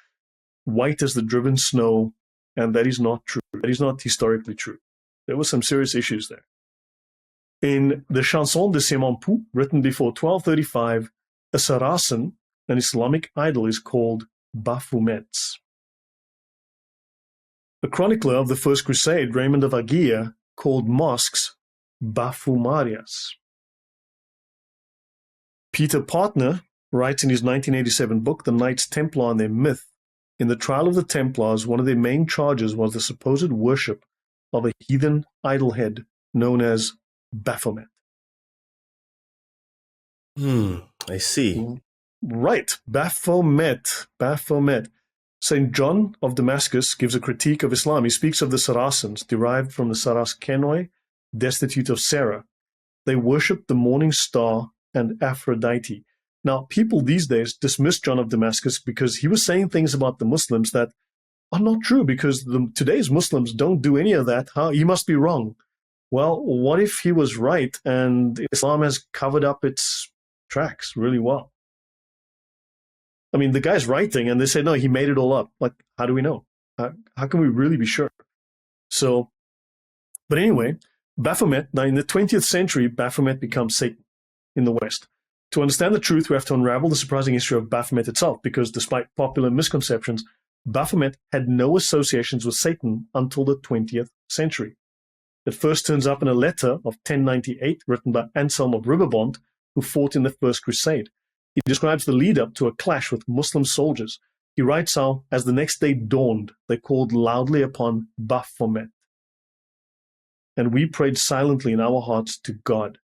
white as the driven snow, and that is not true. That is not historically true. There were some serious issues there. In the Chanson de Sémampou, written before 1235, a Saracen, an Islamic idol, is called Baphomet. A chronicler of the First Crusade, Raymond of Aguirre, called mosques Baphomarias. Peter Partner writes in his 1987 book, The Knights Templar and Their Myth, in the trial of the Templars, one of their main charges was the supposed worship of a heathen idol head known as Baphomet. I see. Right, Baphomet. St. John of Damascus gives a critique of Islam. He speaks of the Saracens, derived from the Saraskenoi, destitute of Sarah. They worshipped the morning star and Aphrodite. Now, people these days dismiss John of Damascus because he was saying things about the Muslims that are not true, because today's Muslims don't do any of that. He must be wrong. Well, what if he was right and Islam has covered up its tracks really well? I mean, the guy's writing and they say, no, he made it all up. Like, how do we know? How can we really be sure? So, but anyway, Baphomet, now in the 20th century, Baphomet becomes Satan in the West. To understand the truth, we have to unravel the surprising history of Baphomet itself, because despite popular misconceptions, Baphomet had no associations with Satan until the 20th century. It first turns up in a letter of 1098 written by Anselm of Ribbenbont, who fought in the First Crusade. He describes the lead-up to a clash with Muslim soldiers. He writes how, as the next day dawned, they called loudly upon Baphomet. And we prayed silently in our hearts to God.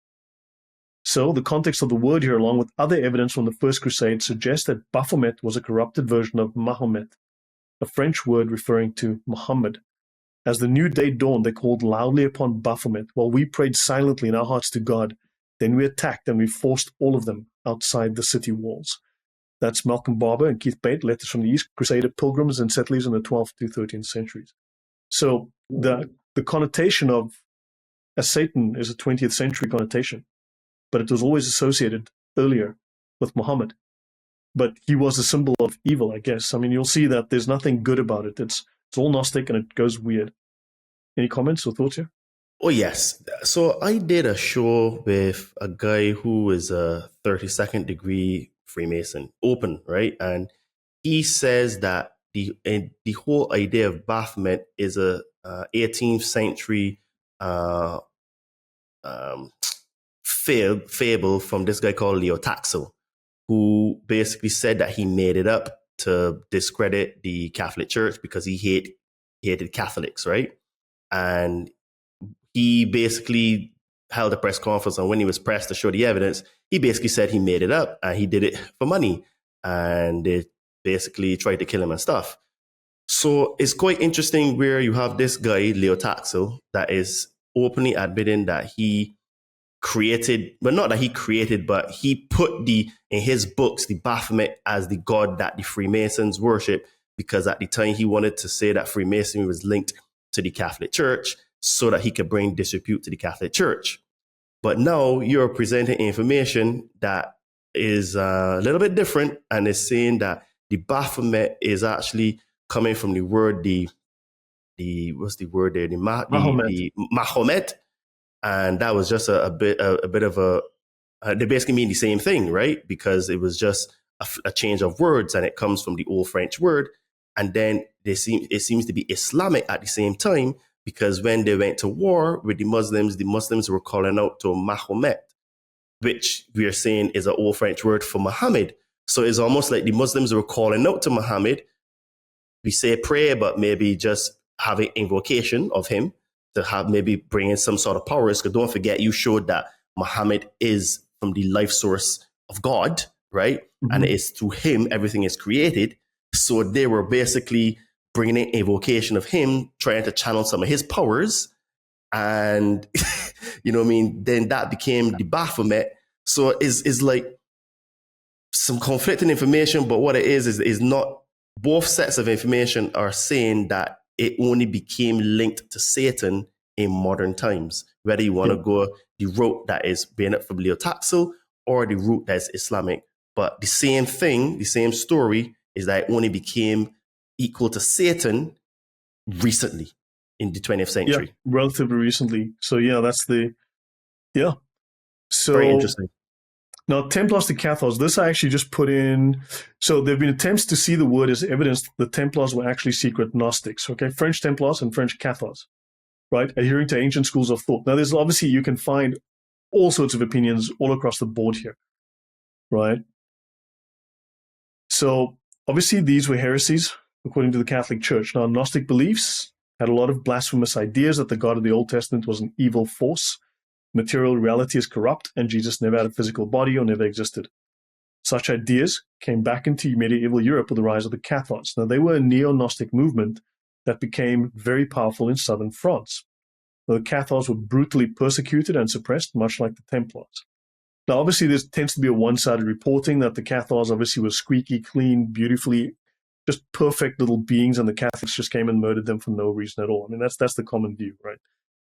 So the context of the word here, along with other evidence from the First Crusade, suggests that Baphomet was a corrupted version of Mahomet, a French word referring to Muhammad. As the new day dawned, they called loudly upon Baphomet, while we prayed silently in our hearts to God. Then we attacked and we forced all of them outside the city walls. That's Malcolm Barber and Keith Bate, Letters from the East, Crusader pilgrims and settlers in the 12th to 13th centuries. So the connotation of as Satan is a 20th century connotation, but it was always associated earlier with Muhammad. But he was a symbol of evil, I guess. I mean, you'll see that there's nothing good about it. It's all Gnostic and it goes weird. Any comments or thoughts here? Oh, yes. So I did a show with a guy who is a 32nd degree Freemason, open, right? And he says that the whole idea of Baphomet is a 18th century fable from this guy called Leo Taxil, who basically said that he made it up to discredit the Catholic Church because he hated Catholics, right? And he basically held a press conference, and when he was pressed to show the evidence, he basically said he made it up and he did it for money, and they basically tried to kill him and stuff. So it's quite interesting where you have this guy, Leo Taxil, that is openly admitting that he created, well, not that he created, but he put in his books, the Baphomet as the god that the Freemasons worship, because at the time he wanted to say that Freemasonry was linked to the Catholic Church so that he could bring disrepute to the Catholic Church. But now you're presenting information that is a little bit different, and is saying that the Baphomet is actually coming from the word, what's the word there? The Mahomet. And that was just a bit of they basically mean the same thing, right? Because it was just a change of words, and it comes from the old French word. And then it seems to be Islamic at the same time, because when they went to war with the Muslims were calling out to Mahomet, which we are saying is an old French word for Muhammad. So it's almost like the Muslims were calling out to Muhammad. We say prayer, but maybe just having invocation of him to have maybe bringing some sort of powers. Because don't forget, you showed that Muhammad is from the life source of God, right? Mm-hmm. And it's through him everything is created. So they were basically bringing in invocation of him, trying to channel some of his powers. And, you know what I mean? Then that became the Baphomet. So it's like some conflicting information, but what it is not, both sets of information are saying that it only became linked to Satan in modern times. Whether you want to go the route that is being up from Leo Taxil or the route that's Islamic. But the same thing, the same story is that it only became equal to Satan recently in the 20th century. Yeah, relatively recently. So So very interesting. Now, Templars to Cathars, this I actually just put in. So there have been attempts to see the word as evidence that the Templars were actually secret Gnostics, okay? French Templars and French Cathars, right? Adhering to ancient schools of thought. Now, there's obviously, you can find all sorts of opinions all across the board here, right? So obviously, these were heresies, according to the Catholic Church. Now, Gnostic beliefs had a lot of blasphemous ideas that the God of the Old Testament was an evil force. Material reality is corrupt, and Jesus never had a physical body or never existed. Such ideas came back into medieval Europe with the rise of the Cathars. Now, they were a neo-Gnostic movement that became very powerful in southern France. Now, the Cathars were brutally persecuted and suppressed, much like the Templars. Now, obviously, there tends to be a one-sided reporting that the Cathars obviously were squeaky clean, beautifully, just perfect little beings, and the Catholics just came and murdered them for no reason at all. I mean, that's the common view, right?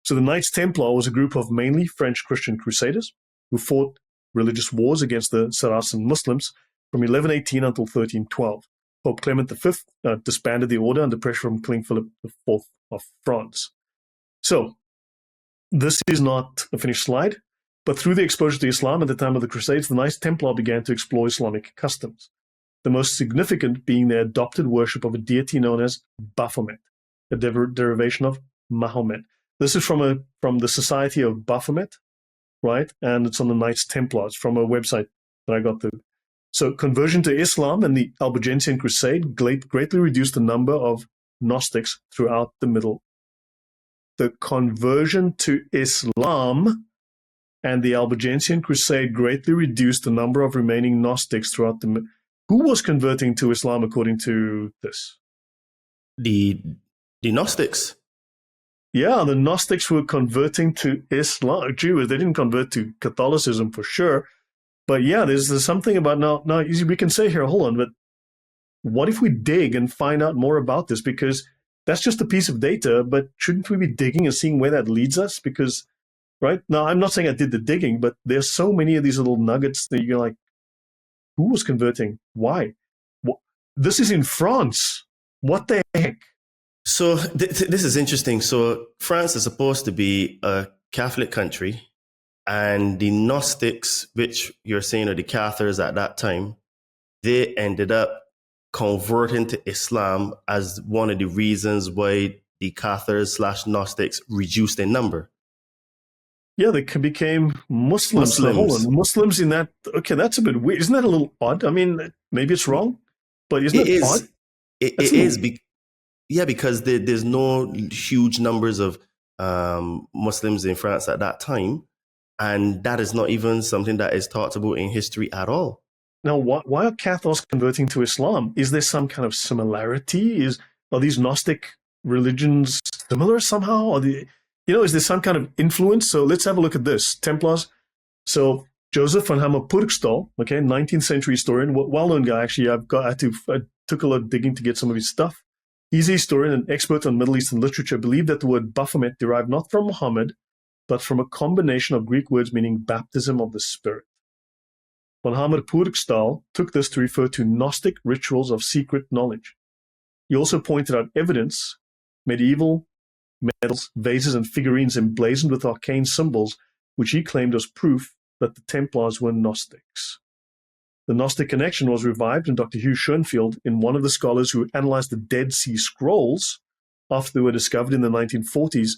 So the Knights Templar was a group of mainly French Christian crusaders who fought religious wars against the Saracen Muslims from 1118 until 1312. Pope Clement V disbanded the order under pressure from King Philip IV of France. So this is not a finished slide, but through the exposure to Islam at the time of the Crusades, the Knights Templar began to explore Islamic customs, the most significant being their adopted worship of a deity known as Baphomet, a derivation of Mahomet. This is from the Society of Baphomet, right? And it's on the Knights Templars from a website that I got to. So conversion to Islam and the Albigensian Crusade greatly reduced the number of Gnostics throughout the Middle. The conversion to Islam and the Albigensian Crusade greatly reduced the number of remaining Gnostics throughout the. Who was converting to Islam according to this? The Gnostics. Yeah, the Gnostics were converting to Islam. Jews, they didn't convert to Catholicism for sure. But yeah, there's something about now we can say here, hold on, but what if we dig and find out more about this? Because that's just a piece of data, but shouldn't we be digging and seeing where that leads us? Because, right? Now, I'm not saying I did the digging, but there's so many of these little nuggets that you're like, who was converting? Why? This is in France. What the heck? So this is interesting. So France is supposed to be a Catholic country, and the Gnostics, which you're saying are the Cathars at that time, they ended up converting to Islam as one of the reasons why the Cathars / Gnostics reduced in number. Yeah, they became Muslims. So hold on, Muslims in that. Okay, that's a bit weird. Isn't that a little odd? I mean, maybe it's wrong, but isn't it odd? It is. Because there's no huge numbers of Muslims in France at that time. And that is not even something that is talked about in history at all. Now, why are Cathars converting to Islam? Is there some kind of similarity? Are these Gnostic religions similar somehow? Is there some kind of influence? So let's have a look at this. Templars. So Joseph van Hammer Purkstal, 19th century historian, well-known guy. Actually, I took a lot of digging to get some of his stuff. He's a historian and expert on Middle Eastern literature, believed that the word Baphomet derived not from Muhammad, but from a combination of Greek words meaning baptism of the Spirit. Van Hammer Purkstal took this to refer to Gnostic rituals of secret knowledge. He also pointed out evidence, medieval medals, vases, and figurines emblazoned with arcane symbols, which he claimed was proof that the Templars were Gnostics. The Gnostic connection was revived, and Dr. Hugh Schoenfield, in one of the scholars who analyzed the Dead Sea Scrolls after they were discovered in the 1940s,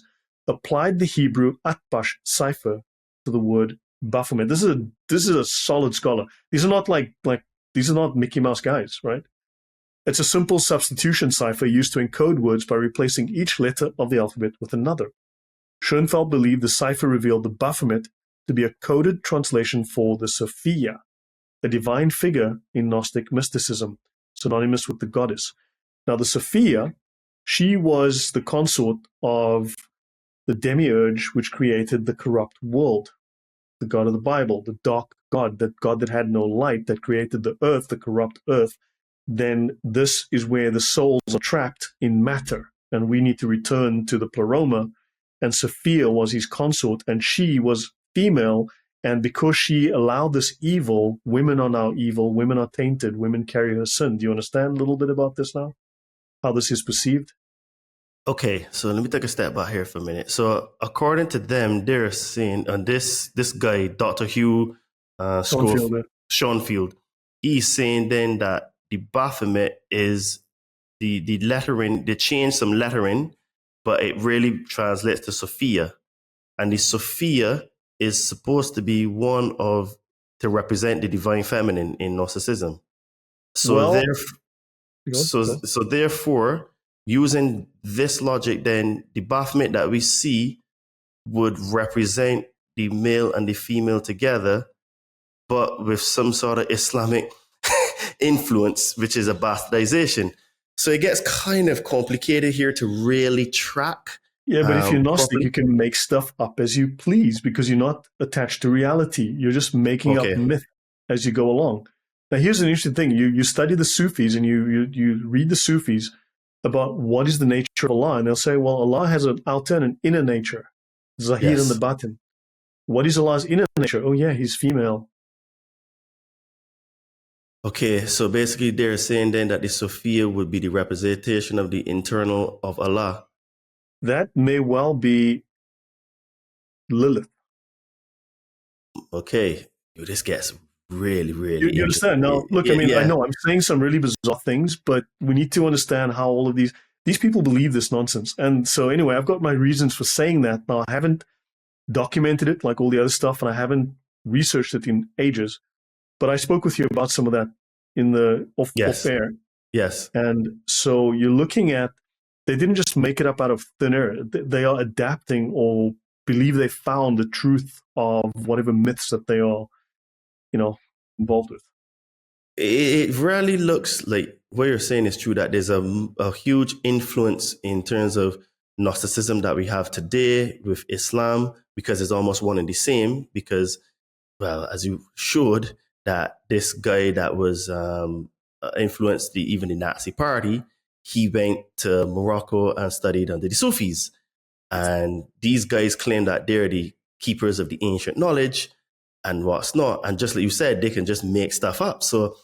applied the Hebrew Atbash cipher to the word Baphomet. This is a solid scholar. These are not these are not Mickey Mouse guys, right? It's a simple substitution cipher used to encode words by replacing each letter of the alphabet with another. Schoenfeld believed the cipher revealed the Baphomet to be a coded translation for the Sophia, a divine figure in Gnostic mysticism, synonymous with the goddess. Now, the Sophia, she was the consort of the demiurge which created the corrupt world, the God of the Bible, the dark God that had no light, that created the earth, the corrupt earth. Then this is where the souls are trapped in matter, and we need to return to the pleroma. And Sophia was his consort, and she was female, and because she allowed this evil, women are now evil, women are tainted, women carry her sin. Do you understand a little bit about this now? How this is perceived? Okay, so let me take a step back here for a minute. So according to them, they're saying, and this guy, Dr. Hugh Schoenfield, he's saying then that the Baphomet is the lettering, they changed some lettering, but it really translates to Sophia. And the Sophia is supposed to be to represent the divine feminine in Gnosticism. So therefore, using this logic, then the Baphomet that we see would represent the male and the female together, but with some sort of Islamic influence, which is a bastardization. So it gets kind of complicated here to really track. Yeah, but if you're Gnostic, you can make stuff up as you please because you're not attached to reality. You're just making up myth as you go along. Now, here's an interesting thing. You study the Sufis and you read the Sufis about what is the nature of Allah. And they'll say, well, Allah has an outer and an inner nature. Zahir and the batin. What is Allah's inner nature? Oh, yeah, he's female. Okay, so basically they're saying then that the Sophia would be the representation of the internal of Allah. That may well be Lilith. Okay, this gets really, really You interesting. understand? Now, look, I Yeah, mean, I yeah. know I'm saying some really bizarre things, but we need to understand how all of these people believe this nonsense. And so anyway, I've got my reasons for saying that. Now, I haven't documented it like all the other stuff, and I haven't researched it in ages, but I spoke with you about some of that in the off Yes, air. yes. And so you're looking at, they didn't just make it up out of thin air. They are adapting or believe they found the truth of whatever myths that they are, involved with. It really looks like what you're saying is true, that there's a huge influence in terms of Gnosticism that we have today with Islam, because it's almost one and the same. Because, well, as you showed, that this guy that was influenced even the Nazi party, he went to Morocco and studied under the Sufis. And these guys claim that they're the keepers of the ancient knowledge and what's not. And just like you said, they can just make stuff up. So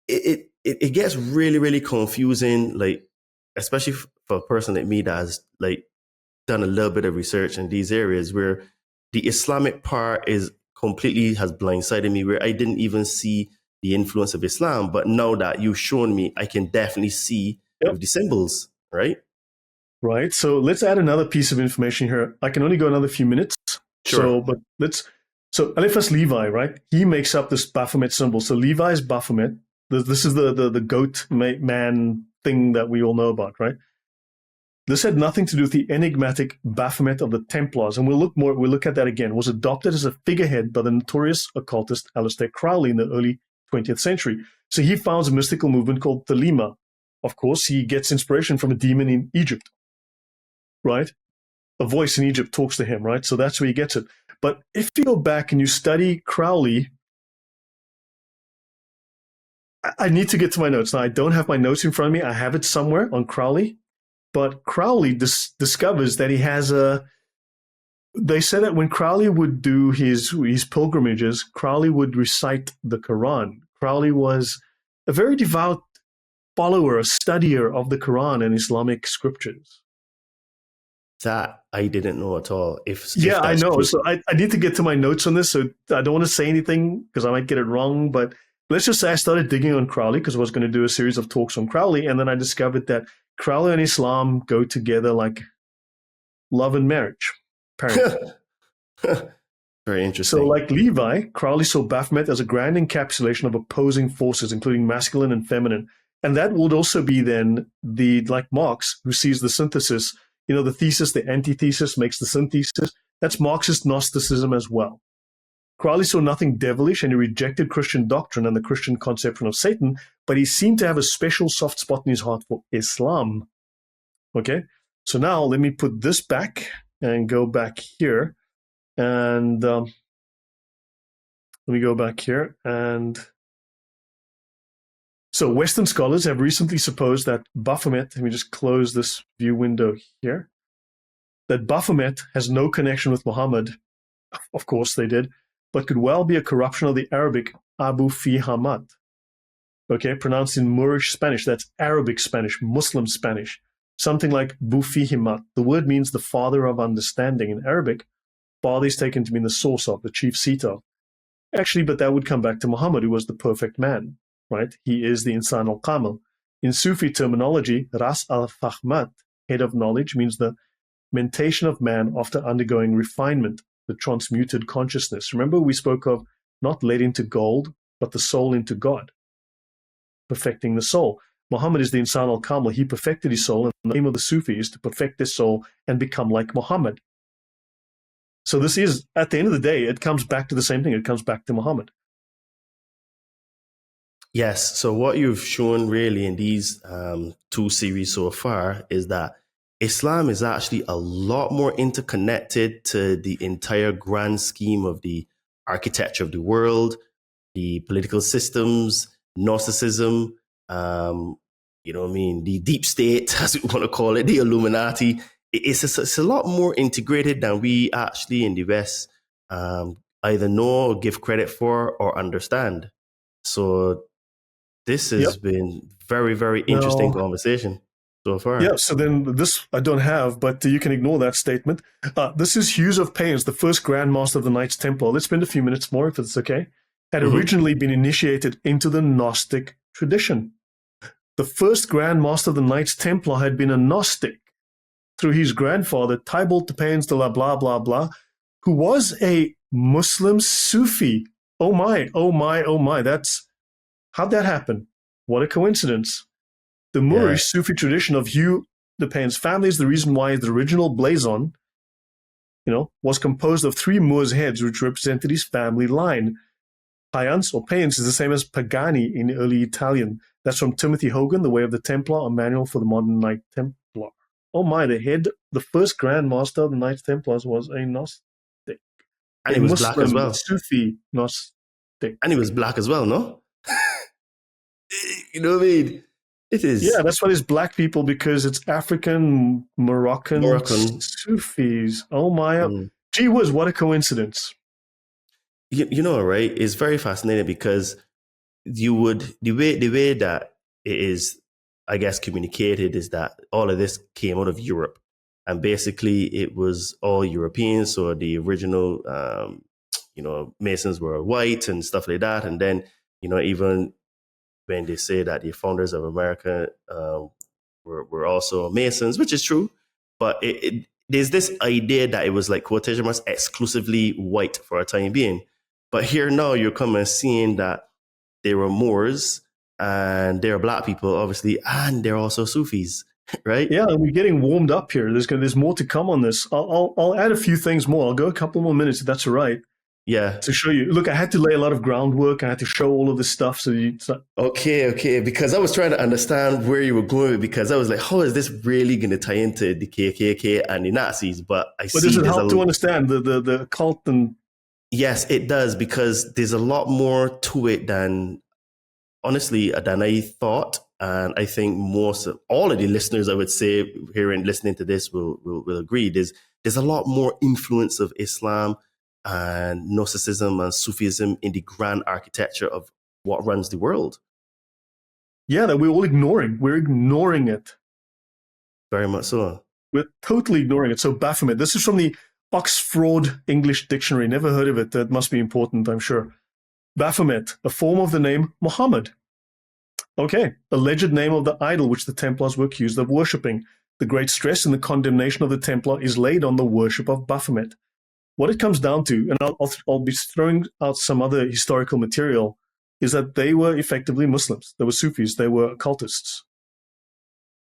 it gets really, really confusing, like, especially for a person like me that has like done a little bit of research in these areas, where the Islamic part has blindsided me, where I didn't even see the influence of Islam. But now that you've shown me, I can definitely see with the symbols, right? Right. So let's add another piece of information here. I can only go another few minutes. Sure. So Eliphas Levi, right? He makes up this Baphomet symbol. So Levi's Baphomet. This is the goat man thing that we all know about, right? This had nothing to do with the enigmatic Baphomet of the Templars, and we'll look at that again. It was adopted as a figurehead by the notorious occultist Aleister Crowley in the early 20th century. So he founds a mystical movement called Thelema. Of course, he gets inspiration from a demon in Egypt, right? A voice in Egypt talks to him, right? So that's where he gets it. But if you go back and you study Crowley, I need to get to my notes. Now, I don't have my notes in front of me. I have it somewhere on Crowley. But Crowley discovers that he has they say that when Crowley would do his pilgrimages, Crowley would recite the Quran. Crowley was a very devout follower, a studier of the Quran and Islamic scriptures. That I didn't know at all. If I know. True. So I need to get to my notes on this. So I don't want to say anything because I might get it wrong. But let's just say I started digging on Crowley because I was going to do a series of talks on Crowley. And then I discovered that Crowley and Islam go together like love and marriage, apparently. Very interesting. So like Levi, Crowley saw Baphomet as a grand encapsulation of opposing forces, including masculine and feminine. And that would also be then like Marx, who sees the synthesis, the thesis, the antithesis makes the synthesis. That's Marxist Gnosticism as well. Crowley saw nothing devilish, and he rejected Christian doctrine and the Christian conception of Satan, but he seemed to have a special soft spot in his heart for Islam. Okay, so now let me put this back and go back here. And let me go back here. And so Western scholars have recently supposed that Baphomet, let me just close this view window here, that Baphomet has no connection with Muhammad. Of course they did, but could well be a corruption of the Arabic Abu fi Hamad. Okay, pronounced in Moorish Spanish. That's Arabic Spanish, Muslim Spanish. Something like Bufihimat. The word means the father of understanding. In Arabic, father is taken to mean the source of, the chief seat of. Actually, but that would come back to Muhammad, who was the perfect man, right? He is the Insan al-Kamil. In Sufi terminology, Ras al-Fahmat, head of knowledge, means the mentation of man after undergoing refinement, the transmuted consciousness. Remember, we spoke of not led into gold, but the soul into God, perfecting the soul. Muhammad is the Insan al-Kamil. He perfected his soul, and the aim of the Sufi is to perfect their soul and become like Muhammad. So this is, at the end of the day, it comes back to the same thing. It comes back to Muhammad. Yes. So what you've shown really in these two series so far is that Islam is actually a lot more interconnected to the entire grand scheme of the architecture of the world, the political systems, Gnosticism, the deep state, as we want to call it, the Illuminati. It's a lot more integrated than we actually in the West either know or give credit for or understand. So This has been very, very interesting conversation so far. Yeah, so then this I don't have, but you can ignore that statement. This is Hughes of Paynes, the first Grand Master of the Knights Templar. Let's spend a few minutes more, if it's okay. Had originally been initiated into the Gnostic tradition. The first Grand Master of the Knights Templar had been a Gnostic through his grandfather, Tybalt de Paynes de la blah, blah, blah, who was a Muslim Sufi. Oh my, oh my, oh my. How'd that happen? What a coincidence. The Moorish Sufi tradition of Hugh de Paynes' family is the reason why the original blazon, was composed of 3 Moors' heads, which represented his family line. Payans or Paynes is the same as Pagani in early Italian. That's from Timothy Hogan, The Way of the Templar, a manual for the modern Knight Templar. Oh my, the first Grand Master of the Knights Templars was a Gnostic. And he was Muslim, black as well. Sufi Gnostic. And he was black as well, no? You know what I mean? It is. Yeah, that's why there's black people, because it's African, Moroccan. Sufis. Oh my. Gee whiz, what a coincidence. You know, right? It's very fascinating because the way that it is, I guess, communicated is that all of this came out of Europe. And basically it was all Europeans. So the original, Masons were white and stuff like that. And then, even when they say that the founders of America were also Masons, which is true. But there's this idea that it was like quotation marks exclusively white for a time being. But here now you're coming seeing that they were Moors and they're black people, obviously, and they're also Sufis, right? Yeah, and we're getting warmed up here. There's more to come on this. I'll add a few things more. I'll go a couple more minutes if that's all right. Yeah. To show you. Look, I had to lay a lot of groundwork. I had to show all of this stuff. Okay. Because I was trying to understand where you were going, because I was like, how is this really going to tie into the KKK and the Nazis? But does it help to understand the cult and... Yes, it does, because there's a lot more to it than I thought. And I think all of the listeners, I would say, here and listening to this will agree. There's a lot more influence of Islam and Gnosticism and Sufism in the grand architecture of what runs the world. Yeah, that we're all ignoring. We're ignoring it. Very much so. We're totally ignoring it. So Baphomet, this is from the Oxford English Dictionary. Never heard of it. That must be important, I'm sure. Baphomet, a form of the name Muhammad. Okay, alleged name of the idol which the Templars were accused of worshipping. The great stress in the condemnation of the Templar is laid on the worship of Baphomet. What it comes down to, and I'll be throwing out some other historical material, is that they were effectively Muslims. They were Sufis. They were occultists.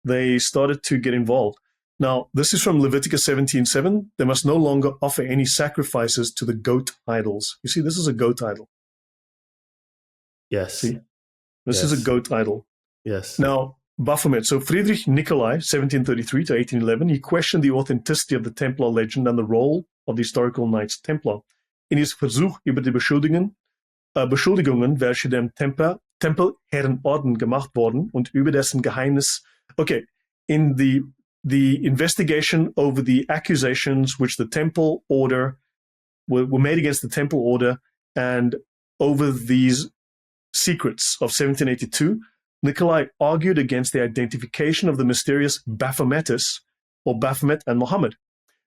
They started to get involved. Now, this is from Leviticus 17:7. They must no longer offer any sacrifices to the goat idols. You see, this is a goat idol. Yes. See? This is a goat idol. Yes. Now, Baphomet. So Friedrich Nicolai, 1733 to 1811, he questioned the authenticity of the Templar legend and the role of the historical Knights Templar. In his Versuch über die Beschuldigungen, welche dem Tempelherrenorden gemacht worden und über dessen Geheimnis. Okay, in the investigation over the accusations which the Temple Order were made against the Temple Order and over these secrets of 1782, Nicolai argued against the identification of the mysterious Baphometus, or Baphomet and Muhammad,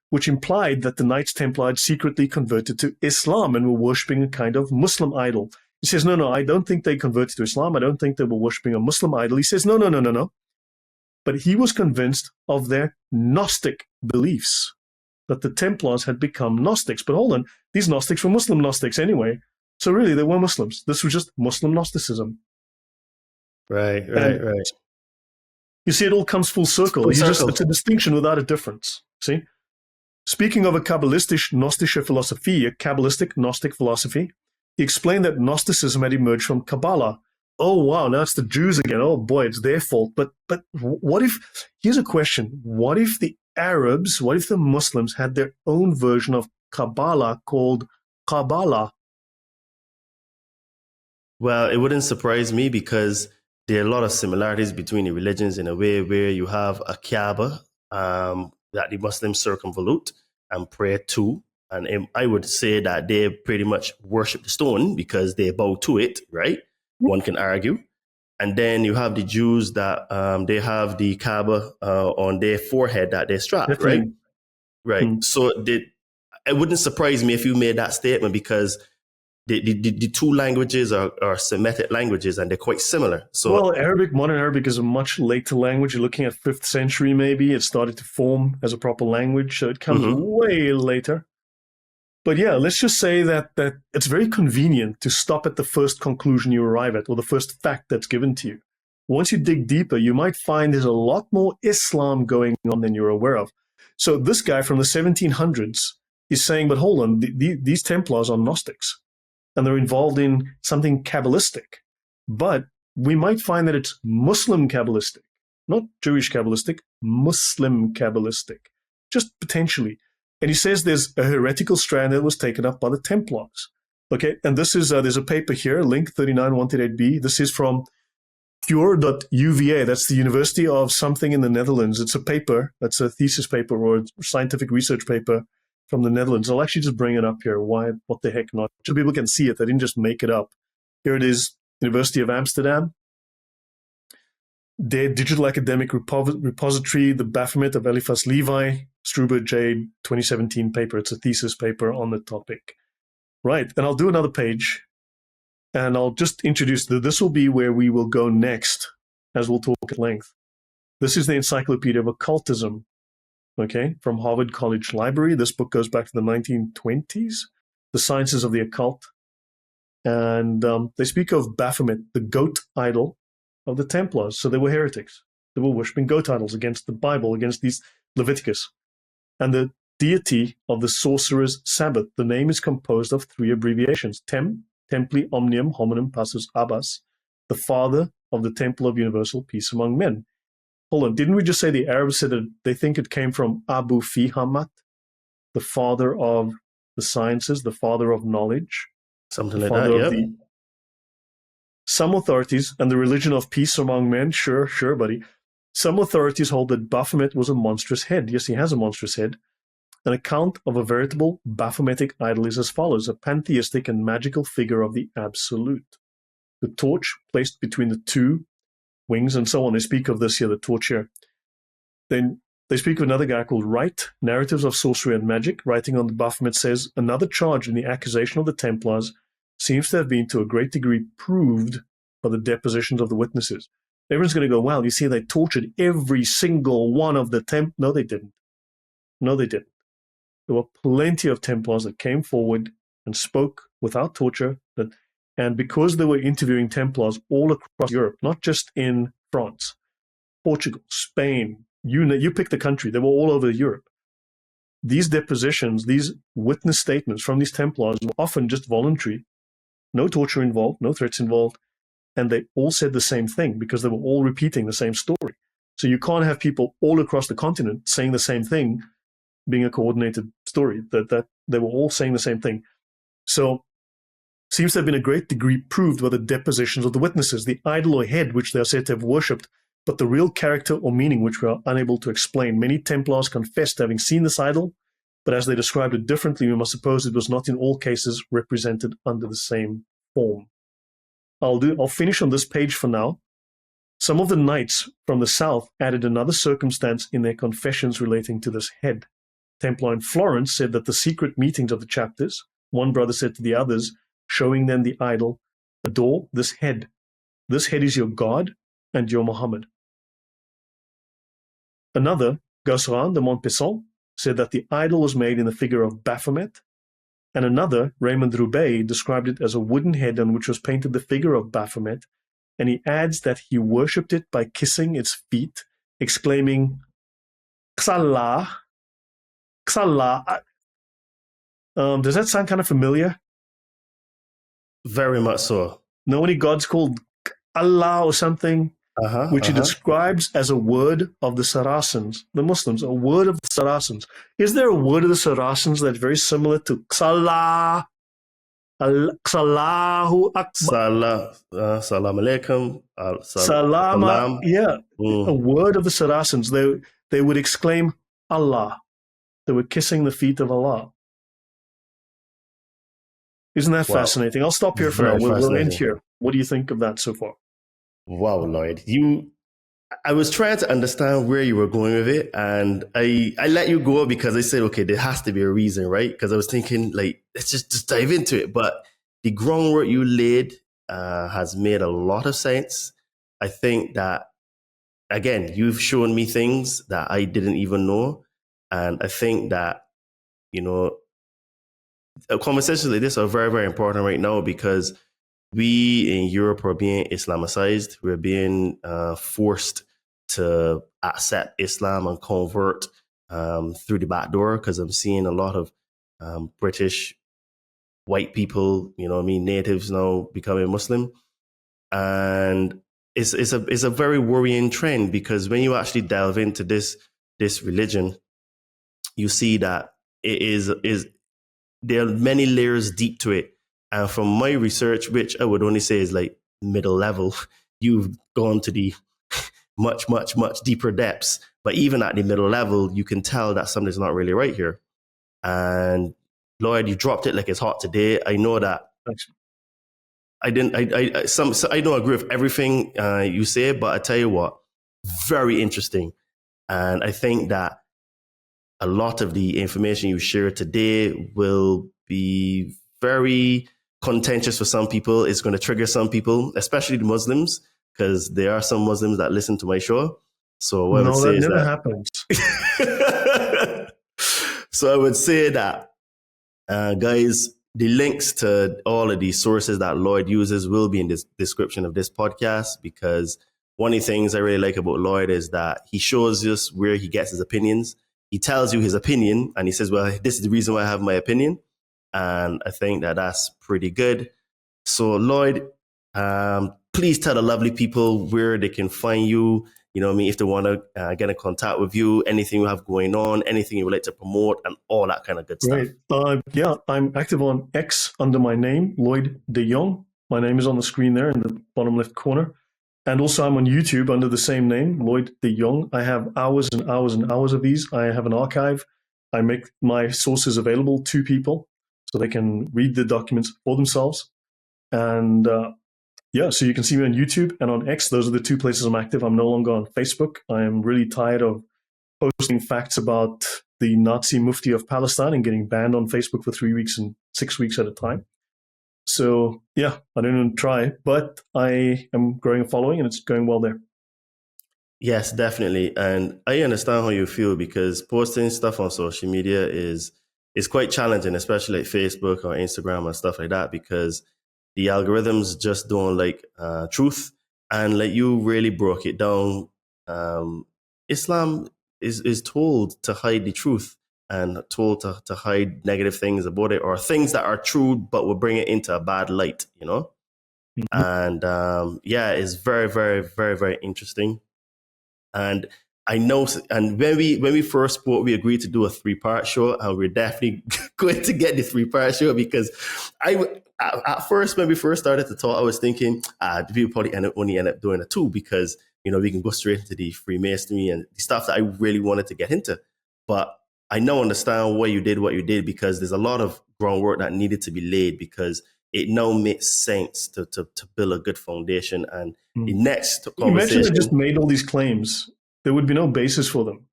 which implied that the Knights Templar had secretly converted to Islam and were worshipping a kind of Muslim idol. He says, no, I don't think they converted to Islam. I don't think they were worshipping a Muslim idol. He says, no. But he was convinced of their Gnostic beliefs, that the Templars had become Gnostics. But hold on, these Gnostics were Muslim Gnostics anyway. So really, they were Muslims. This was just Muslim Gnosticism. Right. You see, it all comes full circle. It's a distinction without a difference. See? Speaking of a Kabbalistische Philosophie, a Kabbalistic Gnostic philosophy, he explained that Gnosticism had emerged from Kabbalah. Oh, wow, now it's the Jews again. Oh, boy, it's their fault. But what if, here's a question. What if the Arabs, what if the Muslims had their own version of Kabbalah called Kabbalah? Well, it wouldn't surprise me, because there are a lot of similarities between the religions in a way where you have a Kaaba that the Muslims circumvolute and pray to. And I would say that they pretty much worship the stone because they bow to it, right? One can argue. And then you have the Jews that they have the Kaaba on their forehead that they strap, right? Definitely. Right. So it wouldn't surprise me if you made that statement, because the two languages are Semitic languages and they're quite similar. So Well, modern Arabic is a much later language. You're looking at 5th century, maybe. It started to form as a proper language. So it comes way later. But yeah, let's just say that it's very convenient to stop at the first conclusion you arrive at, or the first fact that's given to you. Once you dig deeper, you might find there's a lot more Islam going on than you're aware of. So this guy from the 1700s is saying, but hold on, these Templars are Gnostics, and they're involved in something Kabbalistic. But we might find that it's Muslim Kabbalistic, not Jewish Kabbalistic, Muslim Kabbalistic, just potentially. And he says there's a heretical strand that was taken up by the Templars. Okay, and this is, there's a paper here, link 39188B. This is from pure.uva. That's the University of something in the Netherlands. It's a paper, that's a thesis paper or a scientific research paper from the Netherlands. I'll actually just bring it up here. Why, what the heck not? So people can see it. They didn't just make it up. Here it is, University of Amsterdam. Their digital academic repository, the Baphomet of Eliphas Levi, Struber J. 2017 paper. It's a thesis paper on the topic. Right, and I'll do another page, and I'll just introduce, this will be where we will go next, as we'll talk at length. This is the Encyclopedia of Occultism, okay, from Harvard College Library. This book goes back to the 1920s, The Sciences of the Occult. And they speak of Baphomet, the goat idol of the Templars. So they were heretics. They were worshipping goat idols against the Bible, against these Leviticus. And the deity of the sorcerer's Sabbath. The name is composed of 3 abbreviations. Templi Omnium Hominum Passus Abbas, the father of the Temple of Universal Peace among men. Hold on, didn't we just say the Arabs said that they think it came from Abu Fihamat, the father of the sciences, the father of knowledge? Something like that, yeah. Some authorities, and the religion of peace among men, sure, buddy. Some authorities hold that Baphomet was a monstrous head. Yes, he has a monstrous head. An account of a veritable Baphometic idol is as follows: a pantheistic and magical figure of the absolute. The torch placed between the 2 wings, and so on. They speak of this here, the torch here. Then they speak of another guy called Wright, Narratives of Sorcery and Magic, writing on the Baphomet, says, another charge in the accusation of the Templars seems to have been to a great degree proved by the depositions of the witnesses. Everyone's going to go, well, you see, they tortured every single one of the Templars. No, they didn't. No, they didn't. There were plenty of Templars that came forward and spoke without torture. And because they were interviewing Templars all across Europe, not just in France, Portugal, Spain, you pick the country, they were all over Europe. These depositions, these witness statements from these Templars were often just voluntary. No torture involved, no threats involved. And they all said the same thing because they were all repeating the same story. So you can't have people all across the continent saying the same thing, being a coordinated story, that they were all saying the same thing. So seems to have been a great degree proved by the depositions of the witnesses, the idol or head which they are said to have worshipped, but the real character or meaning which we are unable to explain. Many Templars confessed having seen this idol, but as they described it differently, we must suppose it was not in all cases represented under the same form. I'll finish on this page for now. Some of the knights from the south added another circumstance in their confessions relating to this head. Templar in Florence said that the secret meetings of the chapters, one brother said to the others, showing them the idol, adore this head. This head is your God and your Muhammad. Another, Gosselin de Montpesson, said that the idol was made in the figure of Baphomet, and another, Raymond Roubaix, described it as a wooden head on which was painted the figure of Baphomet, and he adds that he worshipped it by kissing its feet, exclaiming, Xallah, Xallah. Does that sound kind of familiar? Very much so. Know any gods called Allah or something? Which he describes as a word of the Saracens, the Muslims, a word of the Saracens. Is there a word of the Saracens that's very similar to Xallah? Xallahu Akbar. Salam alaikum. Salama. Yeah. A word of the Saracens. They would exclaim Allah. They were kissing the feet of Allah. Isn't that fascinating? I'll stop here for now. We'll end here. What do you think of that so far? Wow, Lloyd, I was trying to understand where you were going with it, and I let you go because I said, okay, there has to be a reason, right? Because I was thinking, like, let's just dive into it. But the groundwork you laid has made a lot of sense. I think that, again, you've shown me things that I didn't even know. And I think that, you know, conversations like this are very, very important right now because we in Europe are being Islamicized. We're being forced to accept Islam and convert through the back door because I'm seeing a lot of British white people, you know what I mean, natives now becoming Muslim. And it's a very worrying trend because when you actually delve into this religion, you see that it is there are many layers deep to it. And from my research, which I would only say is like middle level, you've gone to the much, much, much deeper depths. But even at the middle level, you can tell that something's not really right here. And Lloyd, you dropped it like it's hot today. I know that. Thanks. I didn't. I don't agree with everything you say, but I tell you what, very interesting. And I think that a lot of the information you share today will be very contentious for some people. It's going to trigger some people, especially the Muslims, because there are some Muslims that listen to my show. So what I would say is never that happens. so I would say that, guys, the links to all of these sources that Lloyd uses will be in the description of this podcast, because one of the things I really like about Lloyd is that he shows us where he gets his opinions. He tells you his opinion and he says, well, this is the reason why I have my opinion. And I think that that's pretty good. So Lloyd, please tell the lovely people where they can find you. You know what I mean? If they want to get in contact with you, anything you have going on, anything you would like to promote, and all that kind of good stuff. Yeah, I'm active on X under my name, Lloyd De Jongh. My name is on the screen there in the bottom left corner. And also I'm on YouTube under the same name, Lloyd De Jongh. I have hours and hours and hours of these. I have an archive. I make my sources available to people so they can read the documents for themselves. And so you can see me on YouTube and on X. Those are the two places I'm active. I'm no longer on Facebook. I am really tired of posting facts about the Nazi Mufti of Palestine and getting banned on Facebook for 3 weeks and 6 weeks at a time. So yeah, I don't even try, but I am growing a following and it's going well there. Yes, definitely. And I understand how you feel, because posting stuff on social media is quite challenging, especially like Facebook or Instagram and stuff like that, because the algorithms just don't like truth. And like you really broke it down. Islam is told to hide the truth and told to hide negative things about it, or things that are true but will bring it into a bad light, you know? Mm-hmm. And it's very, very, very, very interesting. And I know, and when we first spoke, we agreed to do a 3-part show, and we're definitely going to get the 3-part show, because at first, when we first started to talk, I was thinking, people probably only end up doing a 2, because, you know, we can go straight into the Freemasonry and the stuff that I really wanted to get into. But I now understand why you did what you did, because there's a lot of groundwork that needed to be laid, because it now makes sense to build a good foundation. And the next conversation... Imagine I just made all these claims. There would be no basis for them.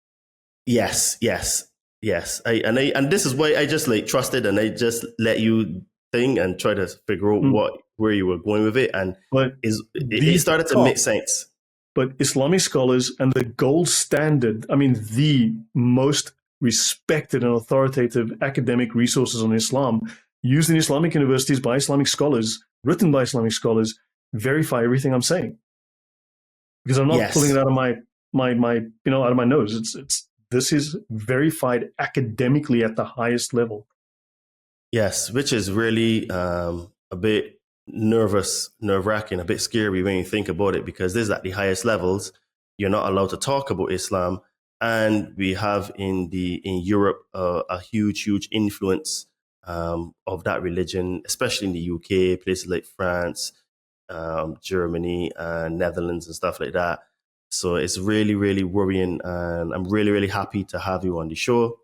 Yes. And this is why I just like trusted, and I just let you think and try to figure out where you were going with it. And it started to make sense. But Islamic scholars and the gold standard, I mean, the most respected and authoritative academic resources on Islam, used in Islamic universities by Islamic scholars, written by Islamic scholars, verify everything I'm saying. Because I'm not pulling it out of my out of my nose. This is verified academically at the highest level. Yes, which is really a bit nerve-wracking, a bit scary when you think about it, because this is at the highest levels. You're not allowed to talk about Islam, and we have in Europe a huge influence of that religion, especially in the UK, places like France, Germany, and Netherlands and stuff like that. So it's really, really worrying, and I'm really, really happy to have you on the show.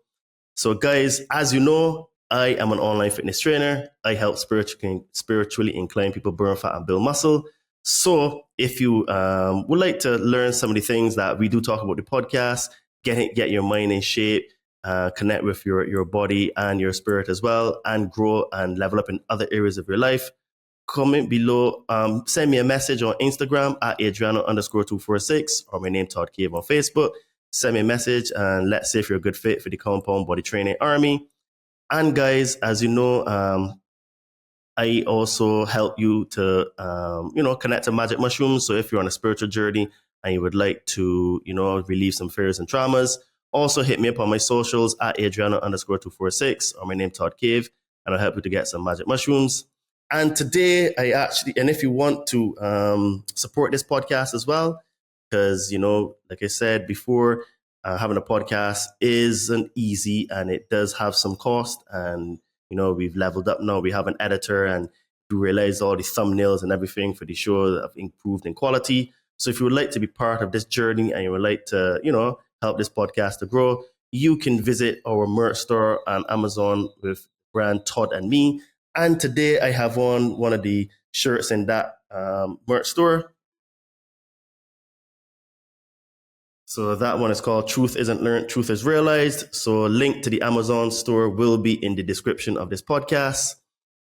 So guys, as you know, I am an online fitness trainer. I help spiritually inclined people burn fat and build muscle. So if you would like to learn some of the things that we do talk about the podcast, get your mind in shape, connect with your body and your spirit as well, and grow and level up in other areas of your life, comment below. Send me a message on Instagram at Adriano_246 or my name Todd Cave on Facebook. Send me a message and let's see if you're a good fit for the Compound Body Training Army. And guys, as you know, I also help you to, connect to magic mushrooms. So if you're on a spiritual journey and you would like to, relieve some fears and traumas, also hit me up on my socials at Adriano_246 or my name Todd Cave, and I'll help you to get some magic mushrooms. And today and if you want to support this podcast as well, because, like I said before, having a podcast isn't easy and it does have some cost. And we've leveled up now. We have an editor and we realize all the thumbnails and everything for the show have improved in quality. So if you would like to be part of this journey and you would like to, help this podcast to grow, you can visit our merch store on Amazon with brand Todd and Me. And today I have on one of the shirts in that merch store. So that one is called Truth Isn't Learned, Truth is Realized. So a link to the Amazon store will be in the description of this podcast.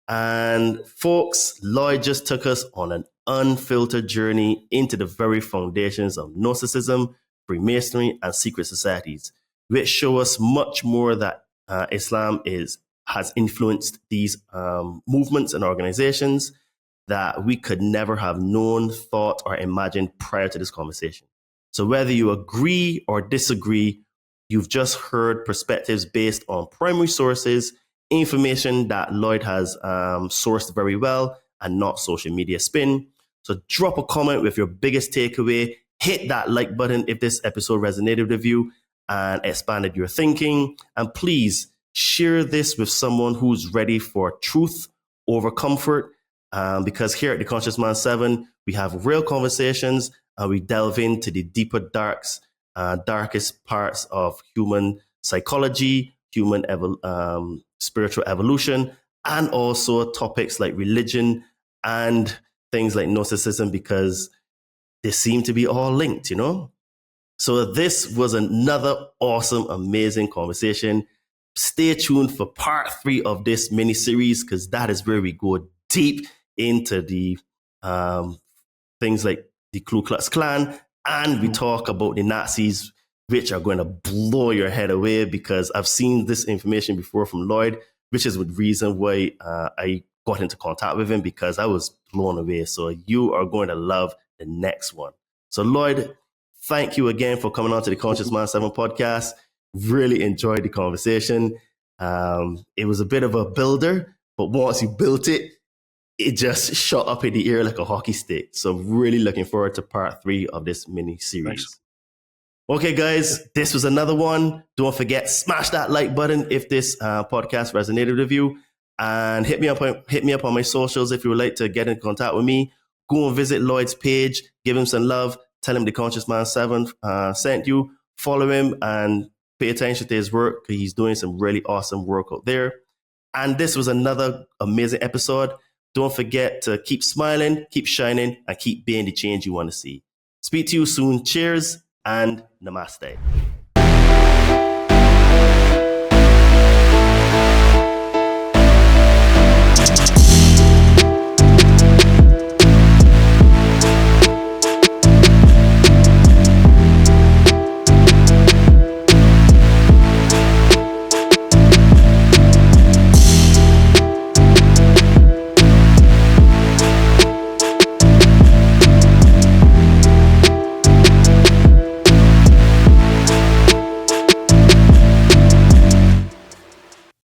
And folks, Lloyd just took us on an unfiltered journey into the very foundations of Gnosticism, Freemasonry, and secret societies, which show us much more that Islam has influenced these movements and organizations that we could never have known, thought, or imagined prior to this conversation. So whether you agree or disagree, you've just heard perspectives based on primary sources, information that Lloyd has sourced very well, and not social media spin. So drop a comment with your biggest takeaway. Hit that like button if this episode resonated with you and expanded your thinking. And please share this with someone who's ready for truth over comfort. Because here at the Conscious Man 7, we have real conversations and we delve into the deeper darkest parts of human psychology, human spiritual evolution, and also topics like religion and things like Gnosticism, because they seem to be all linked, So this was another awesome, amazing conversation. Stay tuned for part 3 of this mini series, because that is where we go deep into the things like the Ku Klux Klan, and we talk about the Nazis, which are going to blow your head away, because I've seen this information before from Lloyd, which is the reason why I got into contact with him, because I was blown away. So you are going to love the next one. So Lloyd, thank you again for coming on to the Conscious Man 7 podcast. Really enjoyed the conversation. It was a bit of a builder, but once you built it, it just shot up in the air like a hockey stick. So really looking forward to part 3 of this mini series. Thanks. Okay, guys, this was another one. Don't forget, smash that like button if this podcast resonated with you, and hit me up on my socials if you would like to get in contact with me. Go and visit Lloyd's page, give him some love, tell him the Conscious Man 7 sent you, follow him, and pay attention to his work, because he's doing some really awesome work out there. And this was another amazing episode. Don't forget to keep smiling, keep shining, and keep being the change you want to see. Speak to you soon. Cheers and namaste.